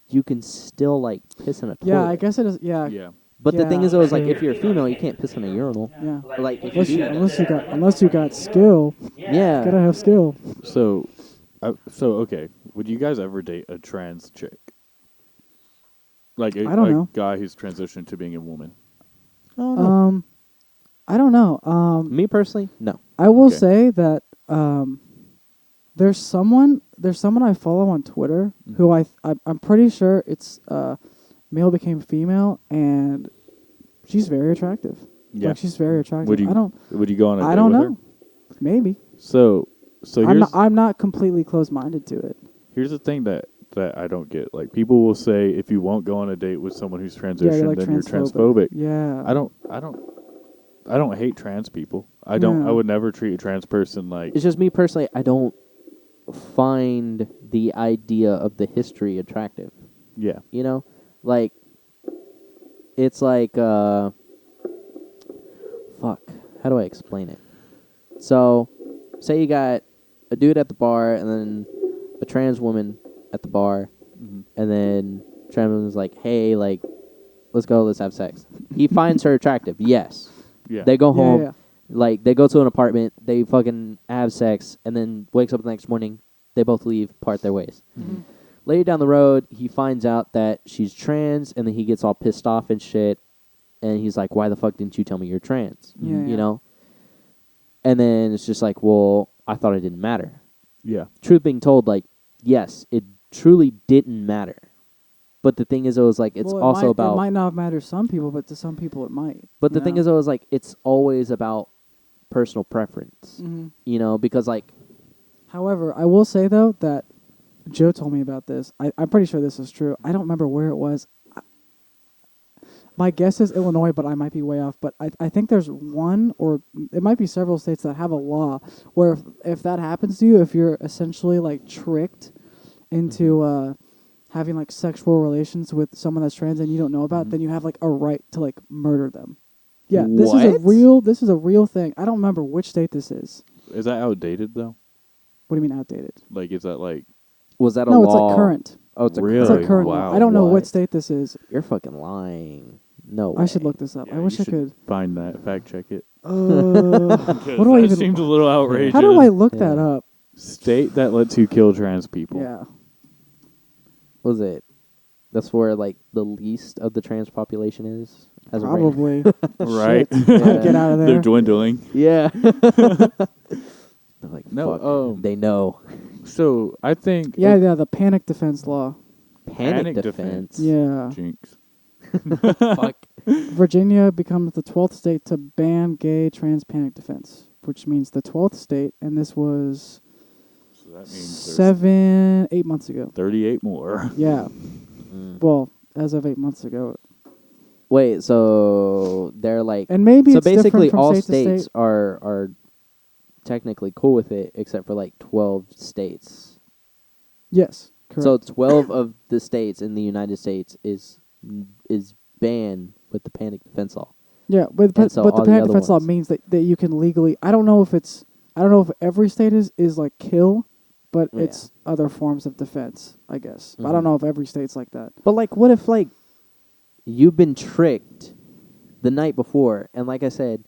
you can still like piss in a toilet. yeah, I guess it is. Yeah, Yeah. But the thing yeah, is, I was like, true. if you're a female, you can't piss in a urinal. yeah. Like if Unless you you, do, unless you got skill, yeah. gotta have skill. So okay, would you guys ever date a trans chick? Like I don't a know. guy who's transitioned to being a woman. Oh no. I don't know. Me personally, no. I will Okay. say that there's someone I follow on Twitter who I'm pretty sure it's male became female, and she's very attractive. Yeah. Like she's very attractive. Would you would you go on a I date don't with know. her? Maybe. So I'm not completely closed-minded to it. here's the thing that I don't get. Like people will say if you won't go on a date with someone who's transitioned, Yeah, you're like then you're transphobic. Yeah. I don't hate trans people. I don't. Yeah. I would never treat a trans person like. It's just me personally. I don't find the idea of the history attractive. Yeah. You know, like it's like fuck. How do I explain it? So, say you got a dude at the bar and then a trans woman at the bar, Mhm. and then trans woman's like, "Hey, like, let's go, let's have sex." He finds her attractive. Yes. Yeah. They go Yeah, home. yeah. Like they go to an apartment, they fucking have sex, and then wakes up the next morning. They both leave, part their ways. Mhm. Later down the road, he finds out that she's trans, and then he gets all pissed off and shit. And he's like, "Why the fuck didn't you tell me you're trans?" Yeah, You yeah. know. And then it's just like, well, I thought it didn't matter. Yeah. Truth being told, like, yes, it truly didn't matter. But the thing is, it was like, it's Well, also it about. might not matter to some people, but to some people it might. But the thing is, I was like, it's always about personal preference. Mhm. You know, because like, However, I will say though that Joe told me about this. I'm pretty sure this is true. I don't remember where it was. My guess is Illinois, but I might be way off. But I think there's one, or it might be several states that have a law where if that happens to you, if you're essentially like tricked into having like sexual relations with someone that's trans and you don't know about, then you have like a right to like murder them. Yeah, this is a real thing. I don't remember which state this is. Is that outdated though? What do you mean outdated? Like, is that like? was that a No, law? it's like current. Oh, it's a Really? It's like current. Wow. I don't know what What? state this is. You're fucking lying. No I should way. look this up. Yeah, I wish you I should could. find that. Fact check it. What do I That even? seems a little outrageous. How do I look Yeah. that up? State that lets you kill trans people. Yeah. Was it? That's where like the least of the trans population is. As of right now. Probably. Right. Shit. Yeah. Get out of They're there. dwindling. Yeah. They're like, No, fuck. They know. So I think. Yeah, yeah. The panic defense law. Panic Panic defense. Yeah. Jinx. Fuck. Virginia becomes the 12th state to ban gay trans panic defense, which means the 12th state, and this was So that means there's 8 months ago. 38 more. Yeah. Mm. Well, as of 8 months ago. Wait, so they're like, And maybe so it's different basically from all state to states state. are technically cool with it, except for like 12 states. Yes. Correct. So 12 of the states in the United States is banned with the panic defense law. yeah, but and so the all the panic other defense law ones. means that you can legally. I don't know if every state is like kill, but Yeah. it's other forms of defense, I guess. I Mhm. don't know if every state's like that. But like, what if like you've been tricked the night before, and like I said,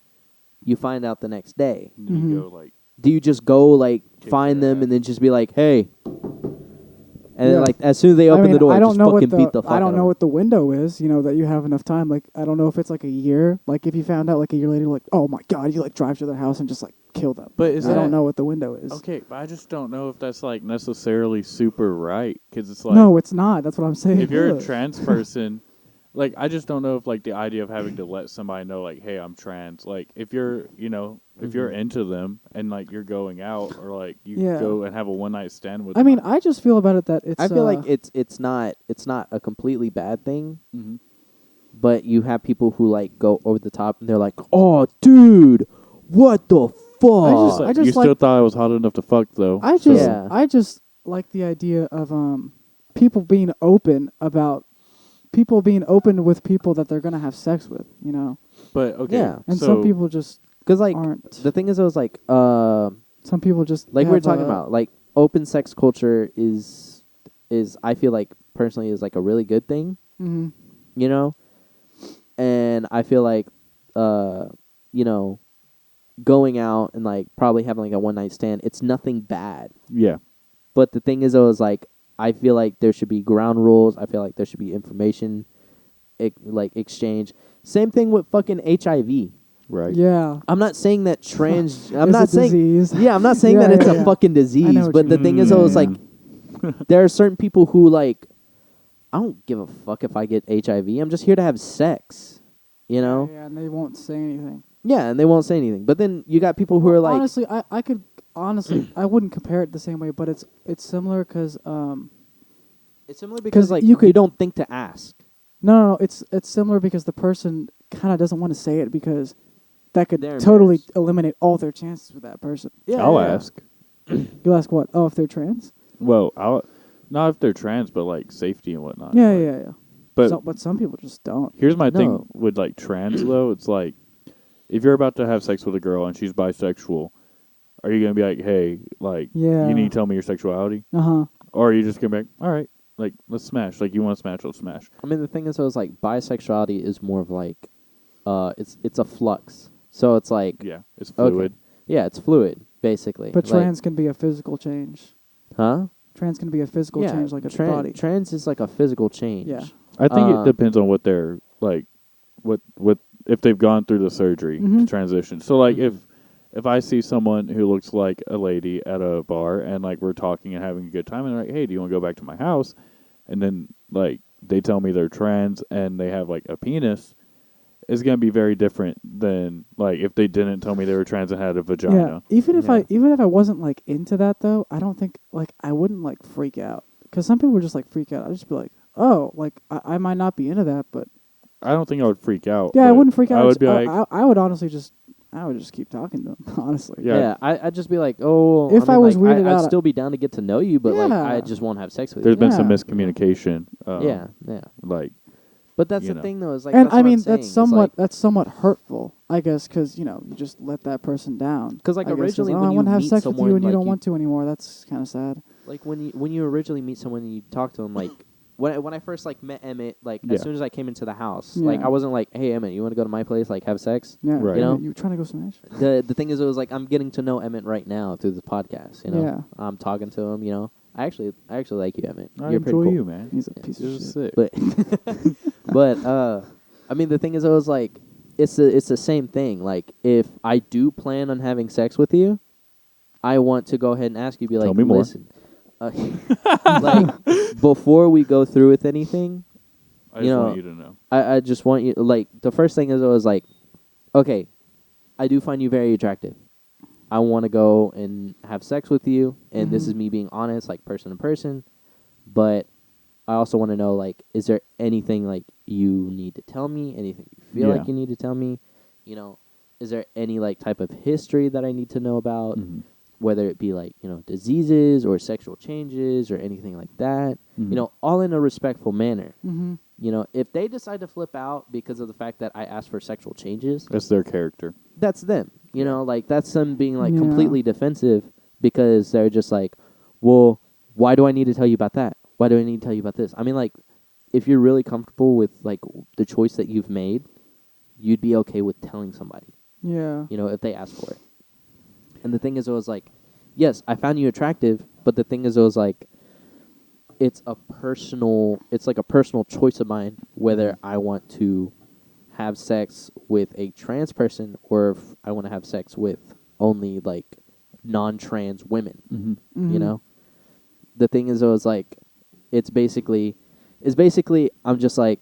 you find out the next day. And then Mhm. you go like do you just go like Kick find their them ass. and then just be like, hey? And then Yeah. like as soon as they open the door, I don't just know fucking what beat the fuck I out don't of know them. what the window is. You know that you have enough time. Like I don't know if it's like a year. Like if you found out like a year later, like oh my god, you like drive to their house and just like kill them. But is I don't that- know what the window is. Okay, but I just don't know if that's like necessarily super right because it's like No, it's not. That's what I'm saying. if you're a Ugh. trans person, like I just don't know if like the idea of having to let somebody know like, hey, I'm trans. Like if you're, if you're into them and like you're going out or like you Yeah. go and have a one night stand with. I mean, I just feel about it that it's. I feel like it's not a completely bad thing, Mm-hmm. but you have people who like go over the top and they're like, "Oh, dude, what the fuck?" I just you like- still thought I was hot enough to fuck though. I just Yeah. I just like the idea of people being open with people that they're gonna have sex with. You know, But okay, Yeah. and so some people just Because like aren't. the thing is, I was like, Some people just like we were have talking about, like open sex culture is I feel like personally is like a really good thing, hmm you know, and I feel like going out and like probably having like a one night stand, it's nothing bad. yeah, But the thing is, though, is like I feel like there should be ground rules. I feel like there should be information, like exchange. Same thing with fucking HIV. right. Yeah. I'm not saying that trans. I'm It's not a saying. disease. Yeah, I'm not saying Yeah, that it's yeah, a yeah. fucking I disease. know what But you the mean. thing is, though, is like Mm. there are certain people who like I don't give a fuck if I get HIV. I'm just here to have sex. You know? Yeah, and they won't say anything. Yeah, and they won't say anything. But then you got people who are like, honestly, I could honestly I wouldn't compare it the same way, but it's similar because it's similar because like you you could- don't think to ask. no, it's similar because the person kind of doesn't want to say it because that could They're totally embarrassed. eliminate all their chances with that person. Yeah, I'll yeah. ask. You'll ask what? Oh, if they're trans? Well, I'll not if they're trans, but like safety and whatnot. Yeah, Like, yeah. But But some people just don't. here's my No. thing with like trans though. It's like if you're about to have sex with a girl and she's bisexual, are you gonna be like, hey, like, Yeah. you need to tell me your sexuality, Uh huh. or are you just gonna be like, all right, like, let's smash. Like, you want to smash, let's smash. I mean, the thing is, though, is like bisexuality is more of like, it's a flux. So it's like, Yeah, it's okay. fluid. Yeah, it's fluid basically. But Like, trans can be a physical change. huh? Trans can be a physical Yeah, change, like a tran- body. Trans is like a physical change. Yeah. I think Um, it depends on what they're like, what if they've gone through the surgery to Mhm. transition. So like Mhm. if I see someone who looks like a lady at a bar and like we're talking and having a good time and they're like, hey, do you want to go back to my house? And then like they tell me they're trans and they have like a penis, it's gonna be very different than like if they didn't tell me they were trans and had a Yeah. vagina. Even if Yeah. even if I wasn't like into that though, I don't think like I wouldn't like freak out because some people would just like freak out. I'd just be like, oh, like I might not be into that, but I don't think I would freak out. yeah, I but wouldn't freak out. I would be like, I would honestly just I would just keep talking to them. Honestly. Yeah. I'd just be like, oh. If I was like, weirded I'd out- still be down to get to know you, but like Yeah. I just won't have sex with there's you. been some Yeah. miscommunication. Yeah, yeah. Like But that's You the know. thing, though. Is like, and that's I what I'm mean saying, that's is, somewhat like, hurtful, I guess, because you just let that person down. 'Cause, like, I guess, originally oh, when I you want to have meet sex with someone, you and you like, don't you- want to anymore. That's kind of sad. like when you originally meet someone and you talk to them, like when I first like met Emmitt, like Yeah. as soon as I came into the house, like Yeah. I wasn't like, hey Emmitt, you want to go to my place, like have sex? Yeah, Right. You know? You trying to go smash? The thing is, it was like I'm getting to know Emmitt right now through the podcast. You know, Yeah. I'm talking to him. You know, I actually like you, Emmitt. I You're pretty enjoy cool. you, man. He's a piece You're of shit. sick. But I mean, the thing is, I was like, it's the same thing. Like, if I do plan on having sex with you, I want to go ahead and ask you, be Tell like, me more. listen, like before we go through with anything, I you just know, want you to know. I just want you, like, the first thing is I was like, okay, I do find you very attractive. I want to go and have sex with you, and this Mhm. is me being honest, like person to person. But I also want to know, like, is there anything like you need to tell me? Anything you feel Yeah. like you need to tell me? You know, is there any like type of history that I need to know about? Mhm. Whether it be like diseases or sexual changes or anything like that. Mhm. You know, all in a respectful manner. Mm-hmm. You know, if they decide to flip out because of the fact that I asked for sexual changes, That's their character. that's them. You know, like that's them being like Yeah. completely defensive because they're just like, well, why do I need to tell you about that? Why do I need to tell you about this? I mean, like, if you're really comfortable with like the choice that you've made, you'd be okay with telling somebody, Yeah. if they ask for it. And the thing is, it was like, yes, I found you attractive, but the thing is, it was like, it's like a personal choice of mine whether I want to have sex with a trans person or if I want to have sex with only like non-trans women. Mm-hmm. You know, the thing is, it was like, it's basically, I'm just like,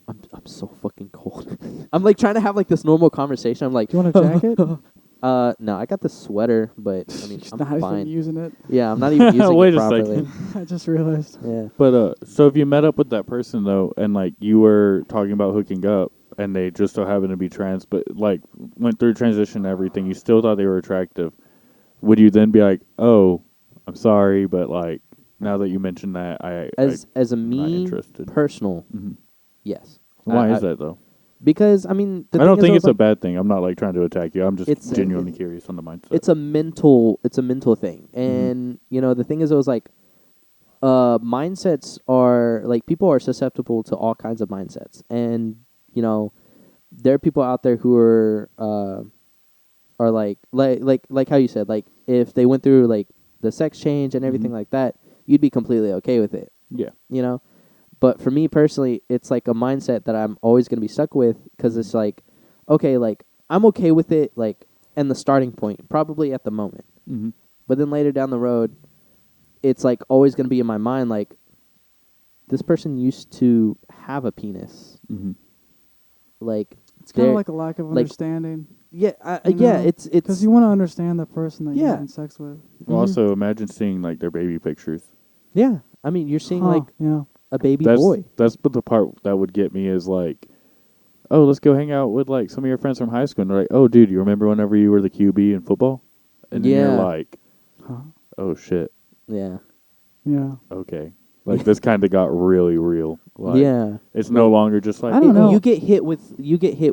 I'm so fucking cold. I'm like trying to have like this normal conversation. I'm like, Do you want a jacket? no, I got the sweater, but I mean, Just I'm not even fine. using it. Yeah, I'm not even using Wait it a properly. second. I just realized. Yeah. But so if you met up with that person though, and like you were talking about hooking up, and they just so happened to be trans, but like went through transition and everything, you still thought they were attractive. Would you then be like, "Oh, I'm sorry, but like now that you mentioned that, As a not me interested." personal, Mm-hmm. yes. Why I- is that though? Because I mean, I don't think it's a bad thing. I'm not like trying to attack you. I'm just It's- genuinely curious on the mindset. it's a mental thing, and you know, the thing is, it was like, mindsets are like, people are susceptible to all kinds of mindsets, and you know, there are people out there who are like how you said, like if they went through like the sex change and everything Mhm. like that, you'd be completely okay with it, Yeah. you know. But for me personally, it's like a mindset that I'm always going to be stuck with, because it's like, okay, like I'm okay with it, like, and the starting point, probably at the moment. Mm-hmm. But then later down the road, it's like always going to be in my mind, like, this person used to have a penis. Mm-hmm. Like, It's kind they're- of like a lack of like- understanding. yeah, you yeah, know, it's Because you want to understand the person that Yeah. you're having sex with. Mhm. Also, imagine seeing like their baby pictures. yeah. I mean, you're seeing Huh, like yeah. a baby That's boy. that's but the part that would get me is like, oh, let's go hang out with like some of your friends from high school. And they're like, oh, dude, you remember whenever you were the QB in football? And then Yeah. you're like, Huh. oh shit, Yeah, Yeah. okay. Like this kind of got really real. Like, yeah. it's no longer just like, I don't know. You get hit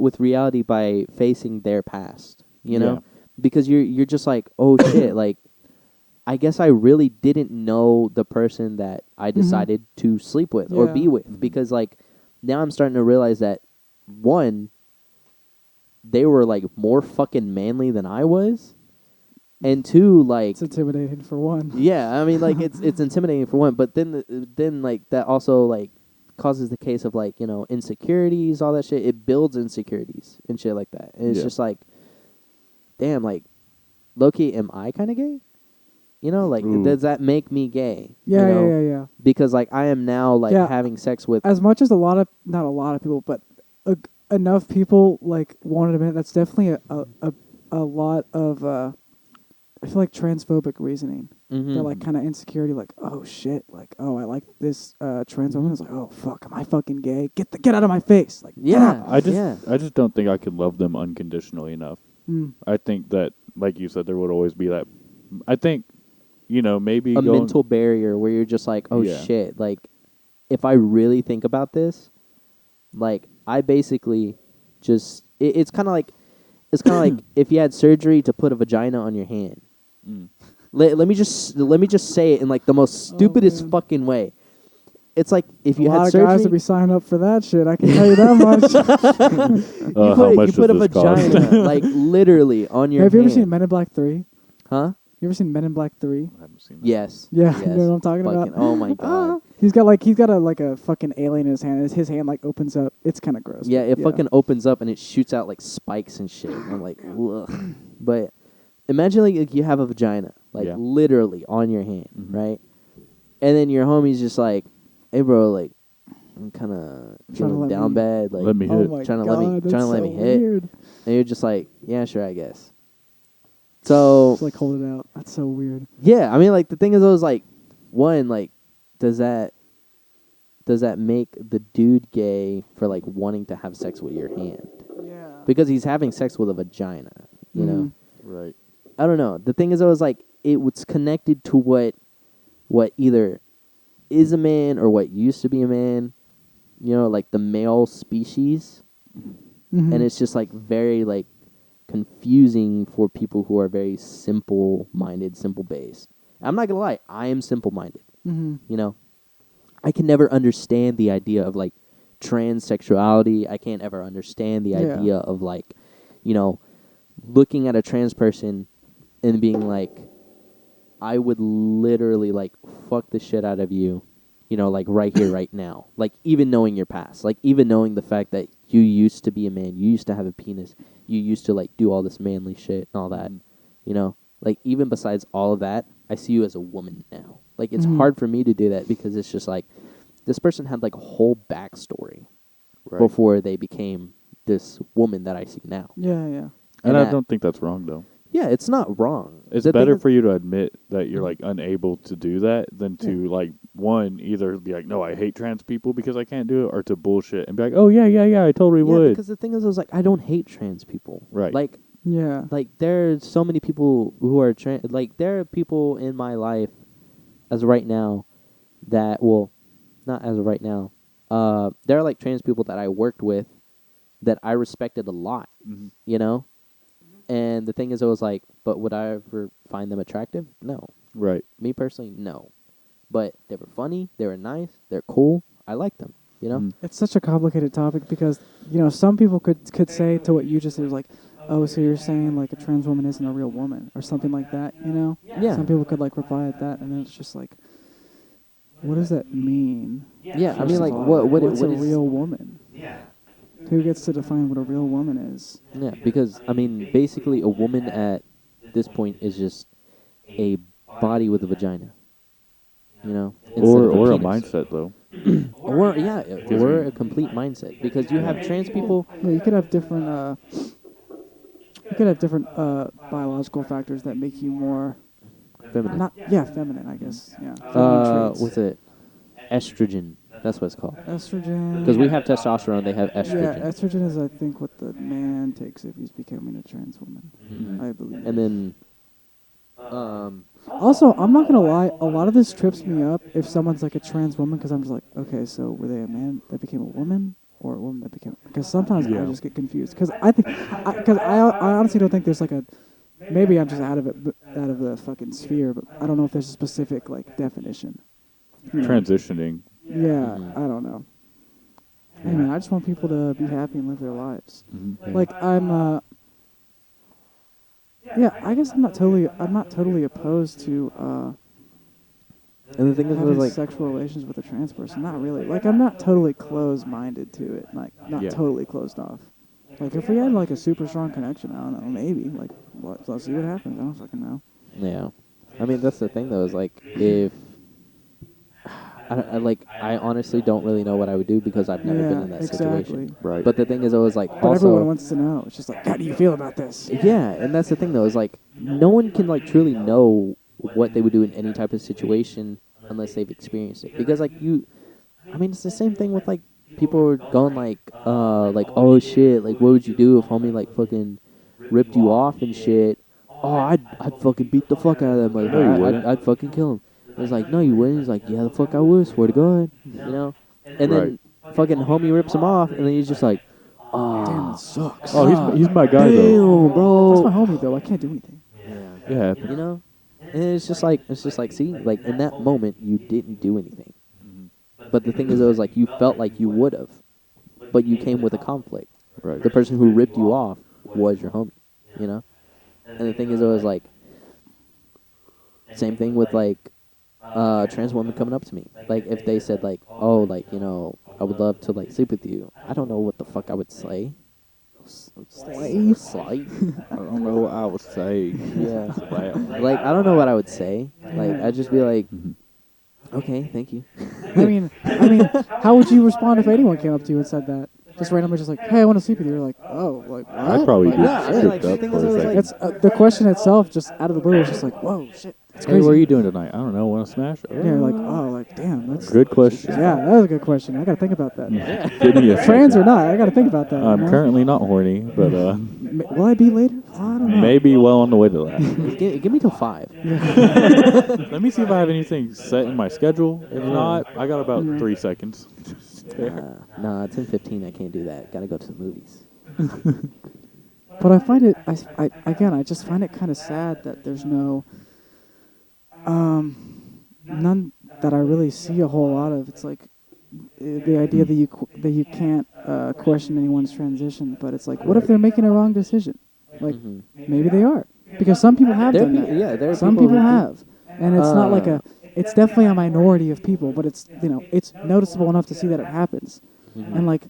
with reality by facing their past. You know, Yeah. because you're just like, oh shit, like, I guess I really didn't know the person that I decided to sleep with or Yeah. be with, Mhm. because like now I'm starting to realize that, one, they were like more fucking manly than I was, and two, like, It's intimidating for one. yeah, I mean, like, it's intimidating for one, but then like that also like causes the case of like, you know, insecurities, all that shit. It builds insecurities and shit like that, and it's Yeah. just like, damn, like, low-key, am I kind of gay? You know, like, Ooh. does that make me gay? Yeah, you know? yeah. Because like I am now like Yeah. having sex with. As much as not a lot of people, but enough people like want to admit, that's definitely a lot of I feel like transphobic reasoning. Mhm. They're like kind of insecurity, like, oh shit, like, oh, I like this trans woman. It's like, oh fuck, am I fucking gay? Get out of my face, like, get Yeah, out. I just don't think I could love them unconditionally enough. Mm. I think that, like you said, there would always be that. I think, you know, maybe a going, mental barrier where you're just like, oh Yeah. shit, like, if I really think about this, like, I basically just it's kind of like if you had surgery to put a vagina on your hand. Mm. Let me just say it in like the most stupidest man. fucking way. It's like if A you lot had of guys would surgery, be signing up for that shit. I can tell you that much. How much you put a does this cost? vagina like literally on your Have you ever hand. seen Men in Black 3? Huh? You ever seen Men in Black 3? I haven't seen that. Yes. Yeah, Yes. you know what I'm talking Fucking- about. Oh my god. He's got a fucking alien in his hand. His hand like opens up. It's kind of gross. Yeah, but it fucking opens up and it shoots out like spikes and shit. And I'm like, ugh. But imagine like you have a vagina, like Yeah. literally on your hand, Mhm. right? And then your homie's just like, hey bro, like, I'm kind of Trying to feeling let down me- bad, like, Let me Oh hit. my Trying to god, let me- that's trying to let so me hit. weird. and you're just like, yeah, sure, I guess. So Just like hold it out. That's so weird. yeah, I mean, like the thing is, always like, one, like, does that make the dude gay for like wanting to have sex with your hand? Yeah. Because he's having sex with a vagina, you know. Right. I don't know. The thing is, I was like, it was connected to what either is a man or what used to be a man, you know, like the male species, Mm-hmm. and it's just like very like confusing for people who are very simple-minded, simple-based. I'm not gonna lie, I am simple-minded. Mm-hmm. You know, I can never understand the idea of like transsexuality. I can't ever understand the Yeah. idea of like, you know, looking at a trans person and being like, I would literally like fuck the shit out of you, you know, like right here, right now. Like even knowing your past, like even knowing the fact that you used to be a man, you used to have a penis, you used to like do all this manly shit and all that, you know, like even besides all of that, I see you as a woman now. Like it's hard for me to do that because it's just like this person had like a whole backstory before they became this woman that I see now. Yeah, yeah. And I that- don't think that's wrong, though. Yeah, it's not wrong. It's The thing better is- for you to admit that you're like unable to do that than to like one either be like, no, I hate trans people because I can't do it, or to bullshit and be like, oh yeah, I totally would. because the thing is, I was like, I don't hate trans people. Right. Like, Yeah. like there's so many people who are trans. Like there are people in my life, as of right now, that well, not as of right now. There are like trans people that I worked with that I respected a lot. Mhm. You know. And the thing is, I was like, but would I ever find them attractive? No. Right. Me personally, no. But they were funny. They were nice. They're cool. I like them. You know. Mhm. It's such a complicated topic because, you know, some people could say to what you just said, was like, oh, so you're saying like a trans woman isn't a real woman or something like that, you know? Yeah. Some people could like reply at that, and then it's just like, what does that mean? Yeah. I First mean, of like, all, what what's is a real woman? Who gets to define what a real woman is? Yeah, because I mean, basically, a woman at this point is just a body with a vagina. You know, instead of Or a penis. mindset though. Or yeah, or a complete mindset. Because you have trans people. Yeah, you could have different. You could have different biological factors that make you more Feminine. feminine, I guess. Yeah. Feminine traits. What's it? Estrogen. That's what it's called. Estrogen. Because we have testosterone, they have Yeah, estrogen. estrogen is, I think, what the man takes if he's becoming a trans woman. Mhm. I believe. And then, Also, I'm not gonna lie. A lot of this trips me up if someone's like a trans woman, because I'm just like, okay, so were they a man that became a woman, or a woman that became? Because sometimes I just get confused. Because I honestly don't think there's like a. Maybe I'm just out of the fucking sphere, but I don't know if there's a specific like definition. You know? Transitioning. Yeah, Mhm. I don't know. Hey man, I just want people to be happy and live their lives. Mhm. Like yeah, I guess I'm not totally opposed to and the thing is, having like, sexual relations with a trans person. Not really. Like I'm not totally closed-minded to it. Like not Yeah. totally closed off. Like if we had like a super strong connection, I don't know, maybe. Like let's see what happens. I don't fucking know. yeah. I mean, that's the thing though. Is like if I honestly don't really know what I would do because I've never been in that situation. Right. But the thing is, I was like, But also, everyone wants to know. It's just like, how do you feel about this? yeah, and that's the thing though. Is like no one can like truly know what they would do in any type of situation unless they've experienced it. Because like I mean, it's the same thing with like people are going like oh shit, like what would you do if homie like fucking ripped you off and shit? Oh, I'd fucking beat the fuck out of that motherfucker. No, you I'd wouldn't. I'd fucking kill him. It's like, no, you wouldn't. He's like, yeah, the fuck I would. Swear to God, you know. And then fucking homie rips him off, and then he's just like, Damn, oh, it sucks. Oh, he's my guy damn, though. bro. That's my homie though. I can't do anything. Yeah. You know. And it's just like see, like in that moment you didn't do anything. But the thing is, it was like you felt like you would have, but you came with a conflict. Right. The person who ripped you off was your homie, you know? And the thing is, it was like, same thing with like, trans women coming up to me. Like, if they said like, oh, like, you know, I would love to like sleep with you. I don't know what the fuck I would say. Slay? I don't know what I would say. Yeah. Like, I don't know what I would say. Like, I'd just be like, okay, thank you. I mean, how would you respond if anyone came up to you and said that? Just randomly, just like, hey, I want to sleep with you. You're like, oh, like what? I'd probably Like, be yeah, I mean, like, tripped up the thing for is, a I was second. like- it's the question itself, just out of the blue, is just like, whoa, shit, that's Hey, crazy. what are you doing tonight? I don't know. Want to smash? Yeah, you're like, oh, like, damn, that's Good question. Yeah, that was a good question. I gotta think about that. Give me a Trans second. or not, I gotta think about that. I'm you know? currently not horny, but Will I be later? I don't know. maybe well on the way to that. Give me till 5. Let me see if I have anything set in my schedule. If not, I got about 3 seconds. Nah, it's in 15. I can't do that. Gotta go to the movies. But I find it, I just find it kind of sad that there's no, none that I really see a whole lot of. It's like the idea that you can't question anyone's transition, but it's like, what if they're making a wrong decision? Like Mhm. maybe they are, because some people have There are done that. people, yeah, there are Some people people who do. have, and it's not like a. It's definitely a minority of people, but it's it's noticeable enough to see that it happens, Mhm. and like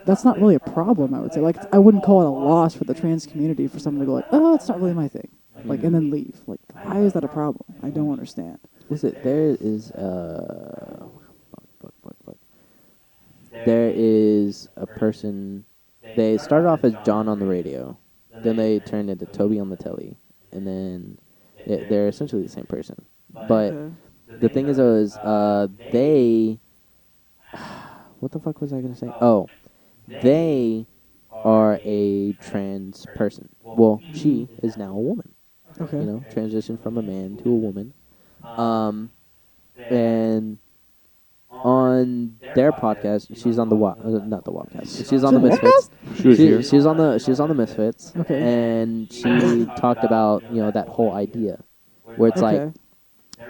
that's not really a problem. I would say I wouldn't call it a loss for the trans community for someone to go like, oh, it's not really my thing, Mhm. and then leave. Like, why is that a problem? I don't understand. Is it there is fuck. There is a person. They started off as John on the radio, then they turned into Toby on the telly, and then they're essentially the same person. But Okay. the thing is they. What the fuck was I gonna say? Oh, they are a trans person. Well, she is now a woman. Okay. Transitioned from a man to a woman. Um, and on their podcast, she's on the not the Wapcast. She's on So the the Misfits. Wapcast? She was here. She's on the Misfits, Okay. and she talked about that whole idea, where it's like Okay.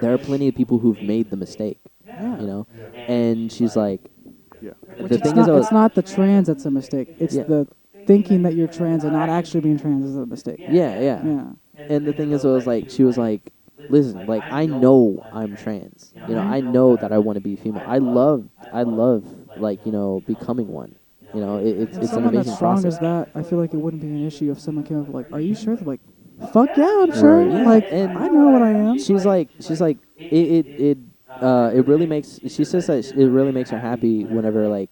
there are plenty of people who've made the mistake, Yeah. and she's like, Yeah. Which the it's thing not. is, It's not the trans that's a mistake. It's Yeah. the thinking that you're trans and not actually being trans is a mistake. yeah, yeah, Yeah. And the thing is, she was like, listen, like I know I'm trans. I know that I want to be female. I love like becoming one. And It's an someone that's amazing strong process. as that, I feel like it wouldn't be an issue if someone came up like, "Are you sure?" They're like, "Fuck yeah, I'm sure." Right. Yeah, Like, and I know what I am. she's like it really makes she says that it really makes her happy whenever like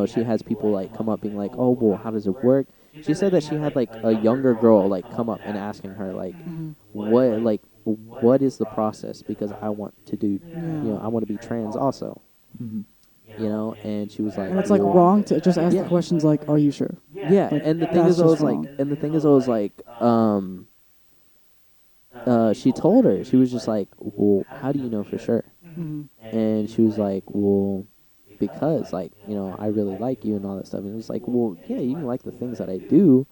she has people like come up being like, oh well, how does it work? She said that she had like a younger girl like come up and asking her like Mhm. what is the process, because I want to do Yeah. I want to be trans also, Mm-hmm. and she was like, And it's like well, wrong to just ask yeah, the questions like, "Are you sure?" yeah, Like, and the thing that's is just always like wrong. she told her, she was just like, well, how do you know for sure? Mhm. And she was like, well, because like I really like you and all that stuff. And it was like, well, yeah, you can like the things that I do,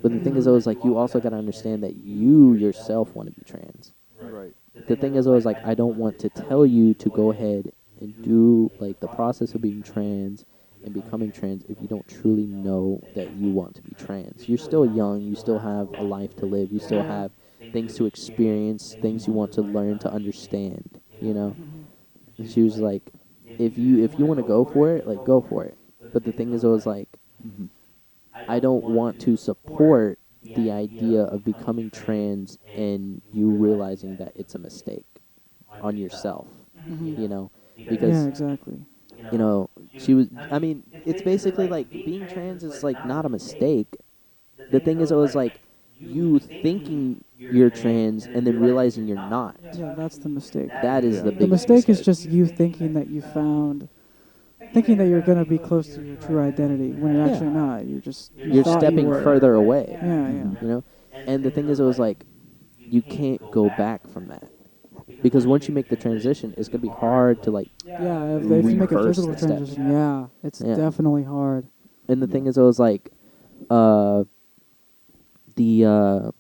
but the thing is always like, you also got to understand that you yourself want to be trans. Right. The thing is always like, I don't want to tell you to go ahead and do like the process of being trans and becoming trans if you don't truly know that you want to be trans. You're still young, you still have a life to live, you still have things to experience, things you want to learn to understand. And she was like, if you want to go for it, like go for it. But the thing is always like, Mm-hmm. I don't want to support the idea of becoming trans and you realizing that it's a mistake on yourself, Mhm. you know, Yeah, because exactly. she was. I mean, it's basically like being trans is like not a mistake. The thing is, always like you thinking you're trans and then realizing you're not. Yeah, that's the mistake. That is Yeah. the The biggest mistake is mistake. just you thinking that you found, thinking that you're gonna be close to your true identity when you're Yeah. actually not. You're just You're thought you stepping were. further away. Yeah, yeah. Mhm. And the thing is, it was like you can't go back from that, because once you make the transition, it's gonna be hard to like Yeah, if you make a reverse physical the steps. transition, yeah, it's Yeah. definitely hard. And the thing is, it was like uh, the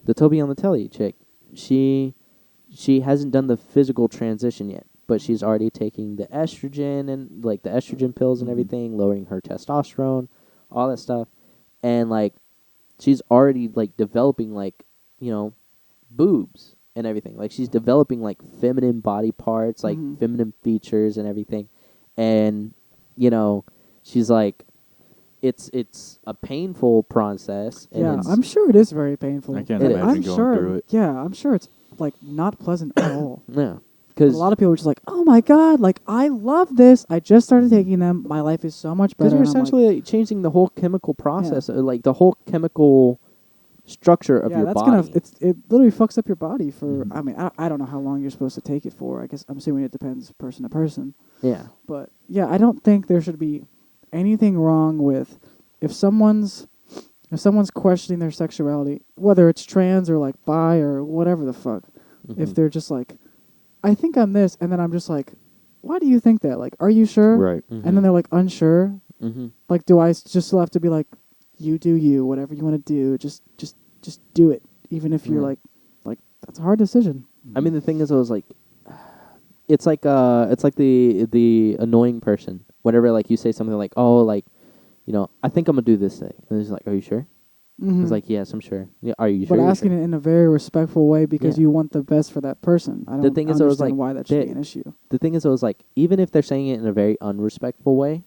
the Toby on the Telly chick. She hasn't done the physical transition yet, but she's already taking the estrogen and like the estrogen pills and Mhm. everything, lowering her testosterone, all that stuff, and like she's already like developing like you know boobs and everything. Like she's developing like feminine body parts, like Mhm. feminine features and everything, and you know she's like it's a painful process, and Yeah, it's I'm sure it is very painful. I can't It imagine is. I'm going sure. through it. Yeah, I'm sure it's like not pleasant at all. yeah, But because a lot of people are just like, "Oh my god, like I love this. I just started taking them. My life is so much better." you're And I'm like, essentially like, changing the whole chemical process, like the whole chemical structure of yeah, your that's body. gonna. It literally fucks up your body for. Mhm. I mean, I don't know how long you're supposed to take it for. I guess I'm assuming it depends person to person. Yeah, But yeah, I don't think there should be anything wrong with if someone's questioning their sexuality, whether it's trans or like bi or whatever the fuck. If Mhm. they're just like, I think I'm this, and then I'm just like, why do you think that? Like, are you sure? Right. And then they're like unsure. Mm-hmm. Like, do I just still have to be like, you do you, whatever you want to do, just do it, even if you're Yeah. like that's a hard decision. I mean, the thing is, I was like, it's like the annoying person. Whenever like you say something like, oh, like, I think I'm gonna do this thing, and it's like, are you sure? Mhm. It's like, yes, I'm sure. Yeah, are you sure? But You're asking sure? it in a very respectful way because Yeah. you want the best for that person. I The don't thing is, I was understand like, why that should be they- an issue. The thing is, I was like, even if they're saying it in a very unrespectful way,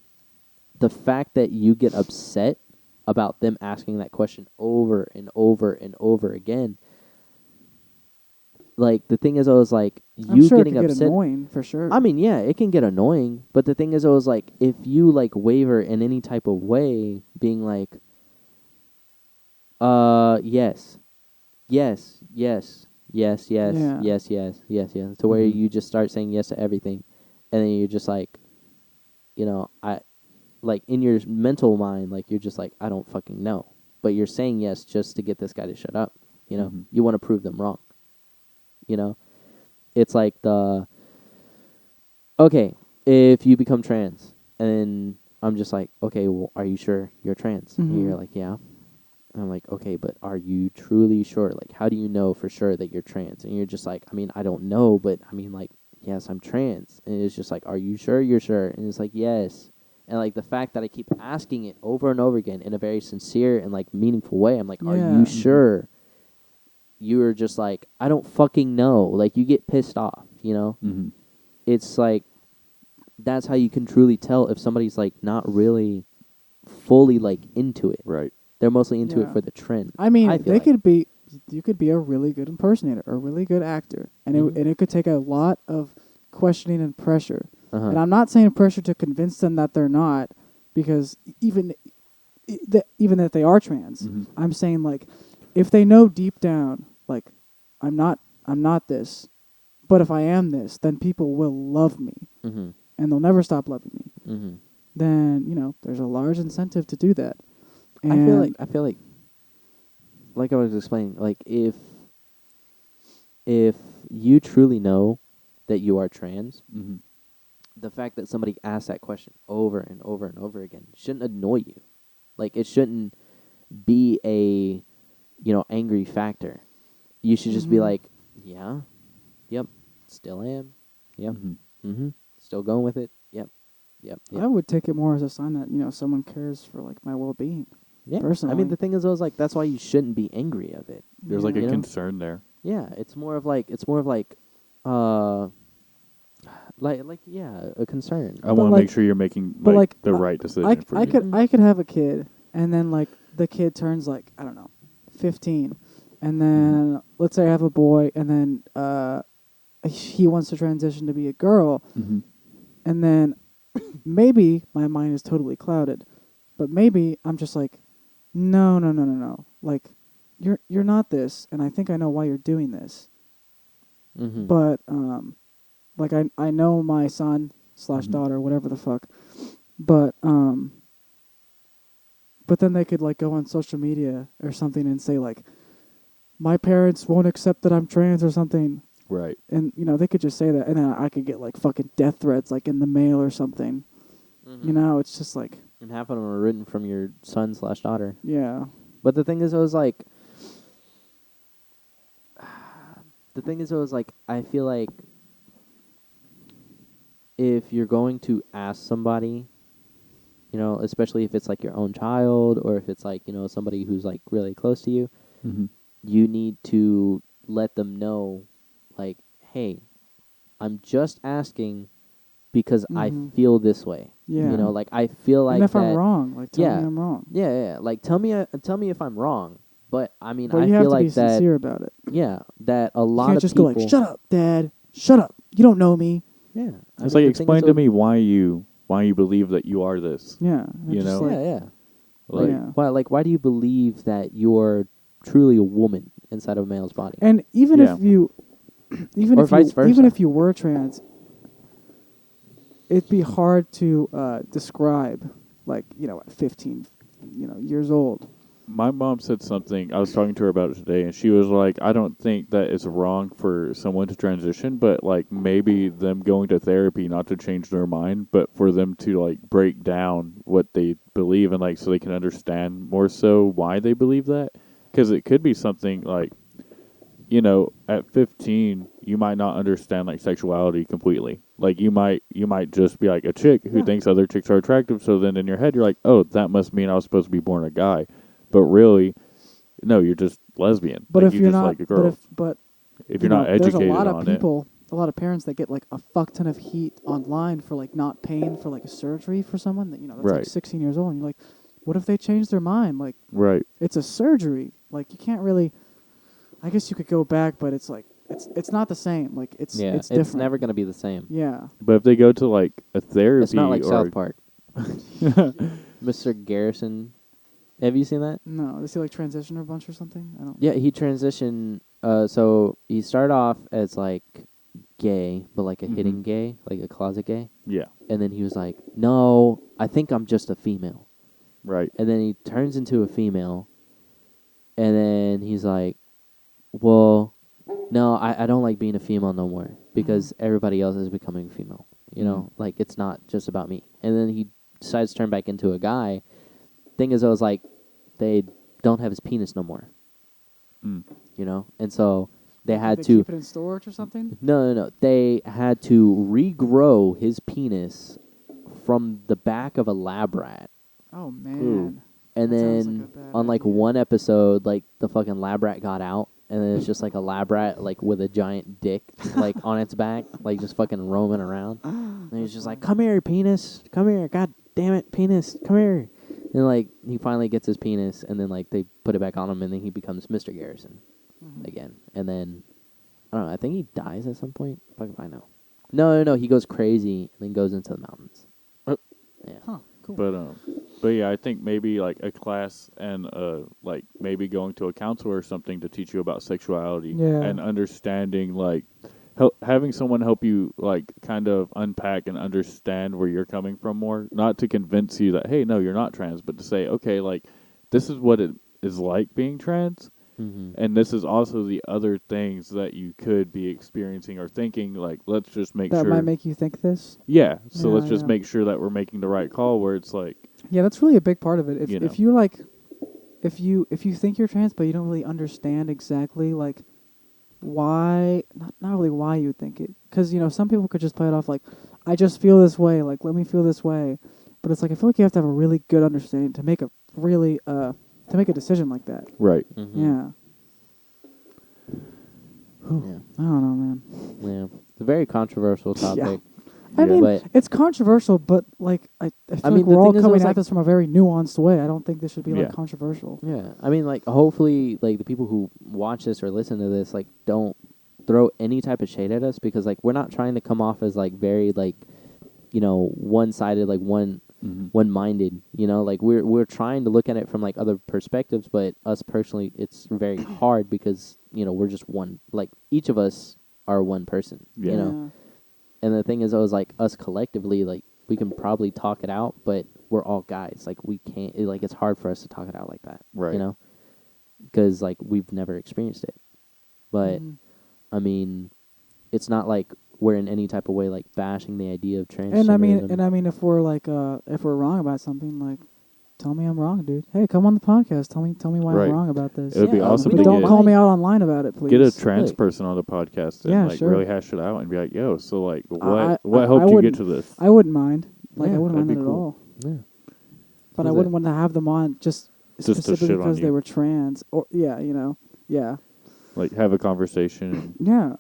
the fact that you get upset about them asking that question over and over and over again, like, the thing is, I was like, I'm you sure it getting could get upset. annoying for sure. I mean, yeah, it can get annoying, but the thing is, I was like, if you like waver in any type of way, being like, yes, yes, yes, yes, yes, Yeah. yes, yes, yes, yes, to where Mhm. you just start saying yes to everything, and then you're just like, I like in your mental mind, like you're just like, I don't fucking know, but you're saying yes just to get this guy to shut up. Mhm. You want to prove them wrong. You know, it's like okay, if you become trans, and I'm just like, okay, well, are you sure you're trans? And Mhm. you're like, yeah. And I'm like, okay, but are you truly sure? Like, how do you know for sure that you're trans? And you're just like, I mean, I don't know, but I mean, like, yes, I'm trans. And it's just like, are you sure you're sure? And it's like, yes. And like the fact that I keep asking it over and over again in a very sincere and like meaningful way, I'm like, are Yeah. you Mhm. sure? You're just like, I don't fucking know. Like, you get pissed off, Mhm. It's like, that's how you can truly tell if somebody's like not really fully like into it. Right. They're mostly into it Yeah. for the trend. I mean, I feel they like. could be. You could be a really good impersonator, or a really good actor, and Mhm. it could take a lot of questioning and pressure. Uh-huh. And I'm not saying pressure to convince them that they're not, because even if they are trans, Mhm. I'm saying like, if they know deep down, like, I'm not this, but if I am this, then people will love me, Mhm. and they'll never stop loving me. Mhm. Then there's a large incentive to do that. And I feel like I was explaining, like if you truly know that you are trans, Mhm. the fact that somebody asks that question over and over and over again shouldn't annoy you. Like, it shouldn't be a angry factor. You should just be Mhm. like, yeah, yep, still am, yep, Mhm. still going with it, yep, yep, I yep. would take it more as a sign that someone cares for like my well-being. Yeah, I Personally. mean, the thing is, I was like, that's why you shouldn't be angry of it. There's like a You know? concern there. Yeah, it's more of like, yeah, a concern. I want to like- make sure you're making but like the I- right decision for I you. could Mhm. I could have a kid, and then like the kid turns like, I don't know, 15, and then let's say I have a boy, and then he wants to transition to be a girl, Mhm. and then maybe my mind is totally clouded, but maybe I'm just like, no, no, no, no, no, like you're not this, and I think I know why you're doing this, Mhm. but like I know my son slash Mhm. daughter, whatever the fuck, but then they could like go on social media or something and say like, my parents won't accept that I'm trans or something, Right. and they could just say that, and then I could get like fucking death threats like in the mail or something. Mhm. It's just like, And half of them are written from your son slash daughter. yeah. But the thing is, I feel like if you're going to ask somebody, especially if it's like your own child or if it's like, somebody who's like really close to you, Mhm. you need to let them know, like, hey, I'm just asking because I Mhm. feel this way. Yeah. Like, I feel like And if that. I'm wrong, like tell me Yeah. I'm wrong. Yeah, yeah. Like, tell me if I'm wrong. But I mean, But I you have feel to like be that. sincere about it. Yeah, that a You lot can't of just people. go like, "Shut up, Dad. Shut up. You don't know me." Yeah, I It's mean, like, the thing explain is, to me why you believe that you are this. Yeah. And You just know? like, Yeah, yeah. Like, yeah. Why do you believe that you're truly a woman inside of a male's body? And even Yeah. if you, Or vice versa. even if you were trans, it'd be hard to describe, like at 15, years old. my mom said something. I was talking to her about it today, and she was like, I don't think that it's wrong for someone to transition, but like maybe them going to therapy not to change their mind, but for them to like break down what they believe and like so they can understand more so why they believe that. Because it could be something like, at 15, you might not understand like sexuality completely. Like you might just be like a chick who Yeah. thinks other chicks are attractive. So then in your head, you're like, oh, that must mean I was supposed to be born a guy. But really, no, you're just lesbian. But like, if you you're just not, like a girl. If you're not there's educated a lot on of people, a lot of parents that get like a fuck ton of heat online for like not paying for like a surgery for someone that that's like Right. 16 years old, and you're like, what if they change their mind? Like, right. it's a surgery. Like, you can't really. I guess you could go back, but it's like it's not the same. Like, it's different. It's never gonna be the same. Yeah. But if they go to like a therapy, It's not like or South Park. Mr. Garrison, have you seen that? No, does he like transition a bunch or something? I don't. Yeah, he transitioned. So he started off as like gay, but like a hidden gay, like a closet gay. yeah, And then he was like, "No, I think I'm just a female." right. And then he turns into a female. And then he's like, "Well, no, I don't like being a female no more because everybody else is becoming female. You know, like it's not just about me." And then he decides to turn back into a guy. Thing is, I was like, they don't have his penis no more. Mm. You know, and so they Did had they to keep it in storage or something. no. They had to regrow his penis from the back of a lab rat. Oh man. And That sounds then like a bad on like idea. one episode, like the fucking lab rat got out, and then it's just like a lab rat like with a giant dick like on its back, like just fucking roaming around. And he's just like, "Come here, penis, come here, god damn it, penis, come here." And like he finally gets his penis, and then like they put it back on him, and then he becomes Mr. Garrison again. And then I don't know. I think he dies at some point. Fuck if I know. No. He goes crazy and then goes into the mountains. Yeah. Huh. Cool. But yeah, I think maybe like a class and like maybe going to a counselor or something to teach you about sexuality Yeah. and understanding, like having someone help you like kind of unpack and understand where you're coming from more, not to convince you that hey, no, you're not trans, but to say okay, like this is what it is like being trans. Mm-hmm. And this is also the other things that you could be experiencing or thinking. Like, let's just make That sure. might make you think this. Yeah. So Yeah, let's just yeah. make sure that we're making the right call. Where it's like, Yeah, that's really a big part of it. You know. If you're like, if you think you're trans, but you don't really understand exactly like why, not really why you think it, because some people could just play it off like, I just feel this way, like let me feel this way, but it's like I feel like you have to have a really good understanding to make a really to make a decision like that. right. Mm-hmm. Yeah, Yeah. I don't know, man. Yeah. It's a very controversial topic. I mean, But it's controversial, but like I feel mean, like the we're all thing is, coming it's at like- this from a very nuanced way. I don't think this should be Yeah. like controversial. yeah, I mean, like, hopefully, like, the people who watch this or listen to this, like, don't throw any type of shade at us because, like, we're not trying to come off as, like, very, like, one-sided, like, one-minded, like, we're trying to look at it from, like, other perspectives, but us personally, it's very hard because, we're just one, like, each of us are one person, Yeah. you know? And the thing is, I was like, us collectively, like, we can probably talk it out, but we're all guys. Like, we can't, it's hard for us to talk it out like that. Right. Because, like, we've never experienced it. But, Mhm. I mean, it's not like we're in any type of way, like, bashing the idea of transgenderism. And I mean, if we're like, if we're wrong about something, like, tell me I'm wrong, dude. Hey, come on the podcast. Tell me why Right. I'm wrong about this. It would be Yeah, awesome we to But don't get, call me out online about it, please. get a trans Really. person on the podcast and Yeah, like sure. really hash it out and be like, yo, so like what I helped you get wouldn't- to this? I wouldn't mind. Like, Yeah, I wouldn't that'd mind be that at cool. all. Yeah. But I Was wouldn't it- want to have them on just to specifically shit on because they you. were trans. Or yeah. Like have a conversation. And Yeah.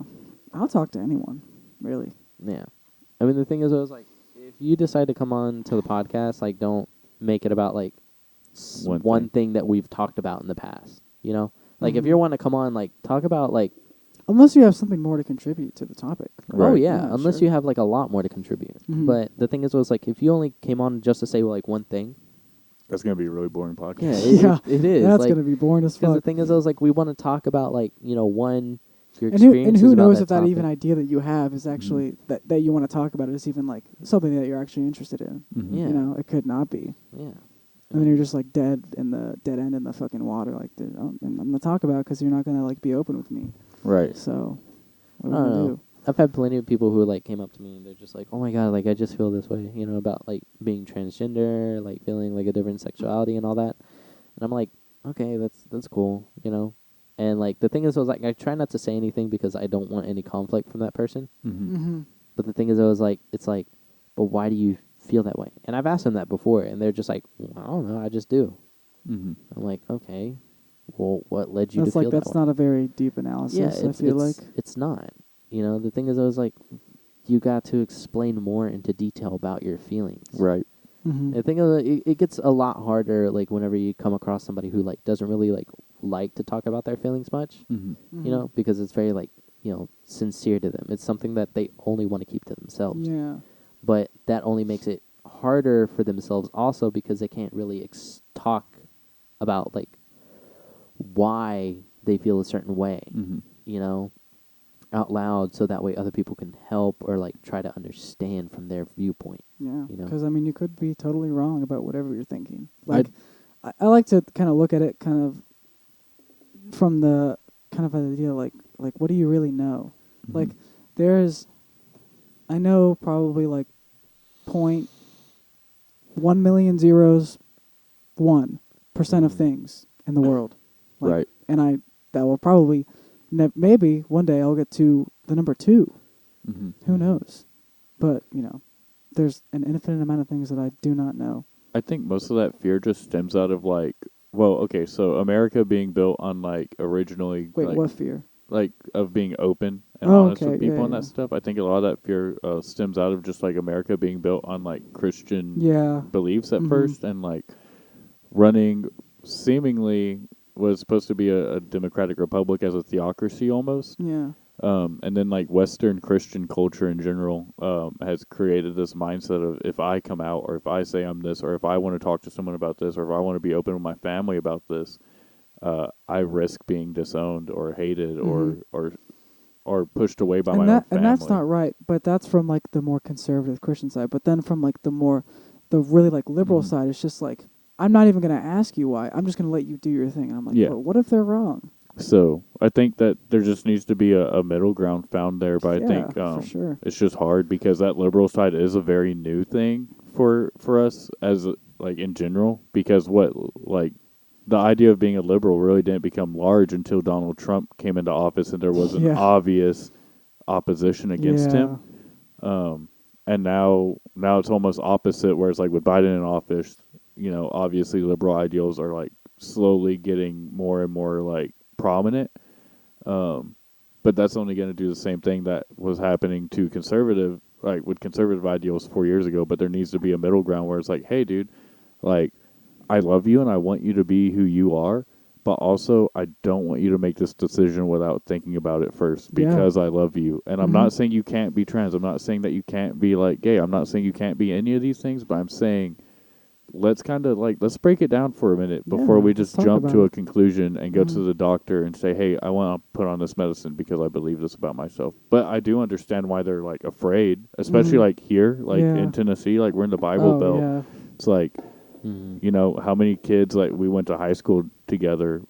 I'll talk to anyone, really. Yeah. I mean, the thing is, I was like, if you decide to come on to the podcast, like, don't make it about, like, one thing that we've talked about in the past, Like, if Mhm. you want to come on, like, talk about, like, Unless you have something more to contribute to the topic. oh, Right. yeah, Yeah, unless sure. you have, like, a lot more to contribute. Mhm. But the thing is, was like, if you only came on just to say, like, one thing, that's gonna be a really boring podcast. yeah, Yeah, it is. That's like, gonna be boring as because the fuck. thing is, I was like, we want to talk about, like, your And experiences who about knows that if that topic. even idea that you have is actually that you want to talk about it is even like something that you're actually interested in. Mhm. Yeah. It could not be. Yeah. And then you're just like dead end in the fucking water. Like, dude, I'm gonna talk about it because you're not gonna like be open with me. Right. So, what I am I don't gonna know. do? I've had plenty of people who like came up to me and they're just like, "Oh my god, like I just feel this way, about like being transgender, like feeling like a different sexuality and all that." And I'm like, "Okay, that's cool, And like the thing is, I was like, I try not to say anything because I don't want any conflict from that person. Mm-hmm. Mm-hmm. But the thing is, I was like, it's like, but why do you feel that way? And I've asked them that before, and they're just like, well, I don't know, I just do. Mm-hmm. I'm like, okay, well, what led you That's to like feel that's that way? not a very deep analysis. Yeah, I feel like. it's not. You know, the thing is, I was like, you got to explain more into detail about your feelings. Right. Mm-hmm. I think it gets a lot harder, like, whenever you come across somebody who, like, doesn't really, like to talk about their feelings much, Mm-hmm. you know, because it's very, like, you know, sincere to them. It's something that they only want to keep to themselves. Yeah. But that only makes it harder for themselves also because they can't really talk about, like, why they feel a certain way, Mm-hmm. you know, out loud, so that way other people can help or, like, try to understand from their viewpoint. Yeah. You know? Because I mean, you could be totally wrong about whatever you're thinking. Like, I like to kind of look at it kind of from the kind of idea like what do you really know? Mm-hmm. Like, there's, I know probably like 0.1 million zeros 1% of Mhm. things in the world. Like, Right. And that will probably, maybe one day I'll get to the number 2. Mm-hmm. Who Mhm. knows? But, there's an infinite amount of things that I do not know. I think most of that fear just stems out of like, well, okay, so America being built on like originally Wait, like what fear? like of being open and Oh, honest okay, with people yeah, and yeah. that stuff. I think a lot of that fear stems out of just like America being built on like Christian Yeah. beliefs at Mhm. first and like running seemingly was supposed to be a democratic republic as a theocracy almost. Yeah. And then like Western Christian culture in general has created this mindset of if I come out or if I say I'm this or if I want to talk to someone about this or if I want to be open with my family about this, I risk being disowned or hated Mhm. or pushed away by And my own and that's family. not right, but that's from like the more conservative Christian side. But then from like the really like liberal Mhm. side, it's just like, I'm not even gonna ask you why. I'm just gonna let you do your thing. And I'm like, Yeah. but what if they're wrong? So I think that there just needs to be a middle ground found there, but I Yeah, think for sure. it's just hard because that liberal side is a very new thing for us as like in general. Because what like the idea of being a liberal really didn't become large until Donald Trump came into office and there was an Yeah. obvious opposition against Yeah. him. And now it's almost opposite, where it's like with Biden in office, you know, obviously liberal ideals are like slowly getting more and more like prominent. But that's only going to do the same thing that was happening to conservative, like with conservative ideals 4 years ago. But there needs to be a middle ground where it's like, hey, dude, like I love you and I want you to be who you are, but also I don't want you to make this decision without thinking about it first Yeah. because I love you. And I'm Mhm. not saying you can't be trans. I'm not saying that you can't be like gay. I'm not saying you can't be any of these things, but I'm saying let's kind of like let's break it down for a minute before Yeah, we let's just talk jump about to a it. conclusion and go to Mhm. the doctor and say, "Hey, I want to put on this medicine because I believe this about myself." But I do understand why they're like afraid, especially Mhm. like here, like Yeah. in Tennessee, like we're in the Bible Oh Belt. yeah. It's like Mhm. you know, how many kids like we went to high school together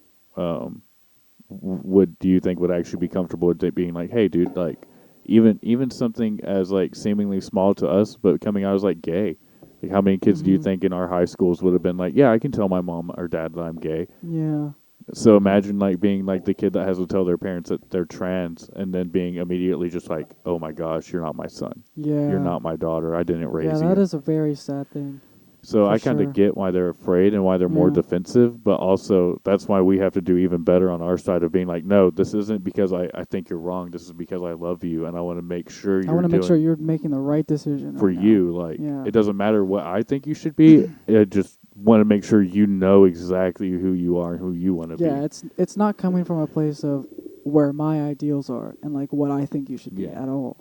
would do you think would actually be comfortable with it being like, hey, dude, like even something as like seemingly small to us, but coming out as like gay. Like, how many kids do you Mhm. think in our high schools would have been like, yeah, I can tell my mom or dad that I'm gay? Yeah. So Mhm. imagine like being like the kid that has to tell their parents that they're trans, and then being immediately just like, oh my gosh, you're not my son, Yeah. you're not my daughter, I didn't Yeah, raise that you. is a very sad thing. So For I kind sure. of get why they're afraid and why they're more Yeah. defensive, but also that's why we have to do even better on our side of being like, no, this isn't because I think you're wrong. This is because I love you and I want to make sure I you're want to make sure doing you're making the right decision for right now. you. Like, Yeah. it doesn't matter what I think you should be. I just want to make sure you know exactly who you are and who you want to Yeah, be. it's not coming from a place of where my ideals are and like what I think you should be Yeah. at all.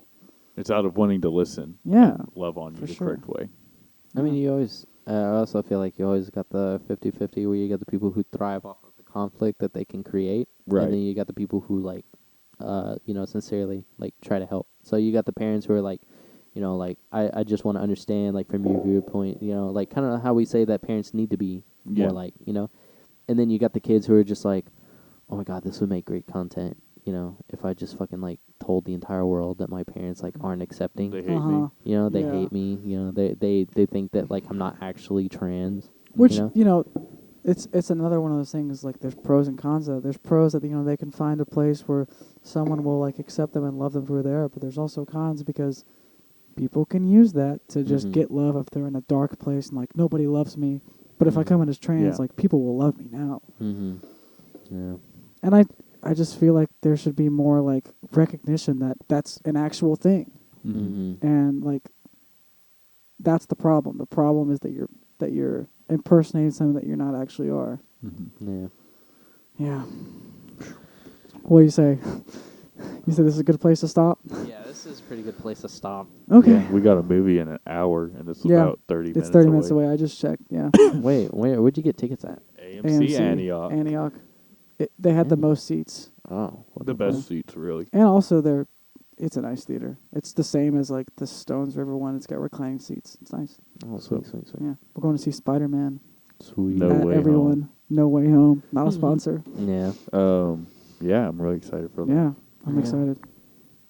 It's out of wanting to listen Yeah, and love on you for the sure. correct way. I mean, Yeah. you always. I also feel like you always got the 50-50 where you got the people who thrive off of the conflict that they can create, Right. and then you got the people who like, you know, sincerely like try to help. So you got the parents who are like, you know, like I just want to understand like from your viewpoint, you know, like kind of how we say that parents need to be Yeah. more like, you know, and then you got the kids who are just like, oh my god, this would make great content. You know, if I just fucking like told the entire world that my parents like aren't accepting. They hate Uh-huh. me. You know, they Yeah. hate me. You know, they think that like I'm not actually trans. Which, You know? it's another one of those things like there's pros and cons of it. There's pros that they can find a place where someone will like accept them and love them for who they are, but there's also cons because people can use that to just Mhm. get love if they're in a dark place and like nobody loves me. But if I Mhm. come in as trans, Yeah. like people will love me now. Mhm. Yeah. And I just feel like there should be more like recognition that that's an actual thing. Mm-hmm. And like that's the problem. The problem is that you're impersonating something that you're not actually are. Mm-hmm. Yeah. Yeah. What do you say? You said this is a good place to stop? Yeah, this is a pretty good place to stop. Okay. Yeah, we got a movie in an hour, and it's Yeah. about 30 minutes It's 30 away. minutes away. I just checked. Yeah. Wait, where'd you get tickets at? AMC Antioch. Antioch. They had the Antioch. most seats. Oh. The best seats, really. And also it's a nice theater. It's the same as like the Stones River one. It's got reclining seats. It's nice. Oh, sweet, sweet, sweet. Yeah. We're going to see Spider-Man. Sweet. No at Way everyone. Home. No Way Home. Not a sponsor. Yeah. Yeah, I'm really excited for that. Yeah. I'm Yeah. excited.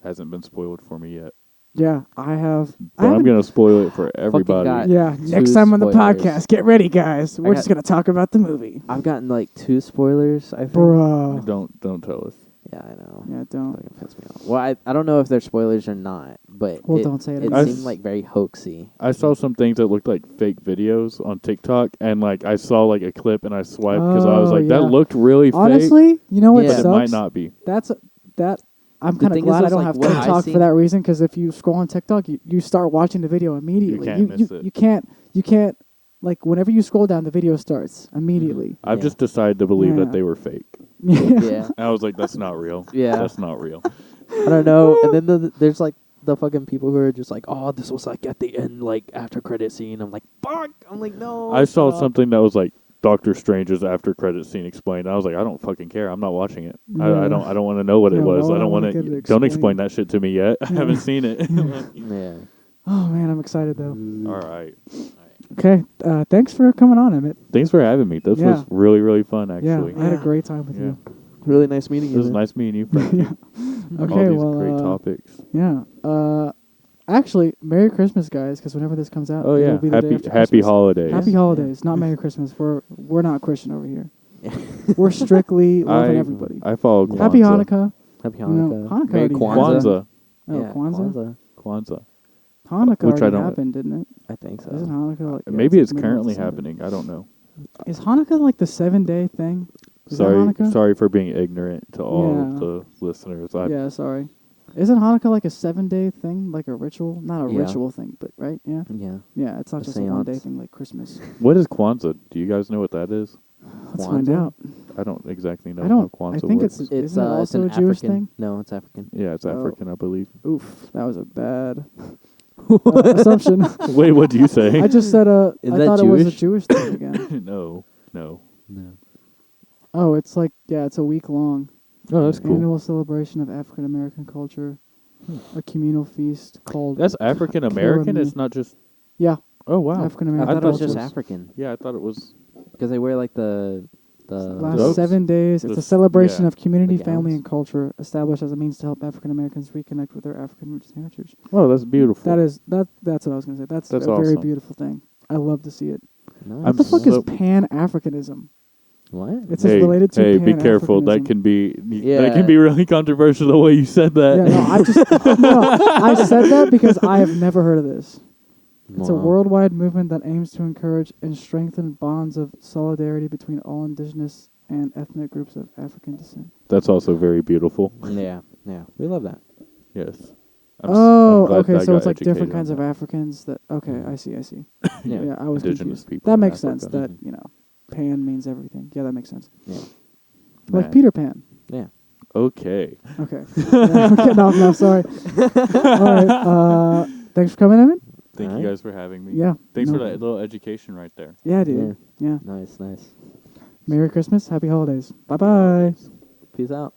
Hasn't been spoiled for me yet. Yeah, I have. But I'm going to spoil it for everybody. got- Yeah, Two next time on the spoilers. podcast, get ready, guys. We're got- just gonna talk about the movie, I've gotten like 2 spoilers, I think. bro. Don't tell us. Yeah, I know. Yeah, don't. Fucking piss me off. Well, I don't know if they're spoilers or not, but Well, don't say it It again. seemed like very hoaxy. I saw some things that looked like fake videos on TikTok, and like I saw like a clip, and I swiped because I was Oh, like, yeah. that looked really fake, Honestly, you know what Yeah. but it sucks? might not be. That's that. I'm The kind of thing is, glad I is, don't like, have what I TikTok seen- for that reason. Because if you scroll on TikTok, you start watching the video immediately. can't miss it. You can't like whenever you scroll down, the video starts immediately. I've Yeah. just decided to believe Yeah. that they were fake. Yeah. And I was like, that's not real. Yeah. That's not real. I don't know. And then there's like the fucking people who are just like, oh, this was like at the end, like after credit scene. I'm like, fuck. I'm like, no. I saw stop. something that was like Doctor Strange's after credit scene explained. I was like, I don't fucking care. I'm not watching it. Yeah. I don't want to know what it Yeah, was. no, I I don't wanna want get to. it Don't explained. explain that shit to me yet. I Yeah. haven't seen it. Yeah. Oh man, I'm excited though. All right. Okay, thanks for coming on, Emmett. Thanks for having me. This Yeah. was really, really fun, actually. Yeah, I had a Yeah. great time with Yeah. you. Really nice meeting It you. was man. nice meeting you, Frank. Yeah. All Okay, these well, great topics. yeah. Actually, Merry Christmas, guys, because whenever this comes out, Oh it'll yeah, be the day after happy Christmas. holidays. Happy holidays, not Merry Christmas. We're not Christian over here. We're strictly loving everybody. I follow Kwanzaa. Happy Hanukkah. Happy You know, Hanukkah. Hanukkah Merry already Kwanzaa. Oh, Yeah, Kwanzaa? Kwanzaa. Hanukkah Which I already don't- happened, didn't it? I think so. Isn't Hanukkah like... yeah, Maybe it's middle of currently December. happening. I don't know. Is Hanukkah like the 7-day thing? Is that Sorry, Hanukkah? sorry for being ignorant to all Yeah. of the listeners. Yeah, sorry. Isn't Hanukkah like a 7-day thing, like a ritual? Not a Yeah. ritual thing, but right? Yeah. Yeah. Yeah, it's not A just a 1-day seance. thing like Christmas. What is Kwanzaa? Do you guys know what that is? Let's find Kwanzaa? out. I don't exactly know I don't- how Kwanzaa I think works. it's- It's Isn't it it's also an a Jewish African. thing? No, it's African. Yeah, it's Oh. African, I believe. Oof, that was a bad assumption. Wait, what do you say? I just said Is I that thought it was a Jewish? Jewish thing again. No. No. Oh, it's like it's a week long Oh, that's cool. annual celebration of African American culture, a communal feast called That's African American. Pyramid. It's not just. yeah Oh wow. African I American. thought it was just cultures. African Yeah, I thought it was. because they wear like the Last Those- 7 days, it's a the- celebration yeah. of community, The family, gowns. and culture established as a means to help African Americans reconnect with their African roots and heritage. Oh, that's beautiful. That's what I was gonna say. That's a That's very awesome. beautiful thing. I love to see it. Nice. What the fuck is so- Pan Africanism? What? It's just related to Hey, be careful. That Pan-Africanism. can be. That Yeah. can be really controversial the way you said that. Yeah, no, I just no, I said that because I have never heard of this. It's a Wow. worldwide movement that aims to encourage and strengthen bonds of solidarity between all indigenous and ethnic groups of African descent. That's also very beautiful. Yeah, yeah, we love that. Yes. I'm Oh, glad okay. that I So got it's like different educated kinds on of that. Africans that. Okay, I see. Yeah, Yeah, I was Indigenous confused. people That in makes sense. Africa. That Pan means everything. Yeah, that makes sense. yeah, Like Man. Peter Pan. yeah. Okay. Okay. Yeah, okay, no, sorry. All right. Thanks for coming, Evan. Thank Alright. you guys for having me. Yeah. Thanks no for that problem. little education right there. Yeah, dude. Yeah. Nice, nice. Merry Christmas. Happy holidays. Bye bye. Peace out.